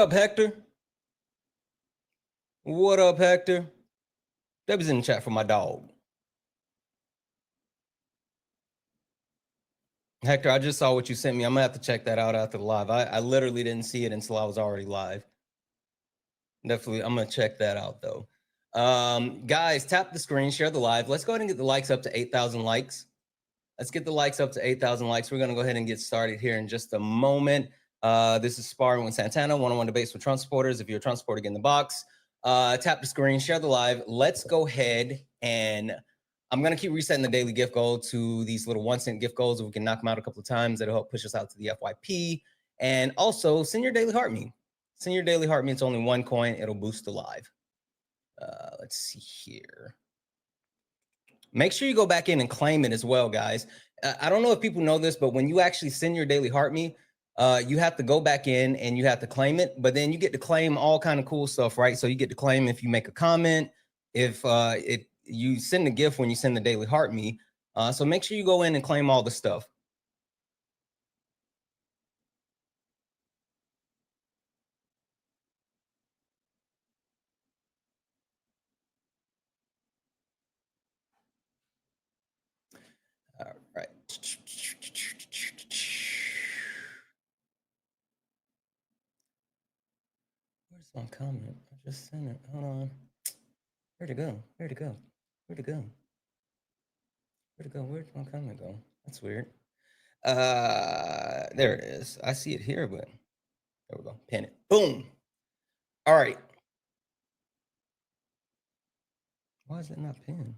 up, Hector? What up, Hector? Debbie's in the chat for my dog. Hector, I just saw what you sent me. I'm gonna have to check that out after the live. I literally didn't see it until I was already live. Definitely, I'm gonna check that out though. Guys, tap the screen, share the live. Let's go ahead and get the likes up to 8,000 likes. Let's get the likes up to 8,000 likes. We're gonna go ahead and get started here in just a moment. This is Sparring with Santana, one-on-one debates with Trump supporters. If you're a Trump supporter, get in the box. Tap the screen, share the live. Let's go ahead and I'm going to keep resetting the daily gift goal to these little 1-cent gift goals. If we can knock them out a couple of times, that'll help push us out to the FYP. And also send your daily heart me. Send your daily heart me. It's only 1 coin. It'll boost the live. Let's see here. Make sure you go back in and claim it as well, guys. I don't know if people know this, but when you actually send your daily heart me, you have to go back in and you have to claim it, but then you get to claim all kind of cool stuff, right? So you get to claim if you make a comment, if you send a gift when you send the daily heart me. So make sure you go in and claim all the stuff. All right. Where's my comment? I just sent it. Hold on. Where'd it go? Where'd it go? Where'd it go? Where'd it go? Where'd my comment go? That's weird. There it is. I see it here, but there we go. Pin it. Boom. All right. Why is it not pinned?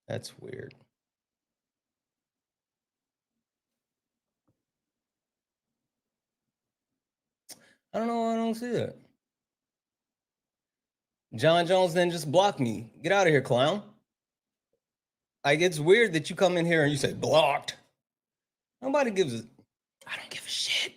That's weird. I don't know why I don't see it. John Jones then just blocked me. Get out of here, clown. Like, it's weird that you come in here and you say blocked. Nobody gives a, I don't give a shit.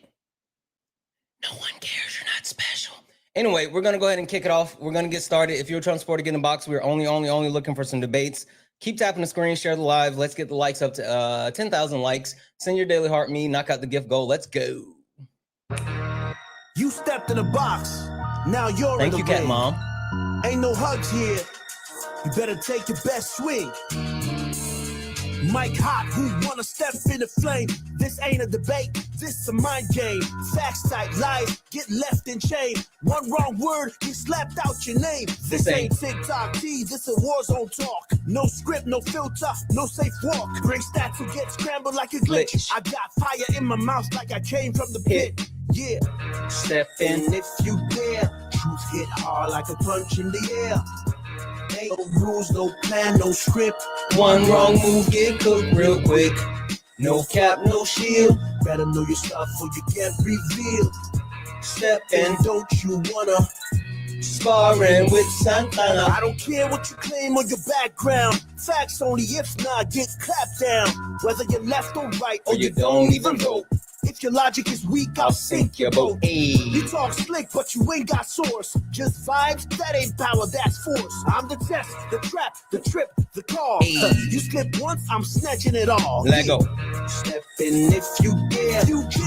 No one cares. You're not special. Anyway, we're going to go ahead and kick it off. We're going to get started. If you're a Trump supporter, get in the box. We're only looking for some debates. Keep tapping the screen, share the live. Let's get the likes up to 10,000 likes. Send your daily heart me, knock out the gift goal. Let's go. You stepped in the box. Now you're Thank in you, the Cat ring. Mom. Ain't no hugs here. You better take your best swing. Mike Hot, who wanna step in the flame? This ain't a debate, this a mind game. Facts type lies, get left in chain. One wrong word, get slapped out your name. This ain't TikTok T, this a war zone talk. No script, no filter, no safe walk. Bring stats who get scrambled like a glitch. I got fire in my mouth like I came from the pit. Yeah, step in if you dare. Truth hit hard like a punch in the air. Ain't no rules, no plan, no script. One wrong move, get cooked real quick. No cap, no shield. Better know your stuff or you get revealed. Step And don't you wanna sparring with Santana. I don't care what you claim or your background. Facts only, if not, get clapped down. Whether you're left or right or You don't even vote. If your logic is weak, I'll sink your boat. Hey. You talk slick, but you ain't got source. Just vibes, that ain't power, that's force. I'm the test, the trap, the trip, the call. Hey. You slip once, I'm snatching it all. Let go. Step in if you dare.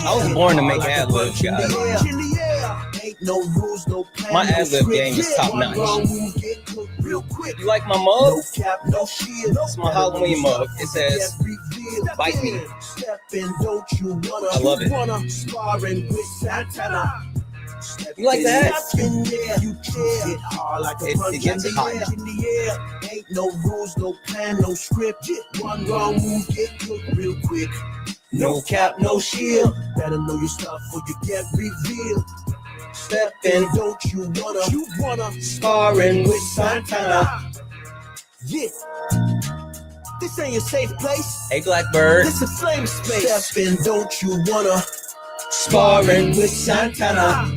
I was born to make ad-libs, guys. Ain't no rules, no plan. My no ad-lib script. game is top notch. One wrong move, get cooked real quick. You like my mug? No cap, no shield. It's my Halloween mug. It says, "Bite me." Step in, don't you wanna? I love it. Wanna sparring with Santana. You like that? In there, you hit hard like a punch It gets in the hot. air. In the air. Ain't no rules, no plan, no script. One wrong move, get cooked real quick. No cap, no shield. Better know your stuff or you get revealed. Step And don't you wanna sparring with Santana. Yeah. This ain't a safe place. Hey, Blackbird. This a flame space. Step in, don't you wanna Sparring with Santana.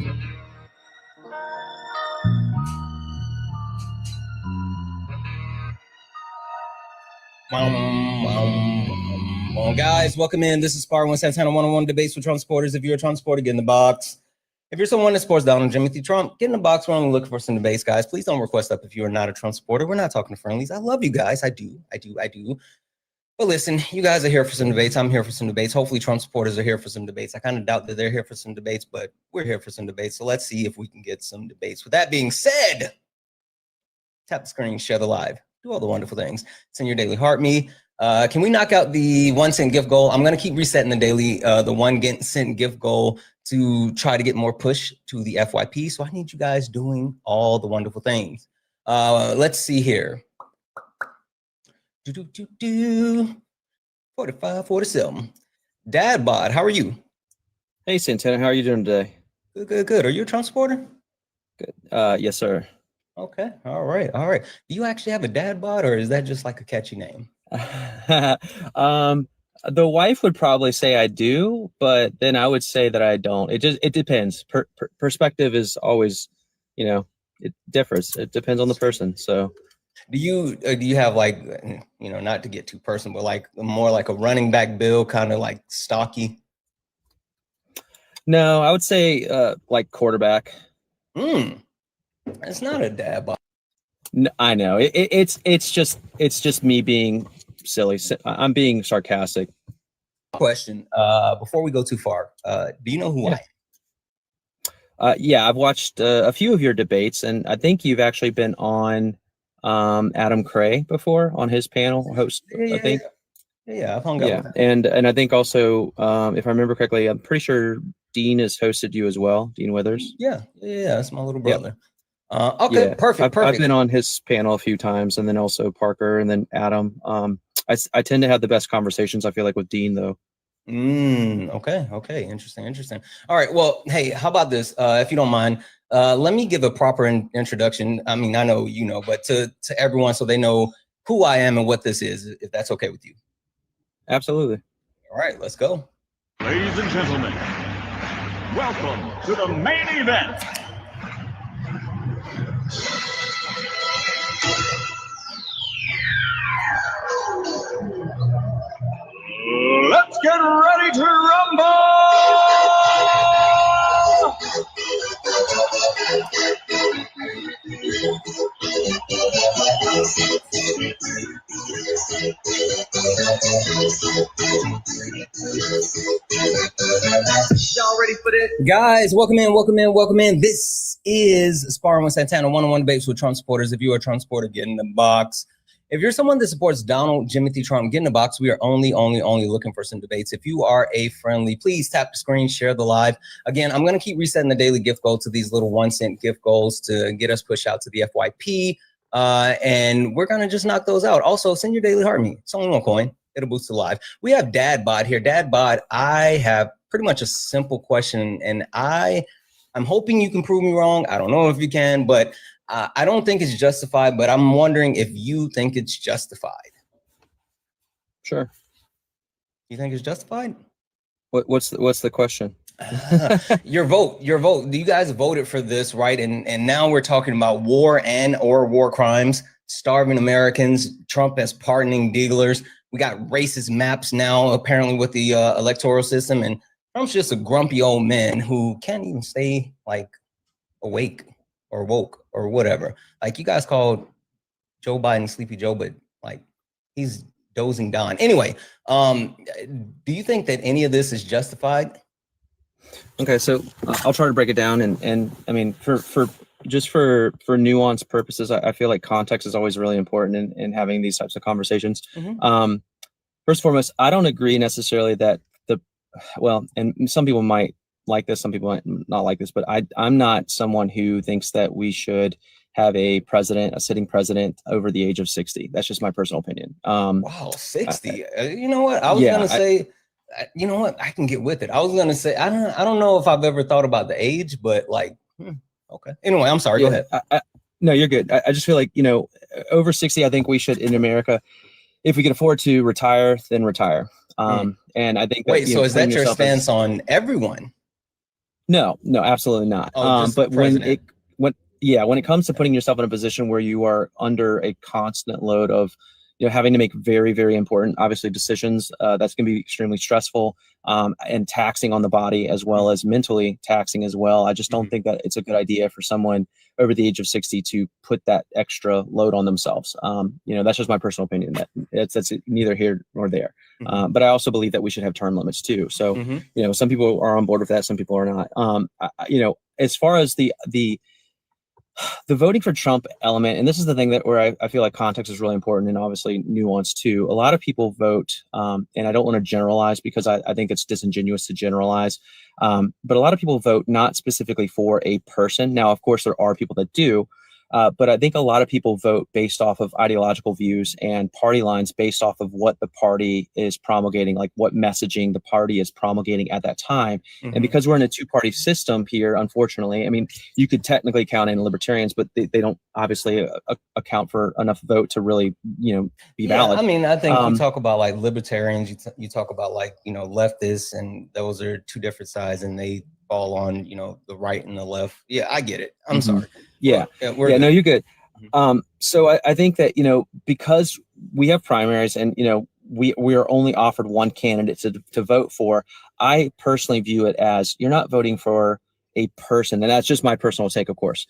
Guys, welcome in. This is Sparring with Santana, one-on-one debates with Trump supporters. If you're a Trump supporter, get in the box. If you're someone that supports Donald Timothy Trump, get in the box. We're only looking for some debates, guys. Please don't request up if you are not a Trump supporter. We're not talking to friendlies. I love you guys. I do. But listen, you guys are here for some debates. I'm here for some debates. Hopefully Trump supporters are here for some debates. I kind of doubt that they're here for some debates, but we're here for some debates. So let's see if we can get some debates. With that being said, tap the screen, share the live, do all the wonderful things. Send your daily heart me. Can we knock out the 1 cent gift goal? I'm going to keep resetting the daily, the 1 cent gift goal to try to get more push to the FYP. So I need you guys doing all the wonderful things. Let's see here. 45, 47. Dad bod, how are you? Hey Santana, how are you doing today? Good. Are you a Trump supporter? Good. Yes, sir. Okay. All right. Do you actually have a dad bod, or is that just like a catchy name? The wife would probably say I do, but then I would say that I don't. It depends. Perspective is always, it differs. It depends on the person. So. Do you have like, not to get too personal, but like more like a running back build, kind of like stocky? No, I would say like quarterback. It's not a dad bod. No, I know it's just me being silly. I'm being sarcastic. Question. Before we go too far, do you know who I am? Yeah, I've watched a few of your debates, and I think you've actually been on Adam Cray before on his panel host. I think. Yeah, I've hung out. Yeah, and I think also, if I remember correctly, I'm pretty sure Dean has hosted you as well, Dean Withers. Yeah, that's my little brother. Yep. Okay, perfect. I've been on his panel a few times, and then also Parker, and then Adam. I tend to have the best conversations, I feel like, with Dean though. Okay. Interesting. All right. Well, hey, how about this? If you don't mind, let me give a proper introduction. I mean, I know you know, but to everyone, so they know who I am and what this is, if that's okay with you. Absolutely. All right, let's go. Ladies and gentlemen, welcome to the main event. Let's get ready to rumble! Y'all ready for this? Guys, welcome in. This is Sparring with Santana, one-on-one debates with Trump supporters. If you're a Trump supporter, get in the box. If you're someone that supports Donald Timothy Trump, get in the box. We are only looking for some debates. If you are a friendly, please tap the screen, share the live. Again, I'm going to keep resetting the daily gift goal to these little 1 cent gift goals to get us pushed out to the FYP. And we're going to just knock those out. Also, send your daily heart me. It's only 1 coin. It'll boost the live. We have Dad Bod here. Dad Bod, I have pretty much a simple question, and I'm hoping you can prove me wrong. I don't know if you can, but I don't think it's justified, but I'm wondering if you think it's justified. Sure. You think it's justified? What's the question? Your vote. You guys voted for this, right? And now we're talking about war or war crimes, starving Americans. Trump as pardoning dealers. We got racist maps now, apparently, with the electoral system, and Trump's just a grumpy old man who can't even stay like awake or woke or whatever. Like, you guys called Joe Biden Sleepy Joe, but like he's dozing Don. Anyway, do you think that any of this is justified? Okay, so I'll try to break it down, and I mean, for nuance purposes, I feel like context is always really important in having these types of conversations. Mm-hmm. First and foremost, I don't agree necessarily that and some people might like this, some people might not like this, but I'm not someone who thinks that we should have a sitting president over the age of 60. That's just my personal opinion. Wow, 60. You know what? I was gonna say, you know what? I can get with it. I was gonna say, I don't know if I've ever thought about the age, but like, okay. Anyway, I'm sorry. Go ahead. No, you're good. I just feel like, over 60, I think we should, in America, if we can afford to retire, then retire. And I think that, so is that your stance on everyone? No, absolutely not. But when it comes to putting yourself in a position where you are under a constant load of, having to make very, very important, obviously, decisions. That's going to be extremely stressful and taxing on the body, as well as mentally taxing as well. I just don't think that it's a good idea for someone over the age of 60 to put that extra load on themselves. That's just my personal opinion. That's neither here nor there. But I also believe that we should have term limits too. So, some people are on board with that. Some people are not. As far as the voting for Trump element, and this is the thing where I feel like context is really important and obviously nuance too. A lot of people vote, and I don't want to generalize because I think it's disingenuous to generalize, but a lot of people vote not specifically for a person. Now, of course, there are people that do, but I think a lot of people vote based off of ideological views and party lines based off of what the party is promulgating, like what messaging the party is promulgating at that time. And because we're in a two-party system here, unfortunately, I mean, you could technically count in libertarians, but they don't obviously account for enough vote to really, be valid. I mean, I think you talk about like libertarians, you talk about like, leftists, and those are two different sides, and they fall on, the right and the left. Yeah, I get it. I'm sorry. Yeah. No, you're good. So I think that, because we have primaries and, we are only offered one candidate to vote for, I personally view it as you're not voting for a person. And that's just my personal take, of course.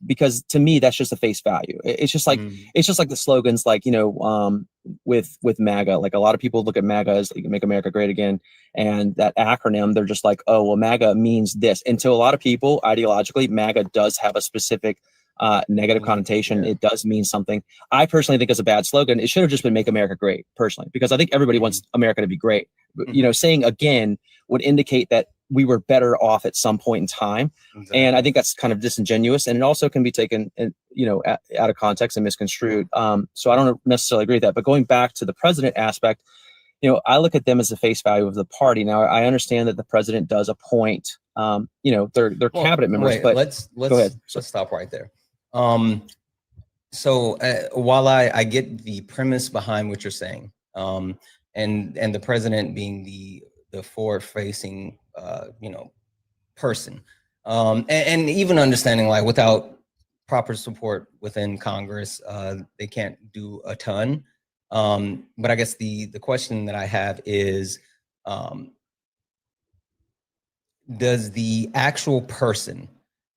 Because to me, that's just a face value. It's just like the slogans, like, with MAGA, like a lot of people look at MAGA as Make America Great Again. And that acronym, they're just like, oh, well, MAGA means this. And to a lot of people, ideologically, MAGA does have a specific negative connotation. It does mean something. I personally think it's a bad slogan. It should have just been Make America Great, personally, because I think everybody wants America to be great. Saying again would indicate that we were better off at some point in time. And I think that's kind of disingenuous. And it also can be taken, out of context and misconstrued. So I don't necessarily agree with that. But going back to the president aspect, I look at them as the face value of the party. Now, I understand that the president does appoint, their cabinet members. Wait, but let's go ahead. Let's stop right there. So while I get the premise behind what you're saying, and the president being the forward-facing, person, and even understanding, like, without proper support within Congress, they can't do a ton. But I guess the question that I have is, does the actual person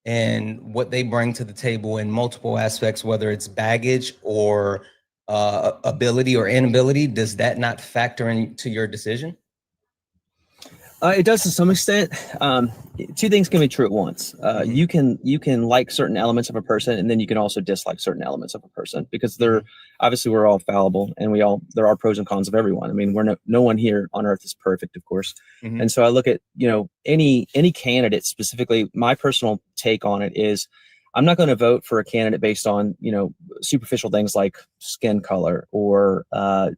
and what they bring to the table in multiple aspects, whether it's baggage or ability or inability, does that not factor into your decision? It does to some extent. Two things can be true at once. You can like certain elements of a person, and then you can also dislike certain elements of a person, because obviously we're all fallible, and there are pros and cons of everyone. I mean, no one here on earth is perfect, of course. And so I look at, any candidate specifically. My personal take on it is, I'm not going to vote for a candidate based on, superficial things like skin color or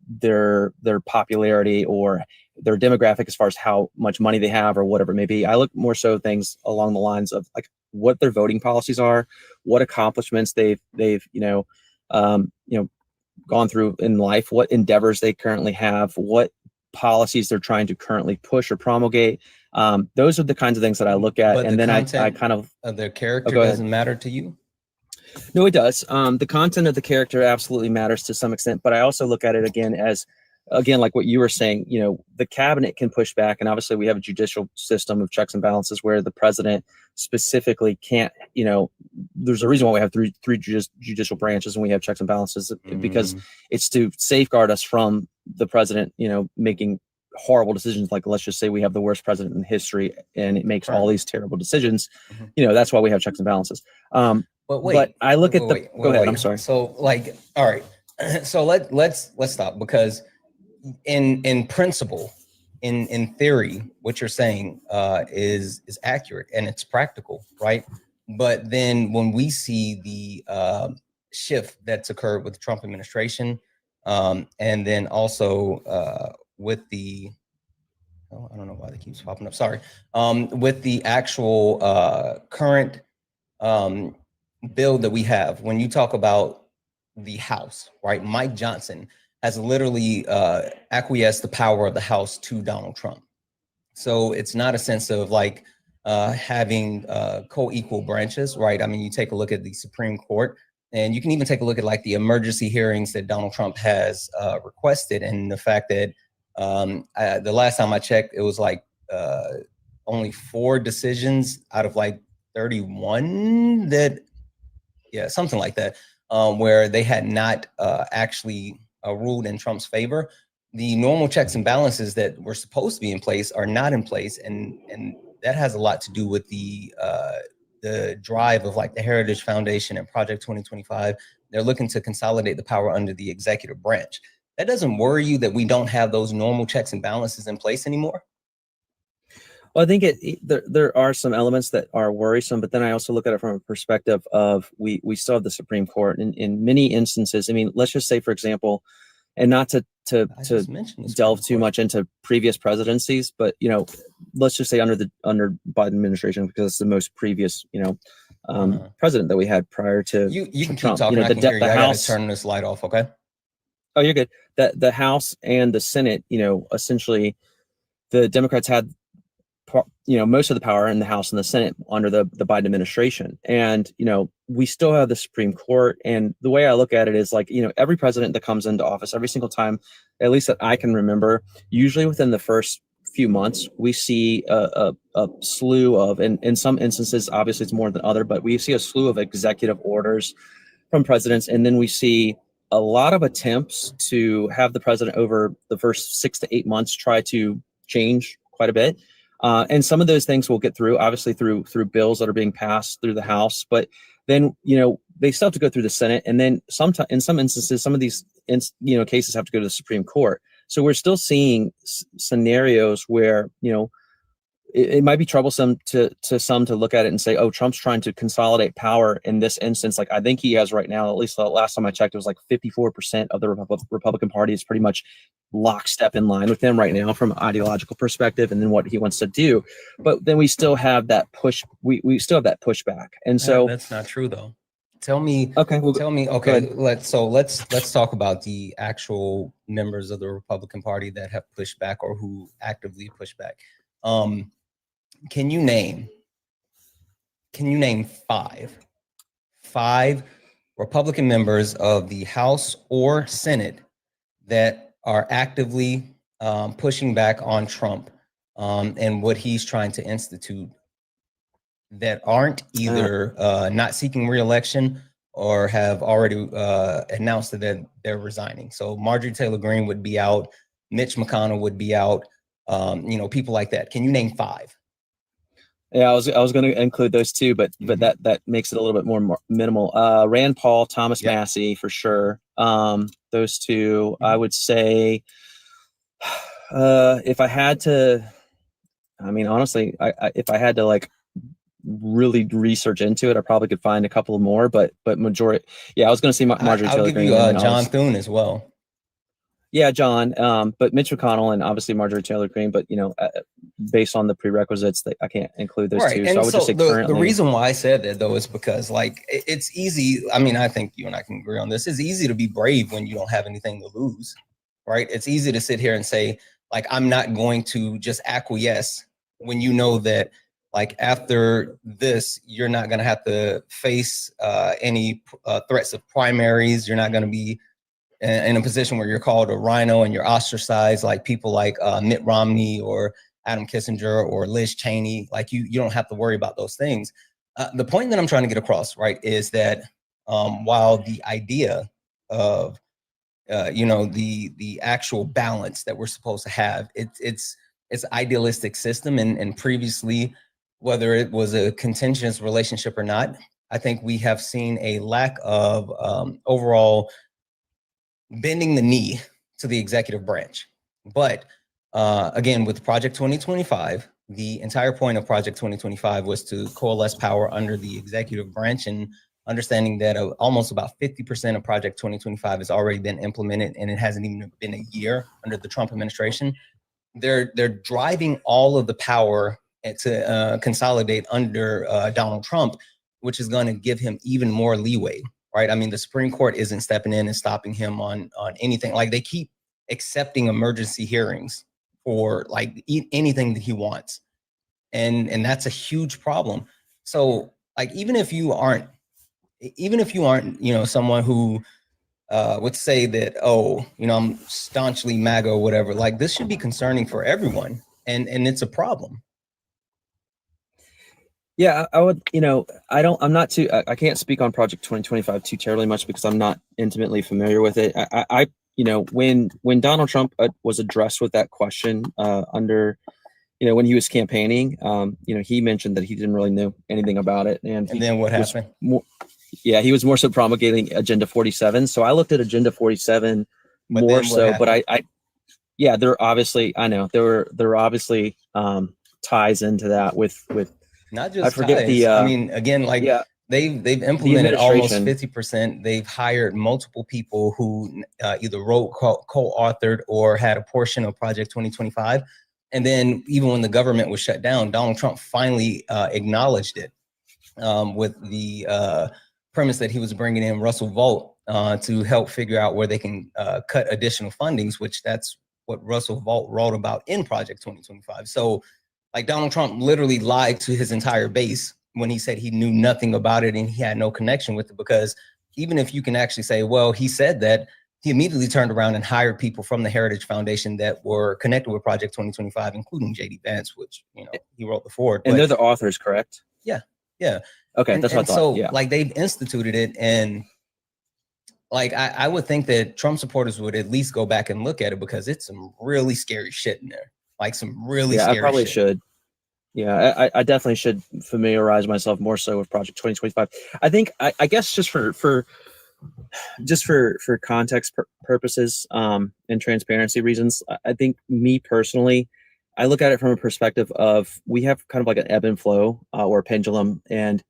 their popularity or their demographic as far as how much money they have or whatever it may be. I look more so things along the lines of like what their voting policies are, what accomplishments they've gone through in life, what endeavors they currently have, what policies they're trying to currently push or promulgate. Those are the kinds of things that I look at. But and then I kind of their character doesn't matter to you. No, it does. The content of the character absolutely matters to some extent, but I also look at it again, like what you were saying, the cabinet can push back. And obviously we have a judicial system of checks and balances where the president specifically can't, there's a reason why we have three judicial branches and we have checks and balances, because it's to safeguard us from the president, making horrible decisions. Like, let's just say we have the worst president in history and it makes all these terrible decisions. That's why we have checks and balances. But I look at go ahead. I'm sorry. So like, all right. So let's stop, because in principle, in theory, what you're saying is accurate and it's practical, right? But then when we see the shift that's occurred with the Trump administration, and then also with the I don't know why that keeps popping up. Sorry, with the actual current bill that we have, when you talk about the House, right? Mike Johnson has literally acquiesced the power of the House to Donald Trump. So it's not a sense of like having co-equal branches, right? I mean, you take a look at the Supreme Court. And you can even take a look at like the emergency hearings that Donald Trump has requested, and the fact that the last time I checked, it was like only 4 decisions out of like 31 that, yeah, something like that, where they had not actually ruled in Trump's favor. The normal checks and balances that were supposed to be in place are not in place, and that has a lot to do with the drive of like the Heritage Foundation and Project 2025. They're looking to consolidate the power under the executive branch. That doesn't worry you that we don't have those normal checks and balances in place anymore? Well, I think there are some elements that are worrisome, but then I also look at it from a perspective of we still have the Supreme Court in many instances. I mean, let's just say, for example, and not to delve too much into previous presidencies, but let's just say under Biden administration, because it's the most previous president that we had prior to you can Trump. keep talking. I can hear you. I gotta turn this light off. Okay. Oh, you're good. The House and the Senate, essentially, the Democrats had most of the power in the House and the Senate under the Biden administration. And, we still have the Supreme Court. And the way I look at it is like, every president that comes into office, every single time, at least that I can remember, usually within the first few months, we see a slew of, and in some instances, obviously it's more than other, but we see a slew of executive orders from presidents. And then we see a lot of attempts to have the president over the first 6 to 8 months try to change quite a bit. And some of those things will get through, obviously through bills that are being passed through the House, but then, they still have to go through the Senate. And then sometimes, in some instances, some of these, cases have to go to the Supreme Court. So we're still seeing scenarios where, it might be troublesome to some to look at it and say, oh, Trump's trying to consolidate power in this instance. Like I think he has right now, at least the last time I checked, it was like 54% of the Republican Party is pretty much lockstep in line with him right now from an ideological perspective, and then what he wants to do. But then we still have that push. We still have that pushback. And so that's not true though. Tell me. Okay. Well, tell me. Okay. Let's talk about the actual members of the Republican Party that have pushed back or who actively push back. Can you name 5 Republican members of the House or Senate that are actively pushing back on Trump and what he's trying to institute, that aren't either not seeking re-election or have already announced that they're resigning? So Marjorie Taylor Greene would be out, Mitch McConnell would be out, people like that. Can you name 5? Yeah, I was going to include those too, but that makes it a little bit more minimal. Rand Paul, Thomas Massey, for sure. Those 2, I would say. If I had to, I mean, honestly, if I had to like really research into it, I probably could find a couple more. But majority, I was going to say Marjorie Taylor Greene. I'll give you John Thune as well. Yeah, John, but Mitch McConnell and obviously Marjorie Taylor Greene, but based on the prerequisites, that I can't include those 2. So I would just say currently. The reason why I said that though is because like it's easy. I mean, I think you and I can agree on this. It's easy to be brave when you don't have anything to lose, right? It's easy to sit here and say like I'm not going to just acquiesce when you know that like after this you're not going to have to face any threats of primaries. You're not going to be in a position where you're called a rhino and you're ostracized, like people like Mitt Romney or Adam Kissinger or Liz Cheney. Like you don't have to worry about those things. The point that I'm trying to get across, right, is that while the idea of the actual balance that we're supposed to have, it's idealistic system, and previously, whether it was a contentious relationship or not, I think we have seen a lack of overall bending the knee to the executive branch. But again, with Project 2025, the entire point of Project 2025 was to coalesce power under the executive branch, and understanding that almost about 50% of Project 2025 has already been implemented, and it hasn't even been a year under the Trump administration. They're driving all of the power to consolidate under Donald Trump, which is going to give him even more leeway. Right. I mean, the Supreme Court isn't stepping in and stopping him on anything. Like they keep accepting emergency hearings for like anything that he wants. And that's a huge problem. So like, even if you aren't even if you aren't, someone who would say that, oh, I'm staunchly MAGA or whatever, like this should be concerning for everyone, and it's a problem. Yeah, I would, I'm not too, I can't speak on Project 2025 too terribly much because I'm not intimately familiar with it. When Donald Trump was addressed with that question under, when he was campaigning, he mentioned that he didn't really know anything about it. And then what happened? He was more so promulgating Agenda 47. So I looked at Agenda 47 more so, but there obviously, I know there were obviously ties into that with not just I forget ties. the I mean, again, they've implemented almost 50%. They've hired multiple people who either wrote, co-authored, or had a portion of Project 2025. And then even when the government was shut down, Donald Trump finally acknowledged it with the premise that he was bringing in Russell Vought to help figure out where they can cut additional fundings, which that's what Russell Vought wrote about in Project 2025. So like Donald Trump literally lied to his entire base when he said he knew nothing about it and he had no connection with it, because even if you can actually say, well, he said that, he immediately turned around and hired people from the Heritage Foundation that were connected with Project 2025, including JD Vance, which, he wrote the forward. And they're the authors, correct? Yeah. Yeah. Okay. That's what I thought. So yeah. like they've instituted it, and like I would think that Trump supporters would at least go back and look at it, because it's some really scary shit in there. Like some really scary I probably shit. should. Yeah, I definitely should familiarize myself more so with Project 2025. I think I guess just for context purposes and transparency reasons, I think me personally, I look at it from a perspective of we have kind of like an ebb and flow or a pendulum, and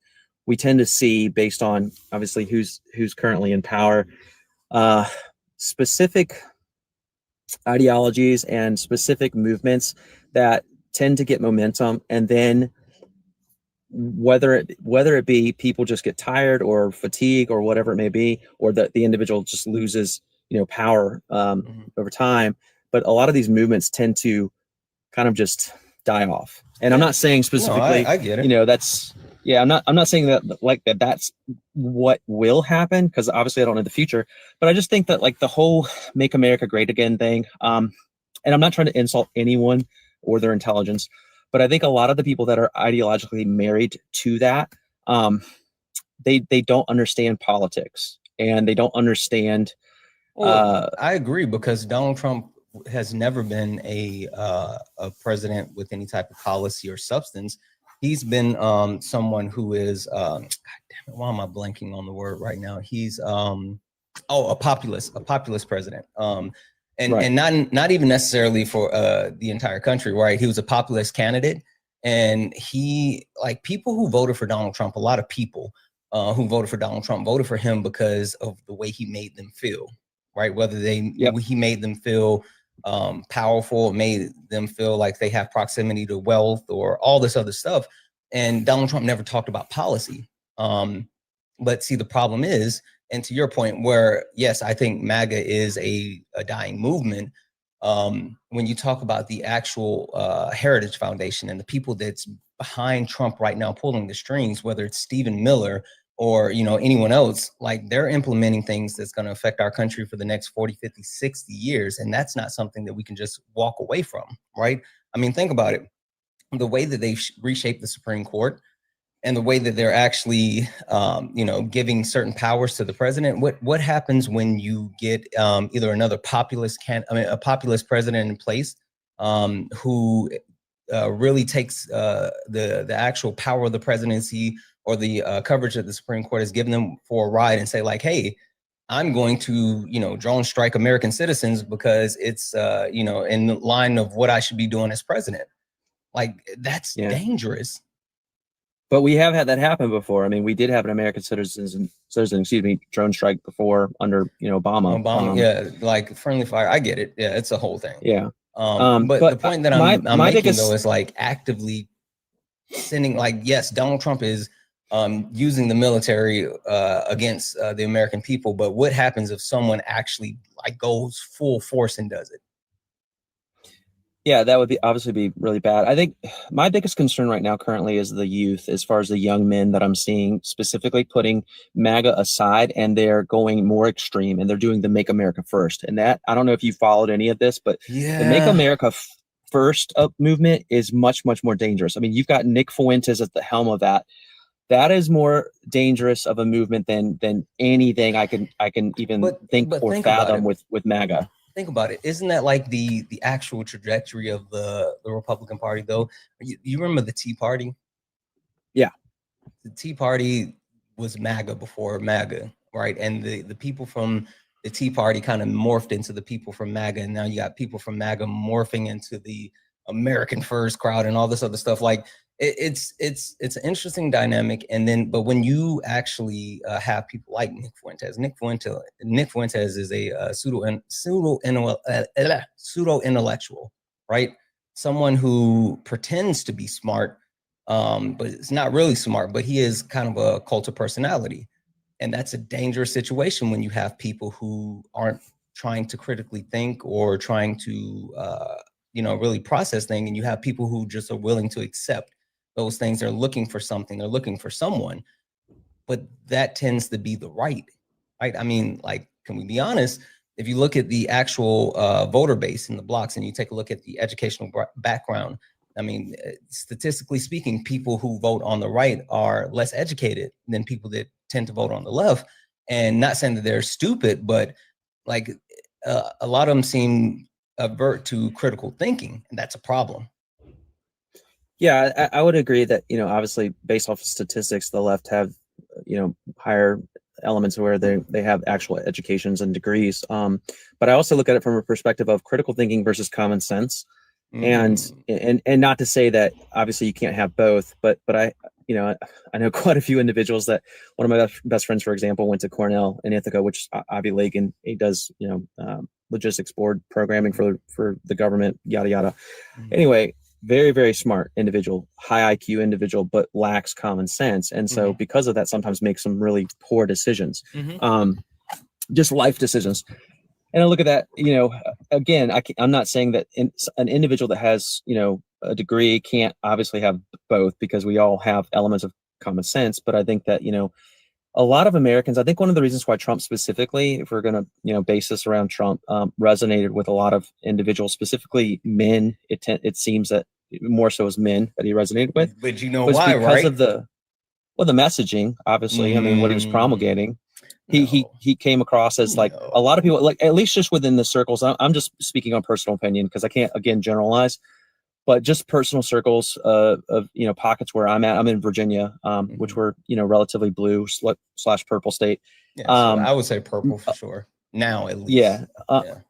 we tend to see based on obviously who's currently in power, specific ideologies and specific movements that tend to get momentum, and then whether it be people just get tired or fatigue or whatever it may be, or that the individual just loses power over time, but a lot of these movements tend to kind of just die off. And I'm not saying specifically, I get it. That's I'm not saying that that's what will happen, because obviously I don't know the future, but I just think that like the whole Make America Great Again thing, and I'm not trying to insult anyone or their intelligence, but I think a lot of the people that are ideologically married to that, they don't understand politics, and they don't understand. Well, I agree, because Donald Trump has never been a president with any type of policy or substance. He's been someone who is God damn it, why am I blanking on the word right now? He's a populist president. And not even necessarily for the entire country, right? He was a populist candidate, and he, like, people who voted for Donald Trump, a lot of people who voted for Donald Trump voted for him because of the way he made them feel, right? Whether he made them feel powerful, made them feel like they have proximity to wealth or all this other stuff. And Donald Trump never talked about policy. But see, the problem is, and to your point, where yes, I think MAGA is a dying movement. When you talk about the actual Heritage Foundation and the people that's behind Trump right now pulling the strings, whether it's Stephen Miller or anyone else, like they're implementing things that's going to affect our country for the next 40, 50, 60 years. And that's not something that we can just walk away from, right? I mean, think about it. The way that they've reshaped the Supreme Court and the way that they're actually, giving certain powers to the president. What happens when you get either another a populist president in place who really takes the actual power of the presidency or the coverage that the Supreme Court has given them for a ride and say like, hey, I'm going to, drone strike American citizens because it's, in the line of what I should be doing as president. Like, that's dangerous. But we have had that happen before. I mean, we did have an American citizen, drone strike before under, Obama. Like friendly fire. I get it. Yeah, it's a whole thing. Yeah. But the point that I'm making though is like actively sending, like, yes, Donald Trump is using the military against the American people. But what happens if someone actually like goes full force and does it? Yeah, that would be obviously be really bad. I think my biggest concern right now currently is the youth, as far as the young men that I'm seeing, specifically putting MAGA aside, and they're going more extreme and they're doing the Make America First. And that, I don't know if you followed any of this, but the Make America First movement is much, much more dangerous. I mean, you've got Nick Fuentes at the helm of that. That is more dangerous of a movement than anything I can even think or fathom with MAGA. Think about it. Isn't that like the actual trajectory of the Republican Party, though? You remember the Tea Party? Yeah. The Tea Party was MAGA before MAGA, right? And the people from the Tea Party kind of morphed into the people from MAGA, and now you got people from MAGA morphing into the American First crowd and all this other stuff. Like it's an interesting dynamic. And then, but when you actually have people like Nick Fuentes is a pseudo intellectual, right? Someone who pretends to be smart, but it's not really smart. But he is kind of a cult of personality, and that's a dangerous situation when you have people who aren't trying to critically think or trying to really process things, and you have people who just are willing to accept those things. They're looking for something, they're looking for someone, but that tends to be the right? I mean, like, can we be honest? If you look at the actual voter base in the blocks and you take a look at the educational background, I mean, statistically speaking, people who vote on the right are less educated than people that tend to vote on the left. And not saying that they're stupid, but like a lot of them seem avert to critical thinking, and that's a problem. Yeah, I would agree that, obviously based off of statistics, the left have, higher elements where they have actual educations and degrees. But I also look at it from a perspective of critical thinking versus common sense. And not to say that obviously you can't have both, but I know quite a few individuals that, one of my best friends, for example, went to Cornell in Ithaca, which is Ivy League, and he does, logistics board programming for the government, yada, yada. Anyway, very, very smart individual, high IQ individual, but lacks common sense. And so because of that, sometimes makes some really poor decisions, just life decisions. And I look at that, again, I'm not saying that an individual that has, a degree can't obviously have both, because we all have elements of common sense. But I think that, a lot of Americans, I think one of the reasons why Trump specifically, if we're going to, base this around Trump, resonated with a lot of individuals, specifically men. It seems that more so as men that he resonated with. But you know why, right? Because of the messaging, obviously. I mean, what he was promulgating. He came across as like a lot of people, like at least just within the circles. I'm just speaking on personal opinion because I can't, again, generalize, but just personal circles of pockets where I'm at. I'm in Virginia, which we're relatively blue / purple state. Yeah, so I would say purple for sure now, at least.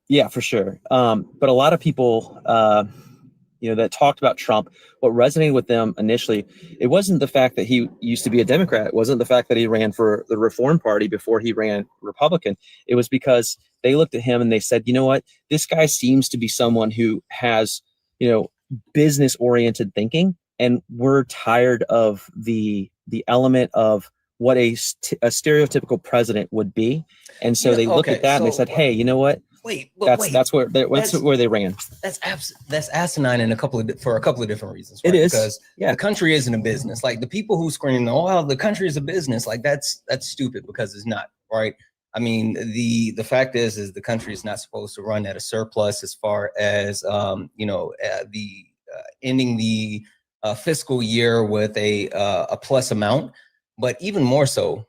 Yeah, for sure. But a lot of people that talked about Trump, what resonated with them initially, it wasn't the fact that he used to be a Democrat. It wasn't the fact that he ran for the Reform Party before he ran Republican. It was because they looked at him and they said, you know what, this guy seems to be someone who has, business oriented thinking. And we're tired of the element of what a stereotypical president would be. And so they looked at that and they said, hey, you know what? That's where they ran. That's asinine in for a couple of different reasons. Right? It is, because the country isn't a business. Like the people who scream, "Oh, well, the country is a business," like that's stupid because it's not. Right? I mean, the fact is the country is not supposed to run at a surplus as far as ending the fiscal year with a plus amount, but even more so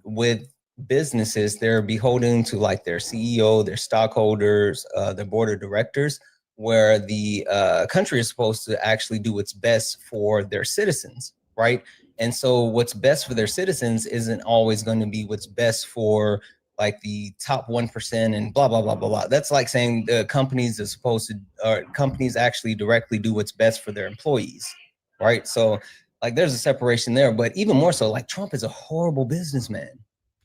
with businesses, they're beholden to like their CEO, their stockholders, their board of directors, where the country is supposed to actually do what's best for their citizens, right? And so what's best for their citizens isn't always going to be what's best for like the top 1% and blah, blah, blah, blah, blah. That's like saying the companies are supposed to, or companies actually directly do what's best for their employees, right? So like there's a separation there, but even more so, like Trump is a horrible businessman,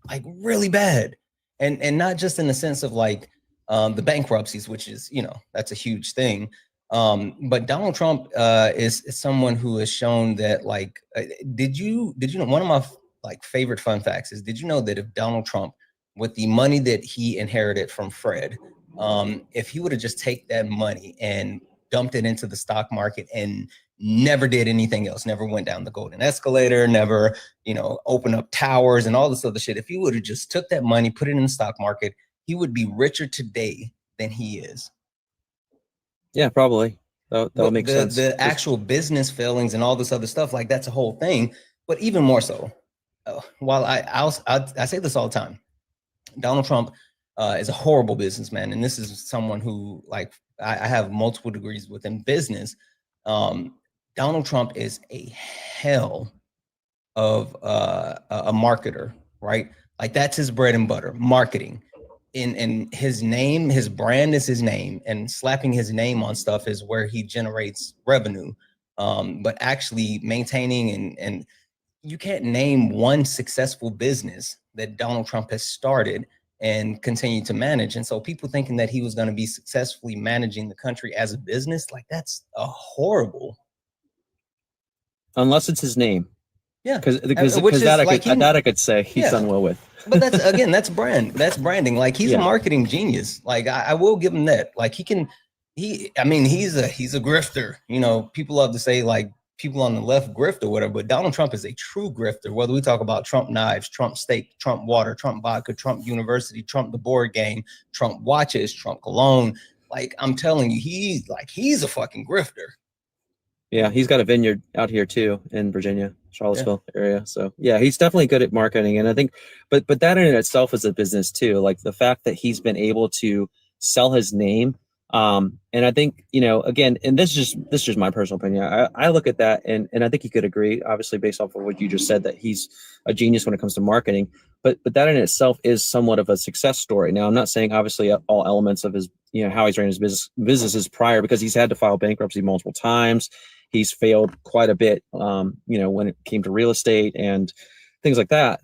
like really bad. And not just in the sense of like the bankruptcies, which is, that's a huge thing. But Donald Trump is someone who has shown that like, did you know, one of my like favorite fun facts is, did you know that if Donald Trump, with the money that he inherited from Fred, if he would have just take that money and dumped it into the stock market and never did anything else, never went down the golden escalator, never, opened up towers and all this other shit. If he would have just took that money, put it in the stock market, he would be richer today than he is. Yeah, probably. That would make sense. The actual business failings and all this other stuff, like that's a whole thing. But even more so, while I say this all the time, Donald Trump is a horrible businessman, and this is someone who, like, I have multiple degrees within business. Donald Trump is a hell of a marketer, right? Like that's his bread and butter, marketing. And his name, his brand is his name, and slapping his name on stuff is where he generates revenue. But actually maintaining and you can't name one successful business that Donald Trump has started and continue to manage. And so people thinking that he was going to be successfully managing the country as a business, like that's a horrible. Unless it's his name. Yeah. Because that I could say he's done well with. But that's, again, that's branding. Like he's a marketing genius. Like I will give him that. Like he's a grifter. People love to say like people on the left grift or whatever, but Donald Trump is a true grifter. Whether we talk about Trump knives, Trump steak, Trump water, Trump vodka, Trump university, Trump the board game, Trump watches, Trump cologne. Like I'm telling you, he's a fucking grifter. Yeah, he's got a vineyard out here too in Virginia, Charlottesville area. So yeah, he's definitely good at marketing. And I think, but that in itself is a business too. Like the fact that he's been able to sell his name. And I think, again, and this is just my personal opinion. I look at that and I think you could agree, obviously, based off of what you just said, that he's a genius when it comes to marketing. But that in itself is somewhat of a success story. Now, I'm not saying obviously all elements of his, how he's ran his businesses prior, because he's had to file bankruptcy multiple times. He's failed quite a bit, when it came to real estate and things like that.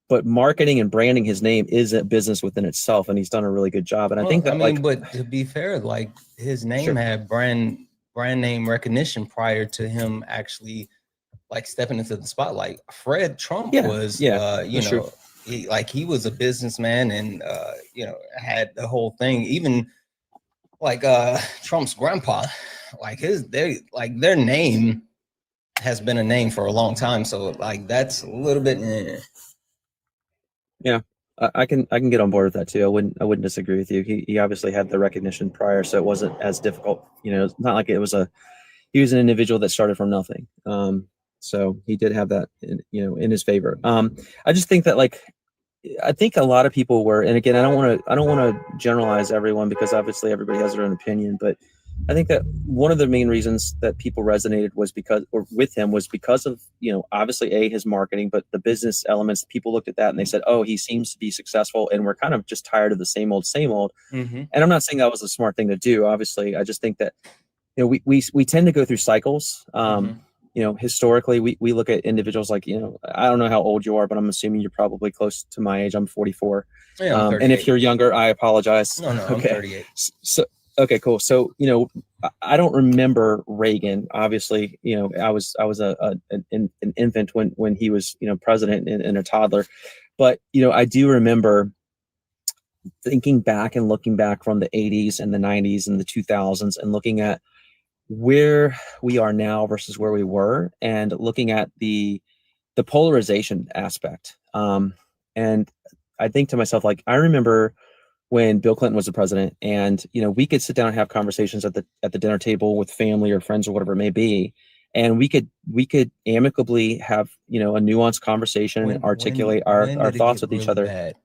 But marketing and branding his name is a business within itself, and he's done a really good job. And I think that, but to be fair, like his name had brand name recognition prior to him actually like stepping into the spotlight. Fred Trump was, he was a businessman and had the whole thing. Even like Trump's grandpa, like their name has been a name for a long time. So like that's a little bit. Yeah, I can get on board with that too. I wouldn't disagree with you. He obviously had the recognition prior, so it wasn't as difficult. It's not like he was an individual that started from nothing. So he did have that, in his favor. I just think that I think a lot of people were, and again, I don't want to generalize everyone because obviously everybody has their own opinion, but I think that one of the main reasons that people resonated with him was because of, obviously his marketing, but the business elements. People looked at that and they said, oh, he seems to be successful, and we're kind of just tired of the same old. Mm-hmm. And I'm not saying that was a smart thing to do. Obviously, I just think that, we tend to go through cycles. Historically, we look at individuals like, I don't know how old you are, but I'm assuming you're probably close to my age. I'm 44. Yeah, I'm 38. And if you're younger, I apologize. No, I'm 38. So, okay, cool. So, I don't remember Reagan. Obviously, I was an infant when he was, president and a toddler. But, I do remember thinking back and looking back from the 80s and the 90s and the 2000s and looking at where we are now versus where we were, and looking at the polarization aspect. And I think to myself, like, I remember when Bill Clinton was the president, and we could sit down and have conversations at the dinner table with family or friends or whatever it may be, and we could amicably have a nuanced conversation and articulate our thoughts with each other. Bad?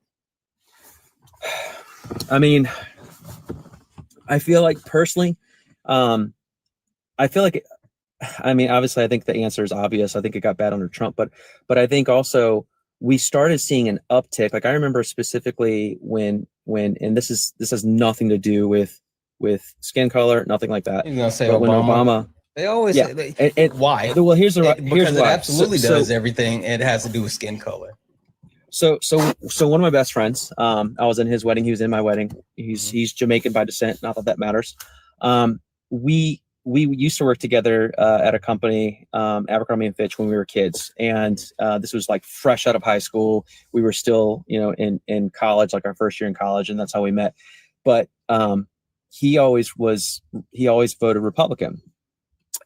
I mean, I feel like personally, obviously, I think the answer is obvious. I think it got bad under Trump, but I think also we started seeing an uptick. Like I remember specifically when, and this has nothing to do with skin color, nothing like that. You're gonna say but Obama? When Obama, they always say, why? Well, here's why. It absolutely does everything. It has to do with skin color. So one of my best friends, I was in his wedding. He was in my wedding. He's Jamaican by descent. Not that matters. We used to work together at a company, Abercrombie and Fitch, when we were kids, and this was like fresh out of high school. We were still, in college, like our first year in college, and that's how we met. But he always voted Republican.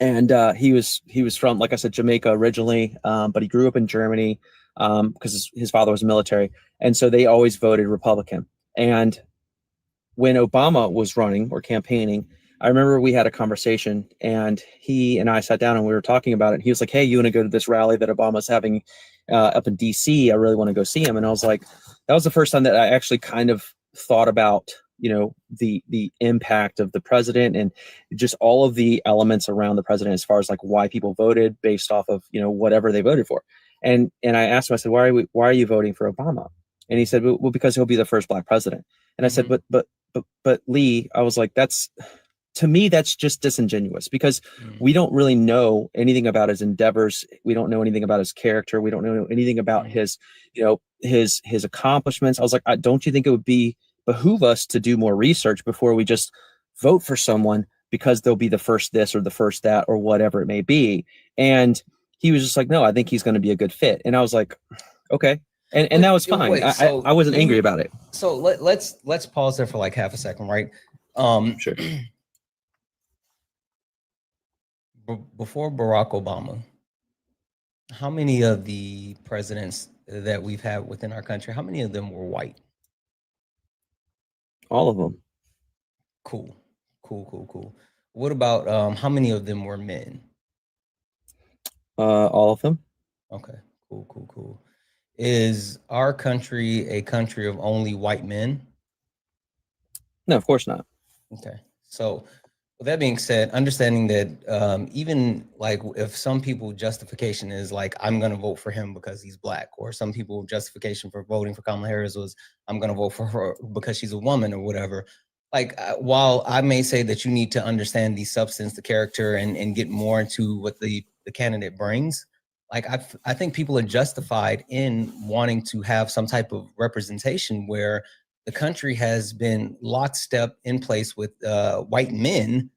And he was from, like I said, Jamaica originally, but he grew up in Germany because his father was military. And so they always voted Republican. And when Obama was running or campaigning, I remember we had a conversation, and he and I sat down and we were talking about it. He was like, "Hey, you want to go to this rally that Obama's having up in DC? I really want to go see him." And I was like, that was the first time that I actually kind of thought about, the impact of the president and just all of the elements around the president as far as like why people voted based off of, whatever they voted for. And I asked him, I said, why are you voting for Obama? And he said, well, because he'll be the first Black president. And I said, but Lee, I was like, to me, that's just disingenuous, because we don't really know anything about his endeavors. We don't know anything about his character. We don't know anything about his accomplishments. I was like, don't you think it would behoove us to do more research before we just vote for someone because they'll be the first this or the first that or whatever it may be? And he was just like, no, I think he's going to be a good fit. And I was like, okay. And that was fine. Wait, so I wasn't angry about it. So let's pause there for like half a second, right? Sure. Before Barack Obama, how many of the presidents that we've had within our country, how many of them were white? All of them. Cool. What about how many of them were men? All of them. Okay, cool. Is our country a country of only white men? No, of course not. Okay, so with that being said, understanding that even like if some people justification is like, I'm going to vote for him because he's Black, or some people justification for voting for Kamala Harris was, I'm going to vote for her because she's a woman or whatever. Like, while I may say that you need to understand the substance, the character, and get more into what the candidate brings, like I think people are justified in wanting to have some type of representation where the country has been lockstep in place with white men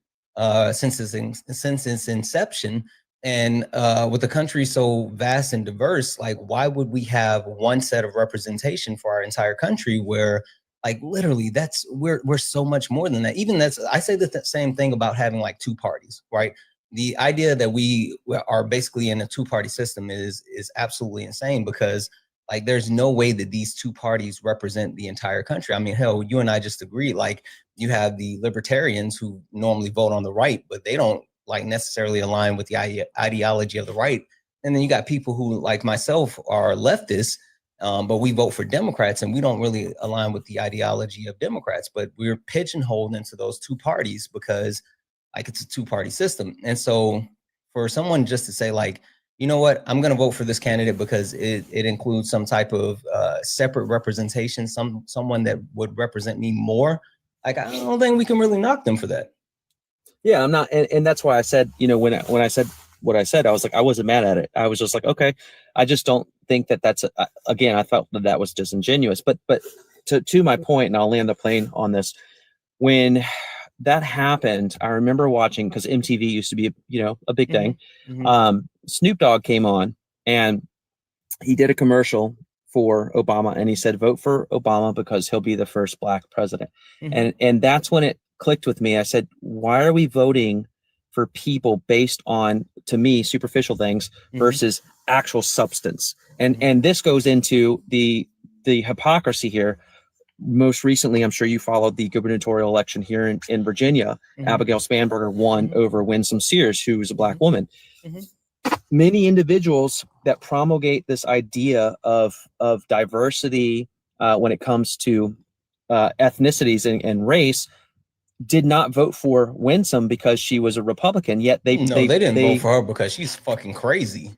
since its inception, and with the country so vast and diverse, like why would we have one set of representation for our entire country where, like, literally we're so much more than that. Even I say the same thing about having like two parties, right? The idea that we are basically in a two-party system is absolutely insane, because like there's no way that these two parties represent the entire country. I mean, hell, you and I just agreed, like you have the libertarians who normally vote on the right, but they don't like necessarily align with the ideology of the right. And then you got people who, like myself, are leftists, but we vote for Democrats and we don't really align with the ideology of Democrats, but we're pigeonholed into those two parties because like it's a two-party system. And so for someone just to say like, you know what, I'm going to vote for this candidate because it includes some type of separate representation, someone that would represent me more, like I don't think we can really knock them for that. Yeah, I'm not, and that's why I said, when I said what I said, I was like, I wasn't mad at it. I was just like, okay, I just don't think that's again, I felt that was disingenuous. But to my point, and I'll land the plane on this, when that happened, I remember watching, because MTV used to be a big thing. Snoop Dogg came on and he did a commercial for Obama, and he said, vote for Obama because he'll be the first Black president. And that's when it clicked with me. I said, why are we voting for people based on, to me, superficial things versus actual substance? And this goes into the hypocrisy here. Most recently, I'm sure you followed the gubernatorial election here in Virginia. Abigail Spanberger won over Winsome Sears, who was a Black woman. Many individuals that promulgate this idea of diversity when it comes to ethnicities and race did not vote for Winsome because she was a Republican. Yet they didn't vote for her because she's fucking crazy.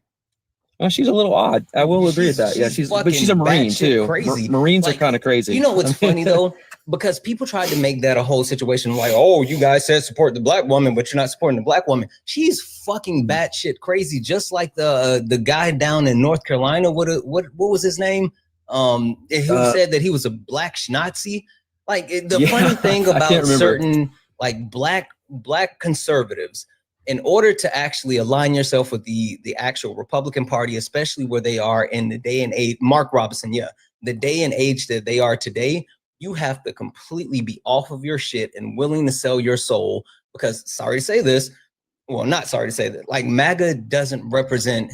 Well, she's a little odd. I will agree with that. Yeah, but she's a Marine too. Crazy. Marines are kind of crazy. You know what's funny though? Because people tried to make that a whole situation like, oh, you guys said support the Black woman, but you're not supporting the Black woman. She's fucking batshit crazy, just like the guy down in North Carolina. What was his name? Who said that he was a Black Nazi? Like the funny thing about certain like black conservatives, in order to actually align yourself with the actual Republican Party, especially where they are in the day and age, Mark Robinson, the day and age that they are today, you have to completely be off of your shit and willing to sell your soul, because sorry to say this, well, not sorry to say that, like MAGA doesn't represent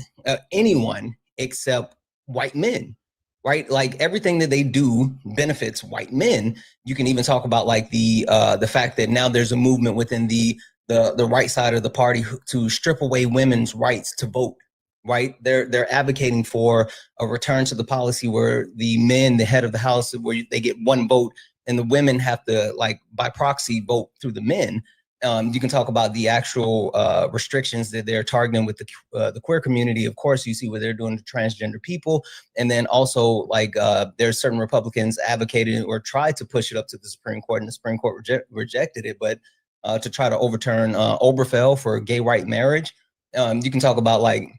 anyone except white men, right? Like everything that they do benefits white men. You can even talk about like the fact that now there's a movement within the right side of the party to strip away women's rights to vote, right? They're advocating for a return to the policy where the men, the head of the house, where they get one vote, and the women have to, like, by proxy vote through the men. You can talk about the actual restrictions that they're targeting with the queer community. Of course, you see what they're doing to transgender people. And then also, like, there's certain Republicans advocated or tried to push it up to the Supreme Court, and the Supreme Court rejected it. But to try to overturn Obergefell for gay right marriage. You can talk about like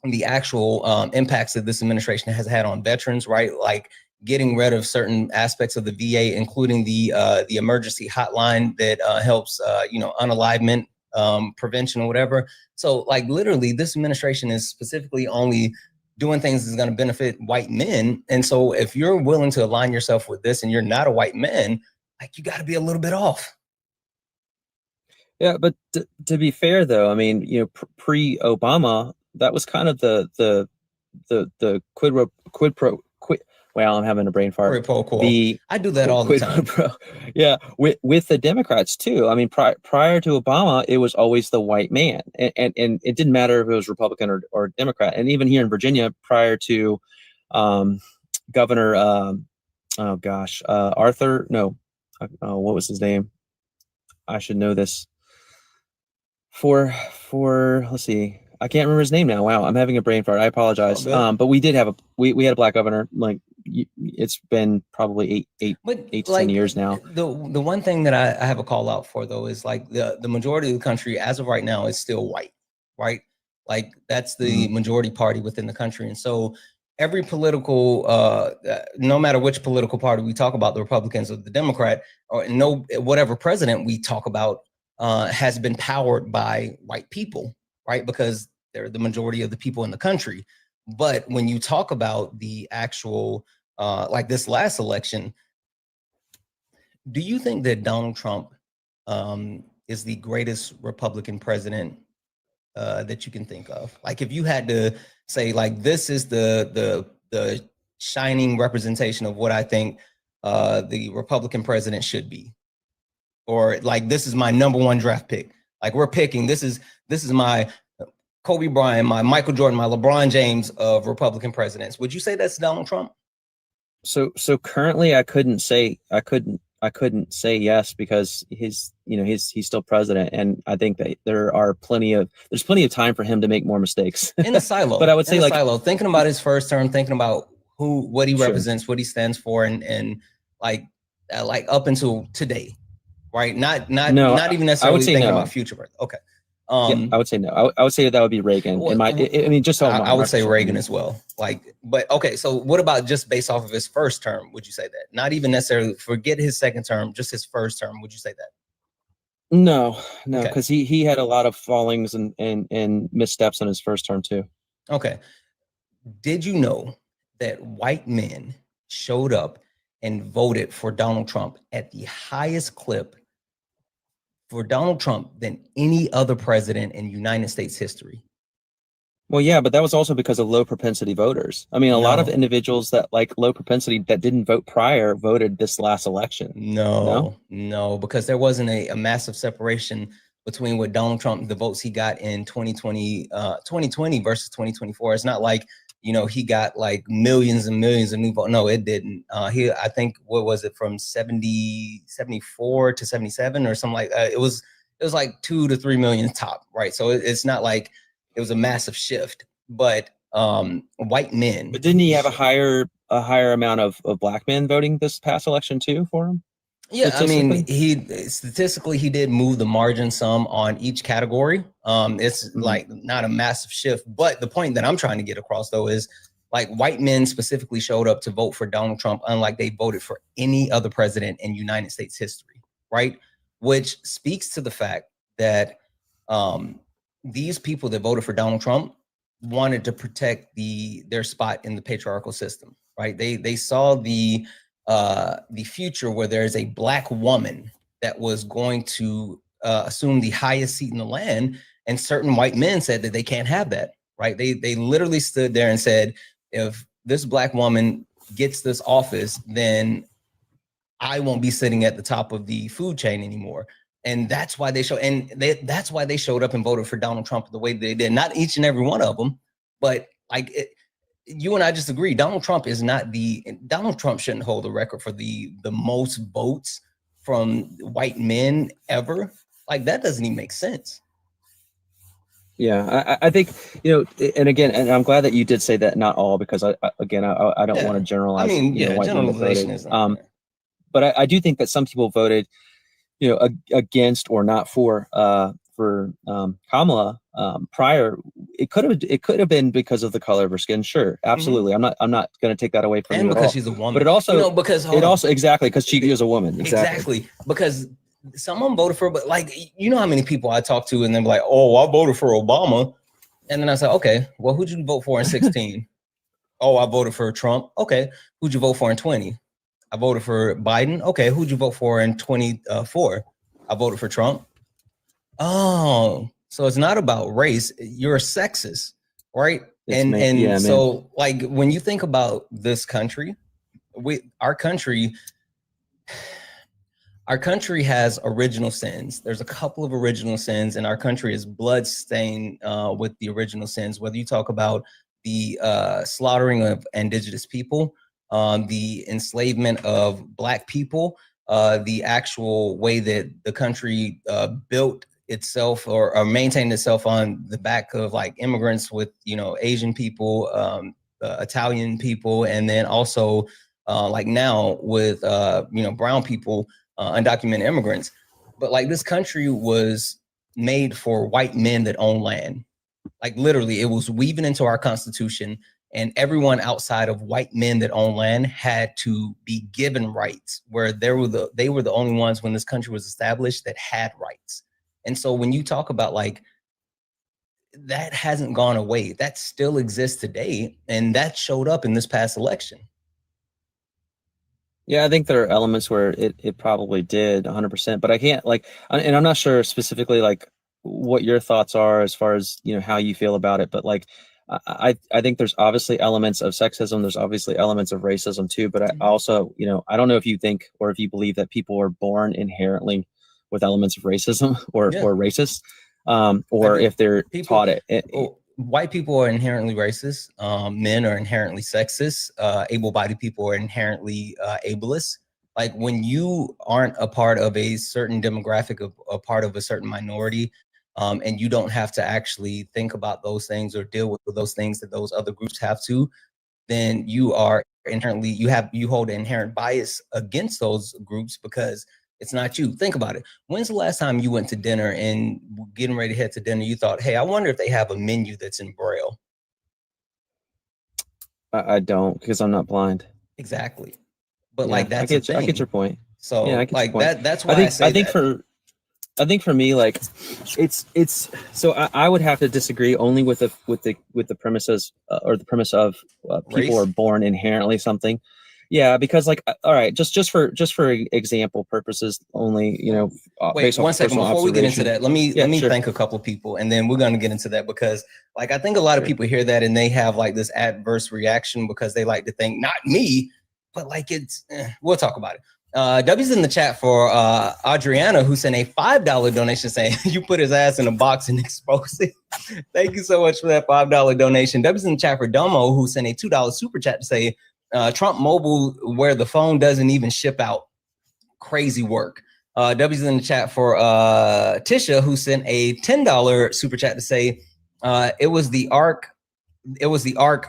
the actual impacts that this administration has had on veterans, right? Like getting rid of certain aspects of the VA, including the emergency hotline that helps, unalivement prevention or whatever. So like literally this administration is specifically only doing things that's going to benefit white men. And so if you're willing to align yourself with this and you're not a white man, like you got to be a little bit off. Yeah, but to be fair, though, I mean, pre-Obama, that was kind of the quid pro. Well, I'm having a brain fart. I do that all the time. Yeah, with the Democrats too. I mean, prior to Obama, it was always the white man, and it didn't matter if it was Republican or Democrat. And even here in Virginia, prior to Governor, Arthur, no, what was his name? I should know this. For let's see, I can't remember his name now. Wow, I'm having a brain fart. I apologize. But we did have we had a black governor. Like it's been probably eight to 10 years now. The one thing that I have a call out for though is like the majority of the country as of right now is still white, right? Like that's the majority party within the country, and so every political, no matter which political party we talk about, the Republicans or the Democrat, or whatever president we talk about. Has been powered by white people, right? Because they're the majority of the people in the country. But when you talk about the actual, like this last election, do you think that Donald Trump is the greatest Republican president that you can think of? Like if you had to say, like, this is the shining representation of what I think the Republican president should be. Or like, this is my number one draft pick. Like we're picking, this is my Kobe Bryant, my Michael Jordan, my LeBron James of Republican presidents. Would you say that's Donald Trump? So currently I couldn't say yes, because he's still president. And I think that there's plenty of time for him to make more mistakes. In a silo. But I would say thinking about his first term, thinking about what he represents, what he stands for, and like up until today. Right, not even necessarily thinking about future. Okay, yeah, I would say no. I would say that would be Reagan. I would say Reagan as well. Like, but okay. So what about just based off of his first term? Would you say that? Not even necessarily forget his second term, just his first term. Would you say that? No, because he had a lot of fallings and missteps in his first term too. Okay. Did you know that white men showed up and voted for Donald Trump at the highest clip for Donald Trump than any other president in United States history? Well, yeah, but that was also because of low propensity voters. I mean, a lot of individuals that like low propensity that didn't vote prior voted this last election. No, because there wasn't a massive separation between what Donald Trump, the votes he got in 2020 versus 2024. It's not like, he got like millions and millions of new votes. No, it didn't. I think, what was it, from 74 to 77 or something like that? It was like 2 to 3 million top, right? So it's not like it was a massive shift, but white men. But didn't he have a higher amount of black men voting this past election too for him? Yeah, I mean, statistically he did move the margin some on each category. It's like not a massive shift, but the point that I'm trying to get across though is like white men specifically showed up to vote for Donald Trump, unlike they voted for any other president in United States history, right? Which speaks to the fact that these people that voted for Donald Trump wanted to protect their spot in the patriarchal system, right? They saw the the future where there's a black woman that was going to assume the highest seat in the land, and certain white men said that they can't have that, right? They literally stood there and said, if this black woman gets this office, then I won't be sitting at the top of the food chain anymore. And that's why that's why they showed up and voted for Donald Trump the way they did. Not each and every one of them, but like you and I just agree. Donald Trump shouldn't hold the record for the most votes from white men ever. Like, that doesn't even make sense. Yeah, I think, and again, and I'm glad that you did say that, not all, because I don't want to generalize. I mean, white generalization is not but I do think that some people voted, against or not for Kamala prior. It could have been because of the color of her skin. Sure, absolutely. I'm not going to take that away from you. And because she's a woman. But it also exactly because she is a woman. Exactly because someone voted for, but like, how many people I talk to and they're like, oh, I voted for Obama. And then I said, okay, well, who'd you vote for in 16? Oh, I voted for Trump. Okay. Who'd you vote for in 20? I voted for Biden. Okay. Who'd you vote for in 24? I voted for Trump. Oh, so it's not about race. You're a sexist, right? So like, when you think about this country, our country has original sins. There's a couple of original sins, and our country is bloodstained with the original sins. Whether you talk about the slaughtering of indigenous people, the enslavement of Black people, the actual way that the country built itself or maintained itself on the back of like immigrants with, Asian people, Italian people, and then also like now with, brown people, undocumented immigrants. But like, this country was made for white men that own land. Like, literally, it was weaving into our Constitution, and everyone outside of white men that own land had to be given rights, where they were the only ones when this country was established that had rights. And so when you talk about like, that hasn't gone away, that still exists today, and that showed up in this past election. Yeah, I think there are elements where it probably did 100%, but I can't and I'm not sure specifically like what your thoughts are as far as, how you feel about it. But like, I think there's obviously elements of sexism. There's obviously elements of racism too. But I also, I don't know if you think or if you believe that people are born inherently with elements of racism or racist, or if they're taught it. White people are inherently racist. Men are inherently sexist. Able-bodied people are inherently ableist. Like, when you aren't a part of a certain demographic, a part of a certain minority, and you don't have to actually think about those things or deal with those things that those other groups have to, then you are inherently, you hold an inherent bias against those groups because it's not you. Think about it. When's the last time you went to dinner and getting ready to head to dinner, you thought, hey, I wonder if they have a menu that's in Braille? I don't, because I'm not blind. Exactly. But like, that's I get your point. So yeah, like that's why I think for me, like, it's so I would have to disagree only with the premises or the premise of people are born inherently something. Yeah, because like, all right, just for example purposes only, wait 1 second before we get into that. Let me thank a couple of people, and then we're going to get into that, because like, I think a lot of people hear that and they have like this adverse reaction because they like to think, not me, but like, we'll talk about it. W's in the chat for Adriana, who sent a $5 donation saying you put his ass in a box and expose it. Thank you so much for that $5 donation. W's in the chat for Domo, who sent a $2 super chat to say Trump Mobile, where the phone doesn't even ship out. Crazy work. W's in the chat for Tisha, who sent a $10 super chat to say it was the ARC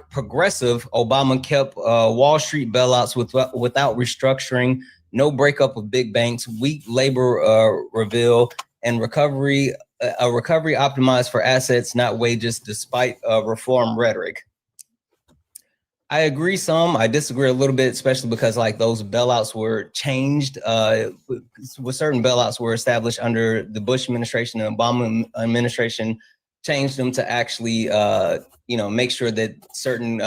progressive. Obama kept Wall Street bailouts without restructuring, no breakup of big banks, weak labor reveal, and recovery optimized for assets, not wages, despite reform rhetoric. I agree some. I disagree a little bit, especially because like, those bailouts were changed. With certain bailouts were established under the Bush administration and Obama administration, changed them to actually make sure that certain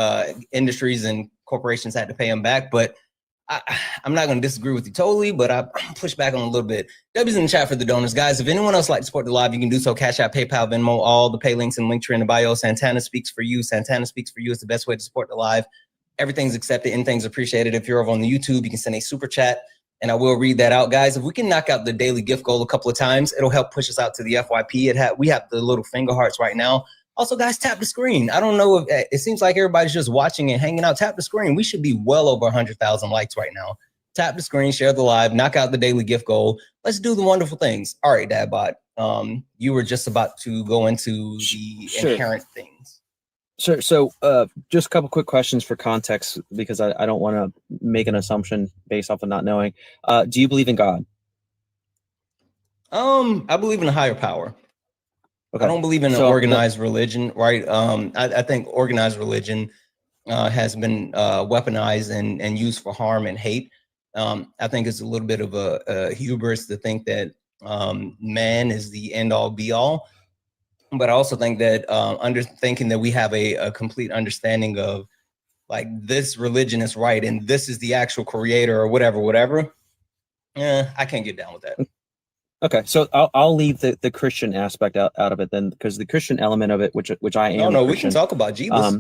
industries and corporations had to pay them back. But I'm not going to disagree with you totally, but I push back on a little bit. W's in the chat for the donors. Guys, if anyone else like to support the live, you can do so. Cash App, PayPal, Venmo, all the pay links and link tree in the bio. Santana speaks for you. Santana speaks for you is the best way to support the live. Everything's accepted. Anything's appreciated. If you're over on the YouTube, you can send a super chat, and I will read that out. Guys, if we can knock out the daily gift goal a couple of times, it'll help push us out to the FYP. We have the little finger hearts right now. Also, guys, tap the screen. I don't know if it seems like everybody's just watching and hanging out. Tap the screen. We should be well over 100,000 likes right now. Tap the screen, share the live, knock out the daily gift goal. Let's do the wonderful things. All right, Dadbot. You were just about to go into the inherent things. Sure. So just a couple quick questions for context, because I don't want to make an assumption based off of not knowing. Do you believe in God? I believe in a higher power. Okay. I don't believe in an organized religion, right? I think organized religion has been weaponized and used for harm and hate. I think it's a little bit of a hubris to think that man is the end all be all. But I also think that thinking that we have a complete understanding of like this religion is right and this is the actual creator or whatever. I can't get down with that. Okay, so I'll leave the Christian aspect out of it then, because the Christian element of it, which I am. No, we can talk about Jesus.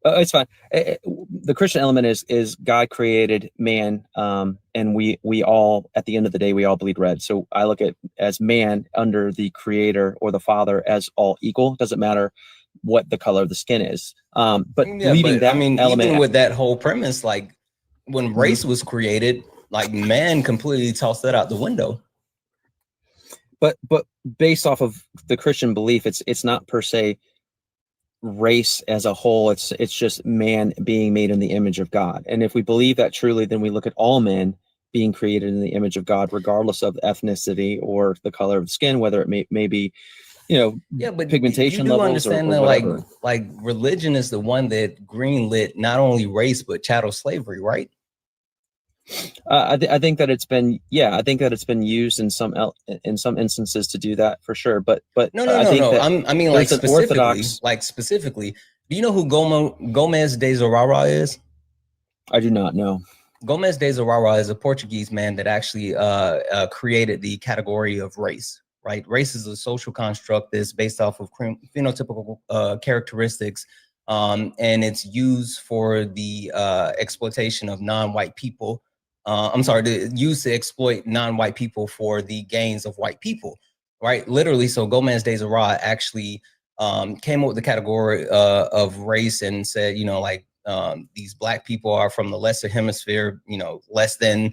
It's fine. The Christian element is God created man, and we all, at the end of the day, we all bleed red. So I look at as man under the Creator or the Father as all equal. Doesn't matter what the color of the skin is. But leaving that element, even with that whole premise, like when race was created, like man completely tossed that out the window. But based off of the Christian belief, it's not per se race as a whole. It's just man being made in the image of God. And if we believe that truly, then we look at all men being created in the image of God, regardless of ethnicity or the color of the skin, whether it may be, but pigmentation you do levels understand or that like religion is the one that greenlit not only race but chattel slavery, right? I think that it's been used in some instances to do that for sure, but no. I mean like specifically, do you know who Gomez de Zurara is? I do not know. Gomez de Zurara is a Portuguese man that actually created the category of race. Right, race is a social construct that's based off of phenotypical characteristics, and it's used for the exploitation of non-white people. Used to exploit non-white people for the gains of white people, right? Literally, so Gomez de Zurara actually came up with the category of race and said, these black people are from the lesser hemisphere, less than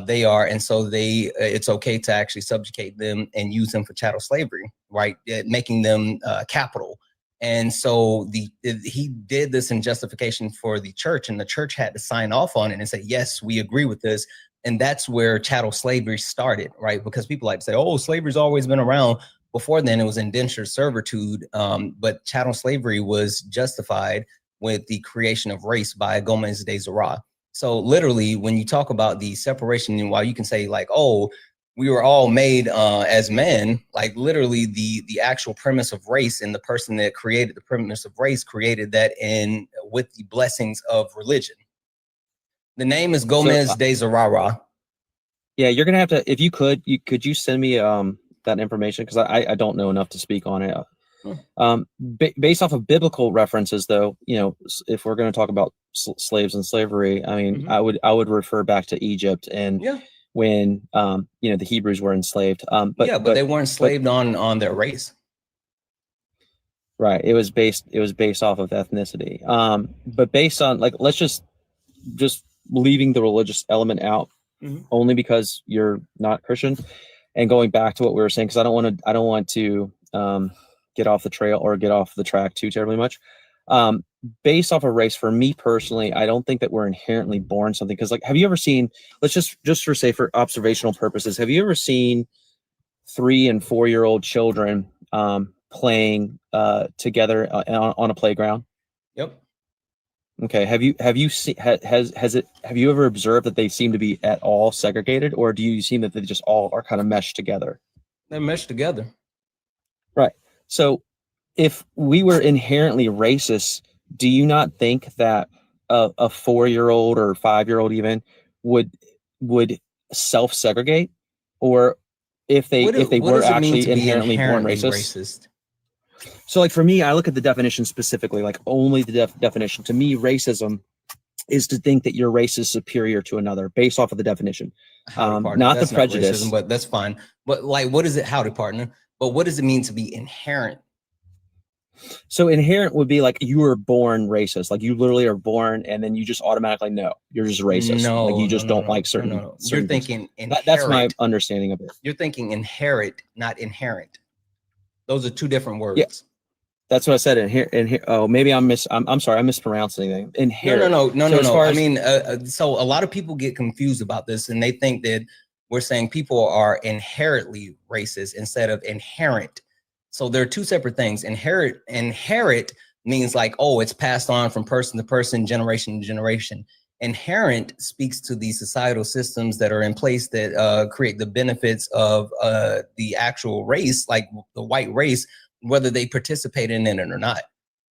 they are, and so it's okay to actually subjugate them and use them for chattel slavery, right? Making them capital. And so he did this in justification for the church, and the church had to sign off on it and say, yes, we agree with this. And that's where chattel slavery started, right? Because people like to say, oh, slavery's always been around. Before then, it was indentured servitude, but chattel slavery was justified with the creation of race by Gomez de Zurara. So literally, when you talk about the separation, and while you can say like, oh, we were all made as men, like literally the actual premise of race and the person that created the premise of race created that with the blessings of religion. The name is Gomez de Zurara. Yeah, you're gonna have to, if you could send me that information, because I don't know enough to speak on it. Based off of biblical references, though, if we're going to talk about slaves and slavery, I mean, I would refer back to Egypt and when the Hebrews were enslaved. But they weren't enslaved on their race. Right. It was based off of ethnicity. But based on let's just leaving the religious element out, only because you're not Christian, and going back to what we were saying, because I don't want to get off the trail or get off the track too terribly much. Based off of race, for me personally, I don't think that we're inherently born something. Because have you ever seen, let's just for say for observational purposes, have you ever seen 3 and 4 year old children playing together on a playground? Yep. Okay. Have you seen, have you ever observed that they seem to be at all segregated, or do you see that they just all are kind of meshed together? They're meshed together. Right. So if we were inherently racist, do you not think that a 4-year-old or 5-year-old even would self-segregate, or if they What were does it mean actually to be inherently born inherently racist. So like for me, I look at the definition specifically, like only the definition. To me, racism is to think that your race is superior to another based off of the definition, Howdy, partner. not the That's prejudice. racism, but that's fine. But like, what is it? Howdy, partner. But what does it mean to be inherent? So inherent would be like you were born racist, like you literally are born and then you just automatically know you're just racist. No, like you no, just no, don't no, like certain. no, no. certain You're things. thinking inherent. That's my understanding of it. You're thinking inherit, not inherent. Those are two different words. Yeah. That's what I said. Inherent. Oh, maybe I'm sorry. I mispronounced anything. Inherent. No. I mean, so a lot of people get confused about this, and they think that we're saying people are inherently racist instead of inherent. So there are two separate things. Inherit means like, oh, it's passed on from person to person, generation to generation. Inherent speaks to the societal systems that are in place that create the benefits of the actual race, like the white race, whether they participate in it or not,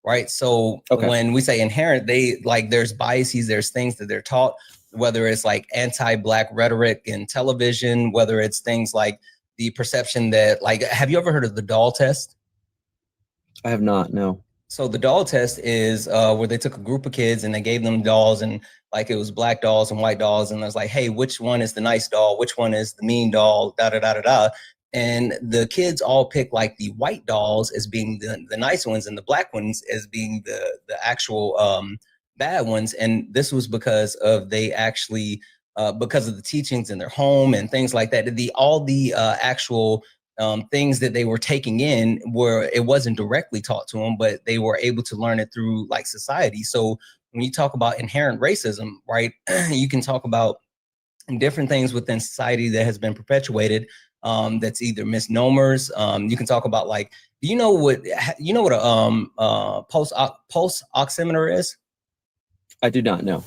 right? So when we say inherent, there's biases, there's things that they're taught, whether it's like anti-Black rhetoric in television, whether it's things like the perception that, like, have you ever heard of the doll test? I have not, no. So the doll test is where they took a group of kids and they gave them dolls, and like it was black dolls and white dolls, and it was like, hey, which one is the nice doll? Which one is the mean doll? Da da da da da. And the kids all picked like the white dolls as being the nice ones and the black ones as being the actual bad ones. And this was because of because of the teachings in their home and things like that. All the actual things that they were taking in it wasn't directly taught to them, but they were able to learn it through like society. So when you talk about inherent racism, right, you can talk about different things within society that has been perpetuated. That's either misnomers. You can talk about like, do you know what a pulse oximeter is? I do not know.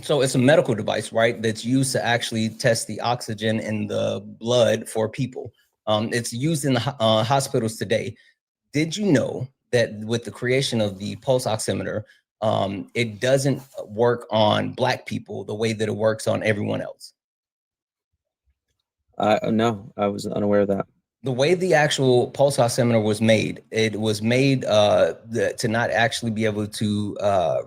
So it's a medical device, right, that's used to actually test the oxygen in the blood for people. It's used in the hospitals today. Did you know that with the creation of the pulse oximeter, it doesn't work on Black people the way that it works on everyone else? No, I was unaware of that. The way the actual pulse oximeter was made, it was made to not actually be able to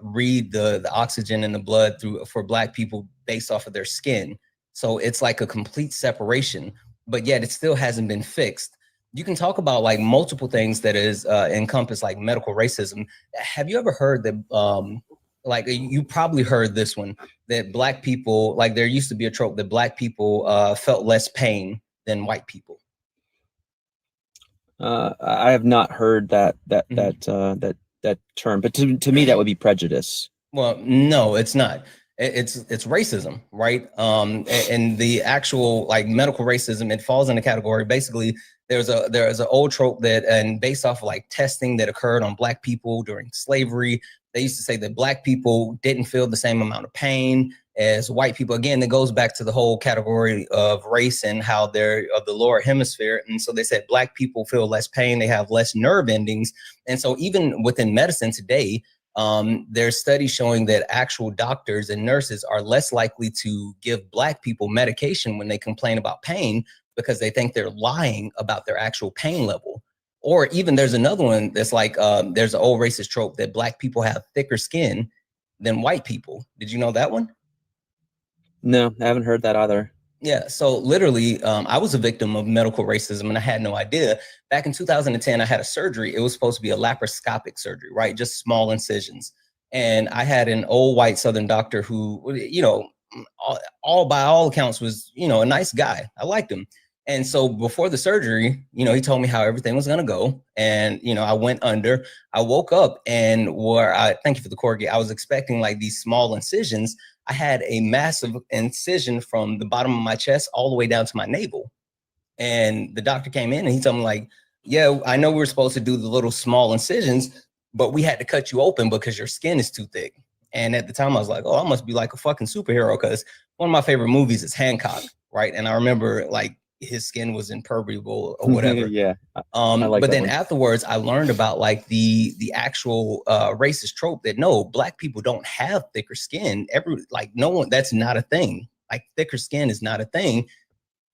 read the oxygen in the blood for Black people based off of their skin. So it's like a complete separation, but yet it still hasn't been fixed. You can talk about like multiple things that is encompass like medical racism. Have you ever heard that, like you probably heard this one, that Black people, like there used to be a trope that Black people felt less pain than white people? I have not heard that term, but to me that would be prejudice. Well, no, it's not. It's racism, right? And the actual like medical racism, it falls in the category. Basically, there's an old trope that, and based off of like testing that occurred on Black people during slavery, they used to say that Black people didn't feel the same amount of pain as white people. Again, it goes back to the whole category of race and how they're of the lower hemisphere. And so they said Black people feel less pain, they have less nerve endings. And so even within medicine today, there's studies showing that actual doctors and nurses are less likely to give Black people medication when they complain about pain because they think they're lying about their actual pain level. Or even there's another one that's like, there's an old racist trope that Black people have thicker skin than white people. Did you know that one? No, I haven't heard that either. Yeah, so literally, I was a victim of medical racism and I had no idea. Back in 2010, I had a surgery. It was supposed to be a laparoscopic surgery, right? Just small incisions. And I had an old white Southern doctor who, you know, all by all accounts was, you know, a nice guy. I liked him. And so before the surgery, you know, he told me how everything was going to go. And, you know, I went under, I woke up and thank you for the corgi. I was expecting like these small incisions. I had a massive incision from the bottom of my chest all the way down to my navel. And the doctor came in and he told me like, yeah, I know we were supposed to do the little small incisions, but we had to cut you open because your skin is too thick. And at the time I was like, oh, I must be like a fucking superhero, because one of my favorite movies is Hancock, right? And I remember like his skin was impermeable or whatever. Yeah. But that then one. afterwards, I learned about like the actual racist trope that no, black people don't have thicker skin. No one, that's not a thing. Like thicker skin is not a thing.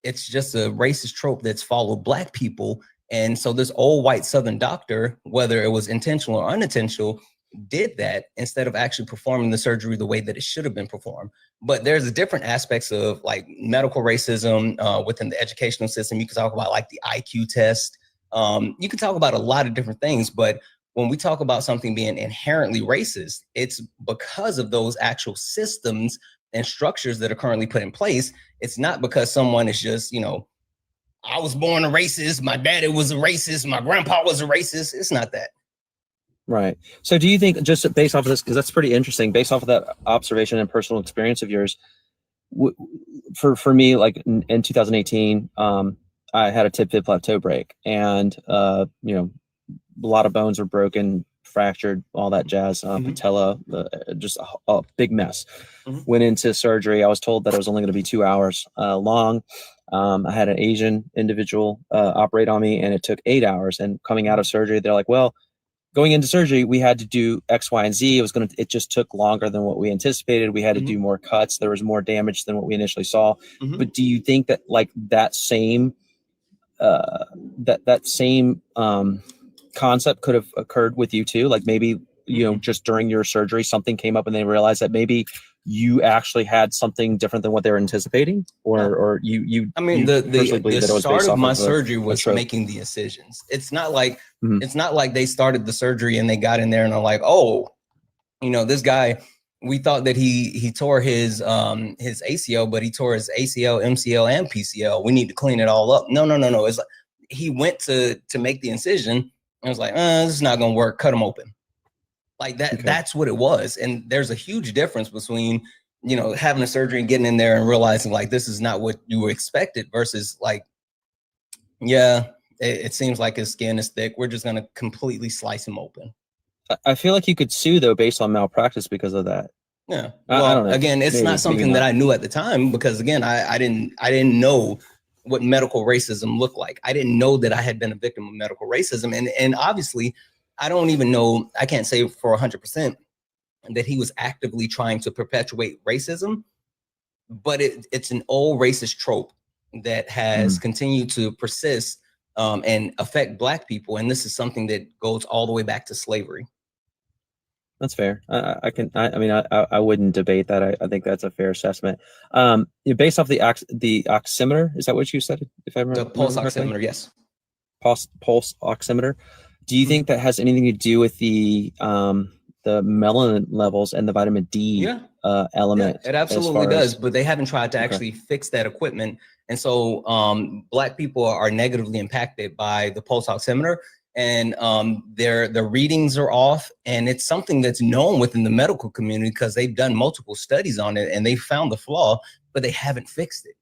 It's just a racist trope that's followed black people. And so this old white Southern doctor, whether it was intentional or unintentional, did that instead of actually performing the surgery the way that it should have been performed. But there's different aspects of like medical racism within the educational system. You can talk about like the IQ test. You can talk about a lot of different things, but when we talk about something being inherently racist, it's because of those actual systems and structures that are currently put in place. It's not because someone is just, I was born a racist, my daddy was a racist, my grandpa was a racist. It's not that. Right. So do you think, just based off of this, because that's pretty interesting, based off of that observation and personal experience of yours, for me, like in 2018, I had a tib-fib plateau break, and a lot of bones were broken, fractured, all that jazz, patella, just a big mess. Went into surgery. I was told that it was only going to be 2 hours long. I had an Asian individual operate on me, and it took 8 hours. And coming out of surgery, they're like, well, going into surgery, we had to do X, Y, and Z. It just took longer than what we anticipated. We had to do more cuts. There was more damage than what we initially saw. But do you think that like that same concept could have occurred with you too? Like maybe, just during your surgery, something came up and they realized that maybe you actually had something different than what they were anticipating, or you. I mean, the start of my surgery was making the incisions. It's not like they started the surgery and they got in there and are like, oh, this guy, we thought that he tore his ACL, but he tore his ACL, MCL, and PCL. We need to clean it all up. No. It's like he went to make the incision and was like, this is not gonna work. Cut him open. Like that. Okay. That's what it was. And there's a huge difference between having a surgery and getting in there and realizing like this is not what you expected versus like, yeah, it seems like his skin is thick. We're just gonna completely slice him open. I feel like you could sue though based on malpractice because of that. Yeah. Well, I don't know. Again, it's not something that I knew at the time because again, I didn't know what medical racism looked like. I didn't know that I had been a victim of medical racism. And obviously I don't even know, I can't say for 100% that he was actively trying to perpetuate racism, but it's an old racist trope that has continued to persist and affect Black people. And this is something that goes all the way back to slavery. That's fair. I wouldn't debate that. I think that's a fair assessment. Based off the oximeter, is that what you said? If I remember, the pulse oximeter, yes. Pulse oximeter. Do you think that has anything to do with the melanin levels and the vitamin D element? Yeah, it absolutely does, but they haven't tried to actually fix that equipment. And so Black people are negatively impacted by the pulse oximeter, and their readings are off. And it's something that's known within the medical community because they've done multiple studies on it and they found the flaw, but they haven't fixed it.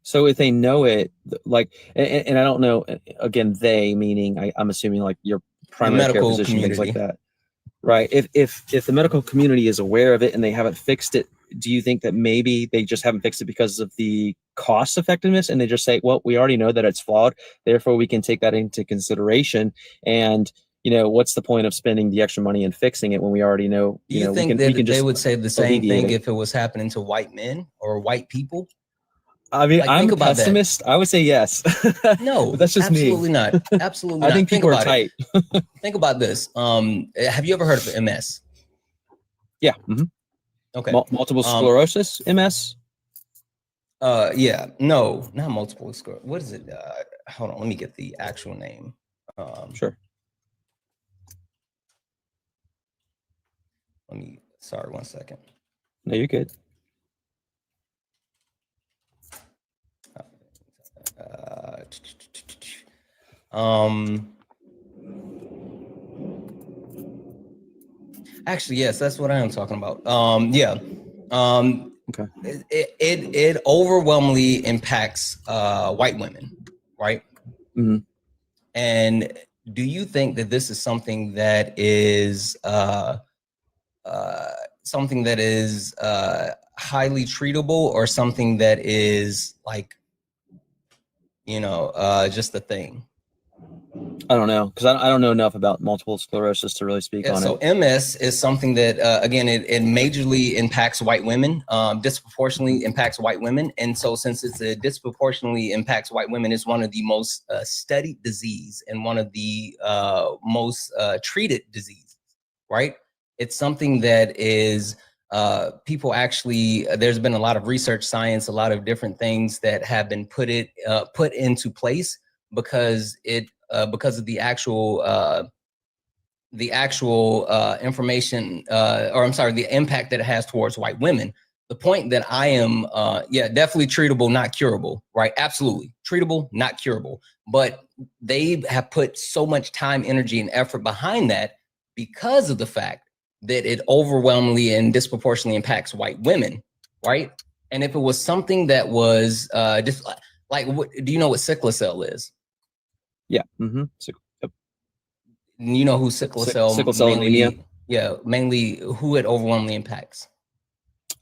So if they know it, like, and I don't know, again, they meaning I'm assuming like your primary care physician, things like that, right? If the medical community is aware of it and they haven't fixed it, do you think that maybe they just haven't fixed it because of the cost effectiveness, and they just say, well, we already know that it's flawed, therefore we can take that into consideration, and what's the point of spending the extra money and fixing it when we already know? Do you think that they would say the same thing if it was happening to white men or white people? I mean, I'm a pessimist. That. I would say yes. No, that's just absolutely me. Not. Absolutely not. I think people are tight. Think about this. Have you ever heard of MS? Yeah. Okay. Multiple sclerosis, MS? Yeah. No, not multiple sclerosis. What is it? Hold on. Let me get the actual name. Sure. Sorry, 1 second. No, you're good. Actually, yes, that's what I am talking about. Okay. It overwhelmingly impacts white women, right? And do you think that this is something that is highly treatable, or something that is like just a thing. I don't know, because I don't know enough about multiple sclerosis to really speak on So it. MS is something that, again, it majorly impacts white women, disproportionately impacts white women. And so since it's a disproportionately impacts white women, it's one of the most studied disease and one of the most treated diseases, right? It's something that is, people actually, there's been a lot of research science, a lot of different things that have been put into place because because of the actual information, or I'm sorry, the impact that it has towards white women. The point that I am, definitely treatable, not curable, right? Absolutely treatable, not curable. But they have put so much time, energy, and effort behind that because of the fact that it overwhelmingly and disproportionately impacts white women, right? And if it was something that was just like, do you know what sickle cell is? Yeah. Mm-hmm. Yep. You know who sickle cell anemia? Yeah, mainly who it overwhelmingly impacts.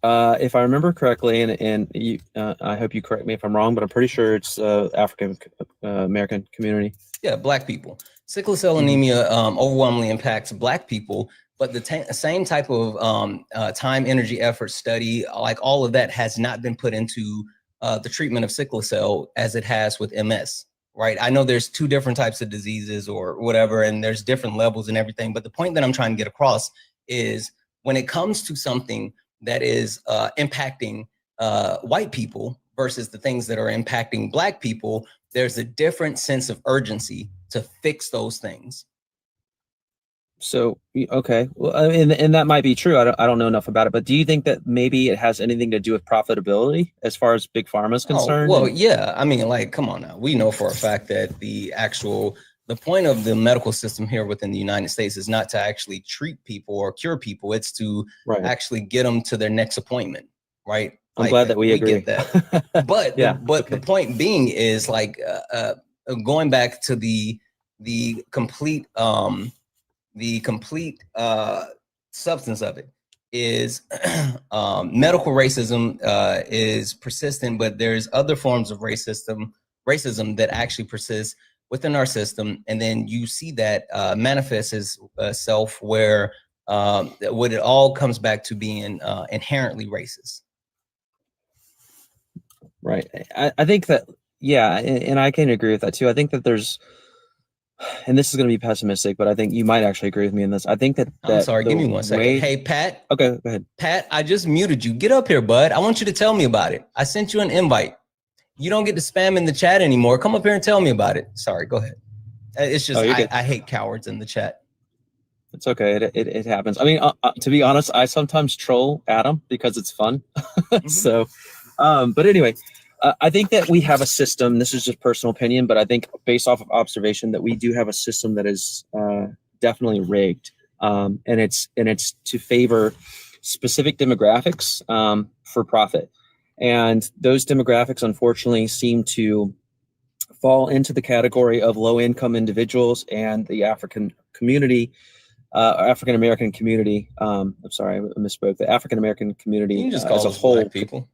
If I remember correctly, and you, I hope you correct me if I'm wrong, but I'm pretty sure it's African American community. Yeah, Black people. Sickle cell anemia overwhelmingly impacts Black people, but the same type of time, energy, effort, study, like all of that has not been put into the treatment of sickle cell as it has with MS. Right. I know there's two different types of diseases or whatever, and there's different levels and everything. But the point that I'm trying to get across is when it comes to something that is impacting white people versus the things that are impacting Black people, there's a different sense of urgency to fix those things. So, okay. Well, and that might be true. I don't know enough about it, but do you think that maybe it has anything to do with profitability as far as Big Pharma is concerned? Well, yeah. I mean, like, come on now. We know for a fact that the point of the medical system here within the United States is not to actually treat people or cure people. It's to actually get them to their next appointment, right? I'm glad that we agree. Get that. But yeah, the point being is like going back to the complete substance of it is medical racism is persistent, but there's other forms of racism that actually persist within our system, and then you see that manifests itself where what it all comes back to being inherently racist. Right. I think that, yeah, and I can agree with that too. I think that there's, and this is going to be pessimistic, but I think you might actually agree with me in this. I think that I'm sorry, give me 1 second. Hey, Pat. Okay, go ahead. Pat, I just muted you. Get up here, bud. I want you to tell me about it. I sent you an invite. You don't get to spam in the chat anymore. Come up here and tell me about it. Sorry, go ahead. It's just, I hate cowards in the chat. It's okay. It happens. I mean, to be honest, I sometimes troll Adam because it's fun. So, but anyway, I think that we have a system. This is just personal opinion, but I think based off of observation that we do have a system that is definitely rigged, and it's to favor specific demographics for profit, and those demographics unfortunately seem to fall into the category of low-income individuals and the African community. African American community. I'm sorry, I misspoke. The African American community you can just call as a whole. Black people.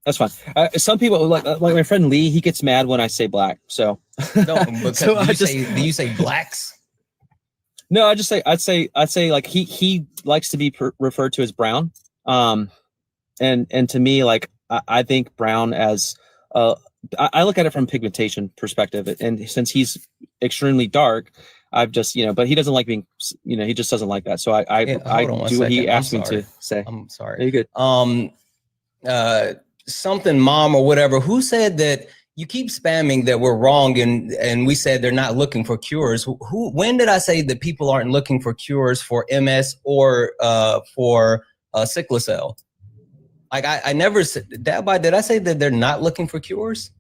That's fine. Some people like my friend Lee. He gets mad when I say black. So no, because so do you say blacks? No, I'd say like he likes to be referred to as brown. And to me, like I think brown as I look at it from pigmentation perspective, and since he's extremely dark, I've just, but he doesn't like being, he just doesn't like that. So I do what he asked me to say. I'm sorry. Are you good? Something mom or whatever, who said that you keep spamming that we're wrong and we said they're not looking for cures? When did I say that people aren't looking for cures for MS or for sickle cell? Like I never said that. Did I say that they're not looking for cures?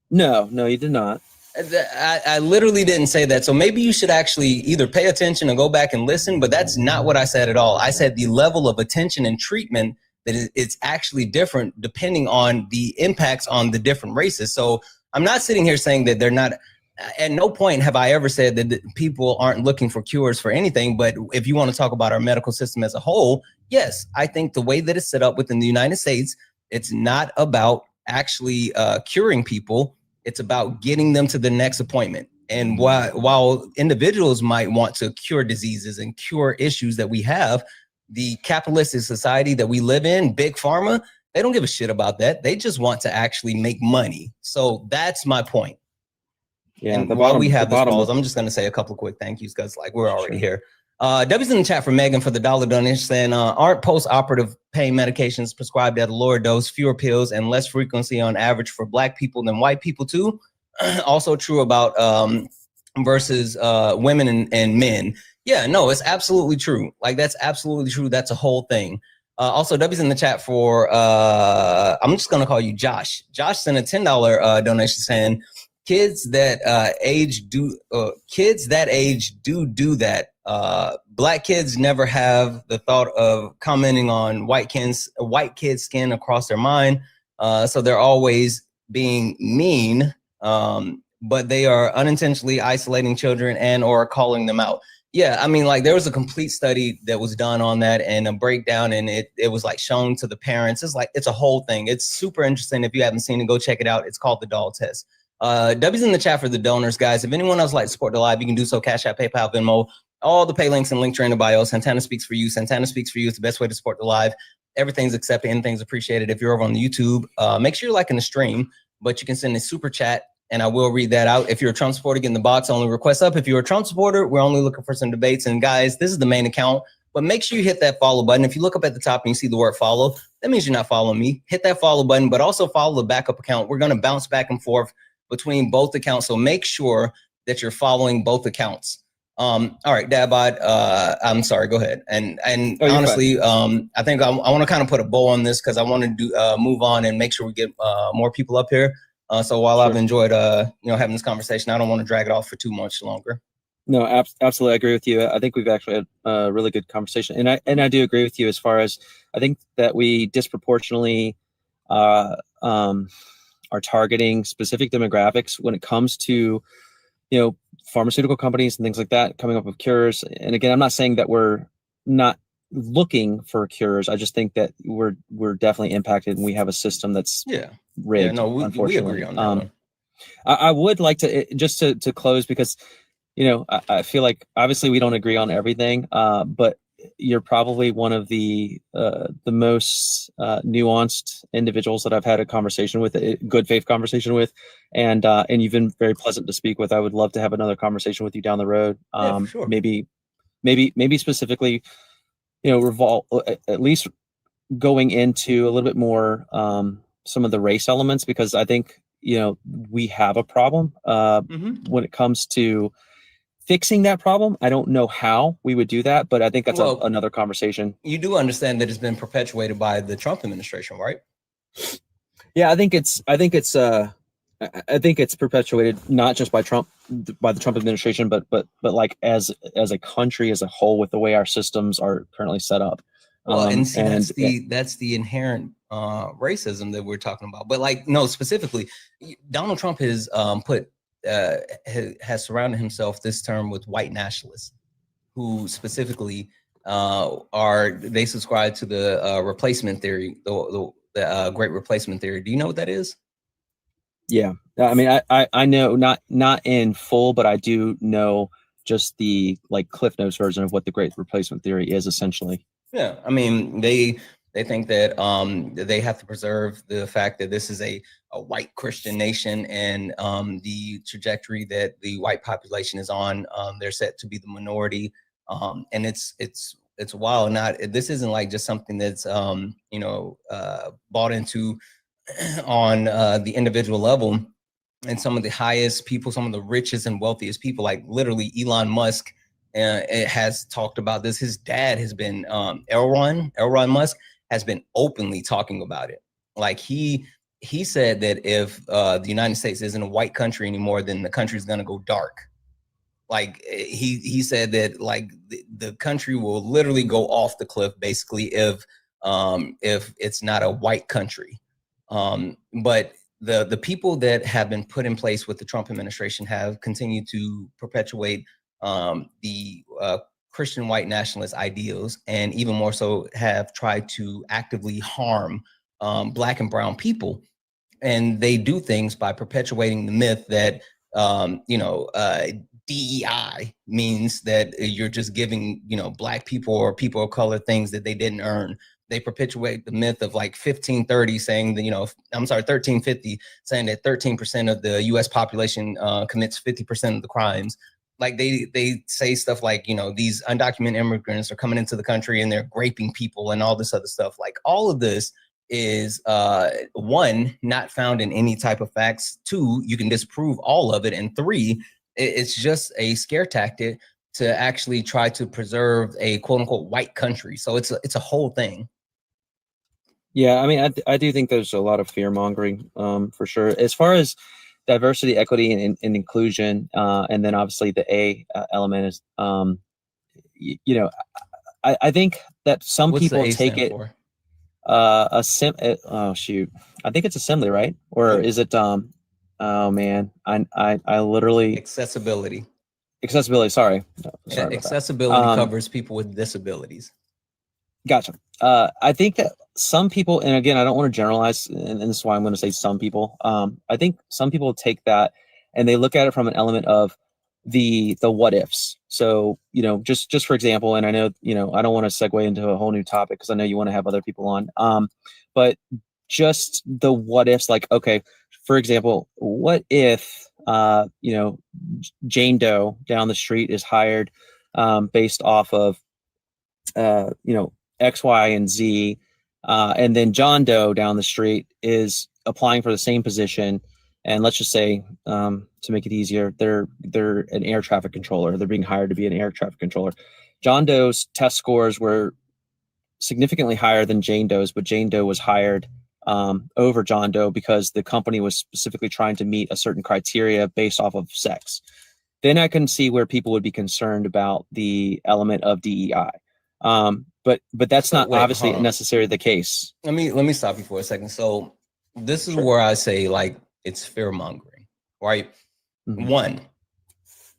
No, you did not. I literally didn't say that. So maybe you should actually either pay attention or go back and listen, but that's not what I said at all. I said the level of attention and treatment that it's actually different depending on the impacts on the different races. So I'm not sitting here saying that they're not. At no point have I ever said that people aren't looking for cures for anything. But if you want to talk about our medical system as a whole, yes, I think the way that it's set up within the United States, it's not about actually curing people. It's about getting them to the next appointment. And while individuals might want to cure diseases and cure issues that we have, the capitalistic society that we live in, big pharma, they don't give a shit about that. They just want to actually make money. So that's my point. Yeah. And while we have this pause, I'm just going to say a couple of quick thank yous because like we're already here. W's in the chat for Megan for the $1 donation saying, aren't post-operative pain medications prescribed at a lower dose, fewer pills, and less frequency on average for Black people than white people too? Also true about versus women and men. Yeah, no, it's absolutely true. Like that's absolutely true. That's a whole thing. Also, W's in the chat for I'm just gonna call you Josh. Josh sent a $10 donation saying kids that age do that. Black kids never have the thought of commenting on white kids' skin across their mind, so they're always being mean. But they are unintentionally isolating children and or calling them out. Yeah, I mean, like there was a complete study that was done on that and a breakdown, and it was like shown to the parents. It's like it's a whole thing. It's super interesting. If you haven't seen it, go check it out. It's called the doll test. W's in the chat for the donors, guys. If anyone else like to support the live, you can do so. Cash App, PayPal, Venmo, all the pay links and links are in the bio. Santana speaks for you. Santana speaks for you. It's the best way to support the live. Everything's accepted. Anything's appreciated. If you're over on the YouTube, make sure you're liking the stream, but you can send a super chat and I will read that out. If you're a Trump supporter, get in the box, only request up. If you're a Trump supporter, we're only looking for some debates. And guys, this is the main account, but make sure you hit that follow button. If you look up at the top and you see the word follow, that means you're not following me. Hit that follow button, but also follow the backup account. We're going to bounce back and forth between both accounts. So make sure that you're following both accounts. All right, Dabod, I'm sorry, go ahead. And honestly, I think I want to kind of put a bow on this because I want to do move on and make sure we get more people up here. So while I've enjoyed, having this conversation, I don't want to drag it off for too much longer. No, absolutely. I agree with you. I think we've actually had a really good conversation. And I do agree with you as far as I think that we disproportionately are targeting specific demographics when it comes to, pharmaceutical companies and things like that coming up with cures. And again, I'm not saying that we're not looking for cures. I just think that we're definitely impacted and we have a system that's rigged. Yeah, no, we agree on that. I would like to just to close because, I feel like obviously we don't agree on everything, but you're probably one of the most nuanced individuals that I've had a conversation with, a good faith conversation with, and you've been very pleasant to speak with. I would love to have another conversation with you down the road. For sure. Maybe specifically, at least going into a little bit more some of the race elements, because I think we have a problem when it comes to fixing that problem. I don't know how we would do that, but I think that's another conversation. You do understand that it's been perpetuated by the Trump administration, right? Yeah, I think it's perpetuated not just by the Trump administration, but like as a country as a whole, with the way our systems are currently set up. That's the inherent racism that we're talking about. But specifically, Donald Trump has has surrounded himself this term with white nationalists who specifically they subscribe to the replacement theory, the great replacement theory. Do you know what that is? Yeah, I mean, I know not in full, but I do know just the Cliff Notes version of what the great replacement theory is essentially. Yeah, I mean, they think that they have to preserve the fact that this is a white Christian nation, and the trajectory that the white population is on, they're set to be the minority, and it's wild. This isn't just something that's bought into on the individual level. And some of the highest people, some of the richest and wealthiest people, like literally Elon Musk, has talked about this. His dad has been Elon Musk has been openly talking about it. He said that if the United States isn't a white country anymore, then the country's gonna go dark. He said that the country will literally go off the cliff basically if it's not a white country. But the people that have been put in place with the Trump administration have continued to perpetuate the Christian white nationalist ideals, and even more so have tried to actively harm Black and brown people. and they do things by perpetuating the myth that DEI means that you're just giving Black people or people of color things that they didn't earn. They perpetuate the myth of like 1530 saying that 1350 saying that 13% of the U.S. population commits 50% of the crimes. Like they say stuff like these undocumented immigrants are coming into the country and they're raping people and all this other stuff. Like all of this is one, not found in any type of facts. Two, you can disprove all of it. And three, it's just a scare tactic to actually try to preserve a quote unquote white country. So it's a whole thing. Yeah, I mean, I do think there's a lot of fear mongering, for sure. As far as diversity, equity, and inclusion, and then obviously the A element is, I think that some What's people the A take stand it. for? Oh shoot, I think it's assembly, right? Or is it? Oh man, I literally Accessibility. Accessibility. Sorry about Accessibility that. covers people with disabilities. Gotcha. I think that some people, and again, I don't want to generalize, and this is why I'm going to say some people. I think some people take that and they look at it from an element of the what ifs. So, just for example, and I know, I don't want to segue into a whole new topic because I know you want to have other people on. But just the what ifs, like, okay, for example, what if, Jane Doe down the street is hired based off of, X, Y, and Z, and then John Doe down the street is applying for the same position, and let's just say, to make it easier, they're an air traffic controller. They're being hired to be an air traffic controller. John Doe's test scores were significantly higher than Jane Doe's, but Jane Doe was hired over John Doe because the company was specifically trying to meet a certain criteria based off of sex. Then I can see where people would be concerned about the element of DEI. But that's not obviously necessarily the case. Let me stop you for a second. So this is where I say, like, it's fear mongering, right? Mm-hmm. One,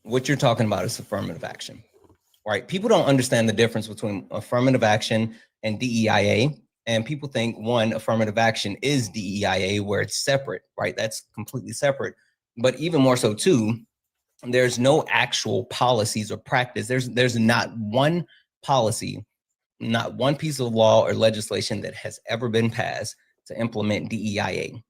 what you're talking about is affirmative action, right? People don't understand the difference between affirmative action and DEIA. And people think affirmative action is DEIA, where it's separate, right? That's completely separate. But even more so too, there's no actual policies or practice. There's not one policy, not one piece of law or legislation that has ever been passed to implement DEIA.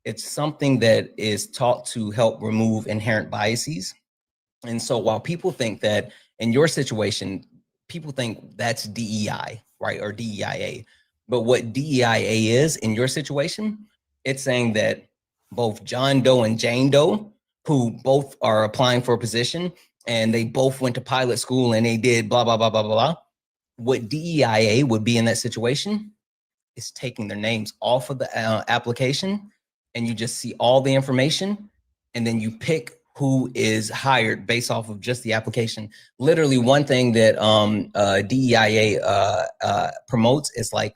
It's something that is taught to help remove inherent biases. And so while people think that in your situation, people think that's DEI, right? Or DEIA. But what DEIA is in your situation, it's saying that both John Doe and Jane Doe, who both are applying for a position and they both went to pilot school and they did blah, blah, blah, blah, blah, blah. What DEIA would be in that situation is taking their names off of the application, and you just see all the information, and then you pick who is hired based off of just the application. Literally, one thing that DEIA promotes is like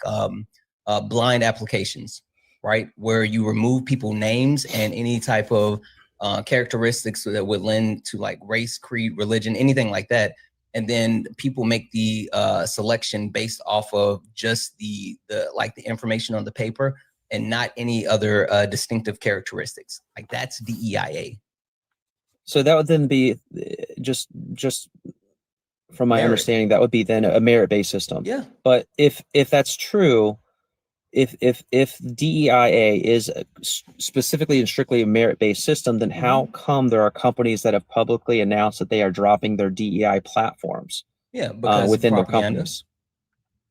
blind applications, right? Where you remove people's names and any type of characteristics that would lend to like race, creed, religion, anything like that. And then people make the selection based off of just the information on the paper and not any other distinctive characteristics. Like that's DEIA. So that would then be just from my understanding, that would be then a merit-based system. Yeah. But if that's true, if DEIA is specifically and strictly a merit-based system, then how come there are companies that have publicly announced that they are dropping their DEI platforms? Yeah, because within their companies.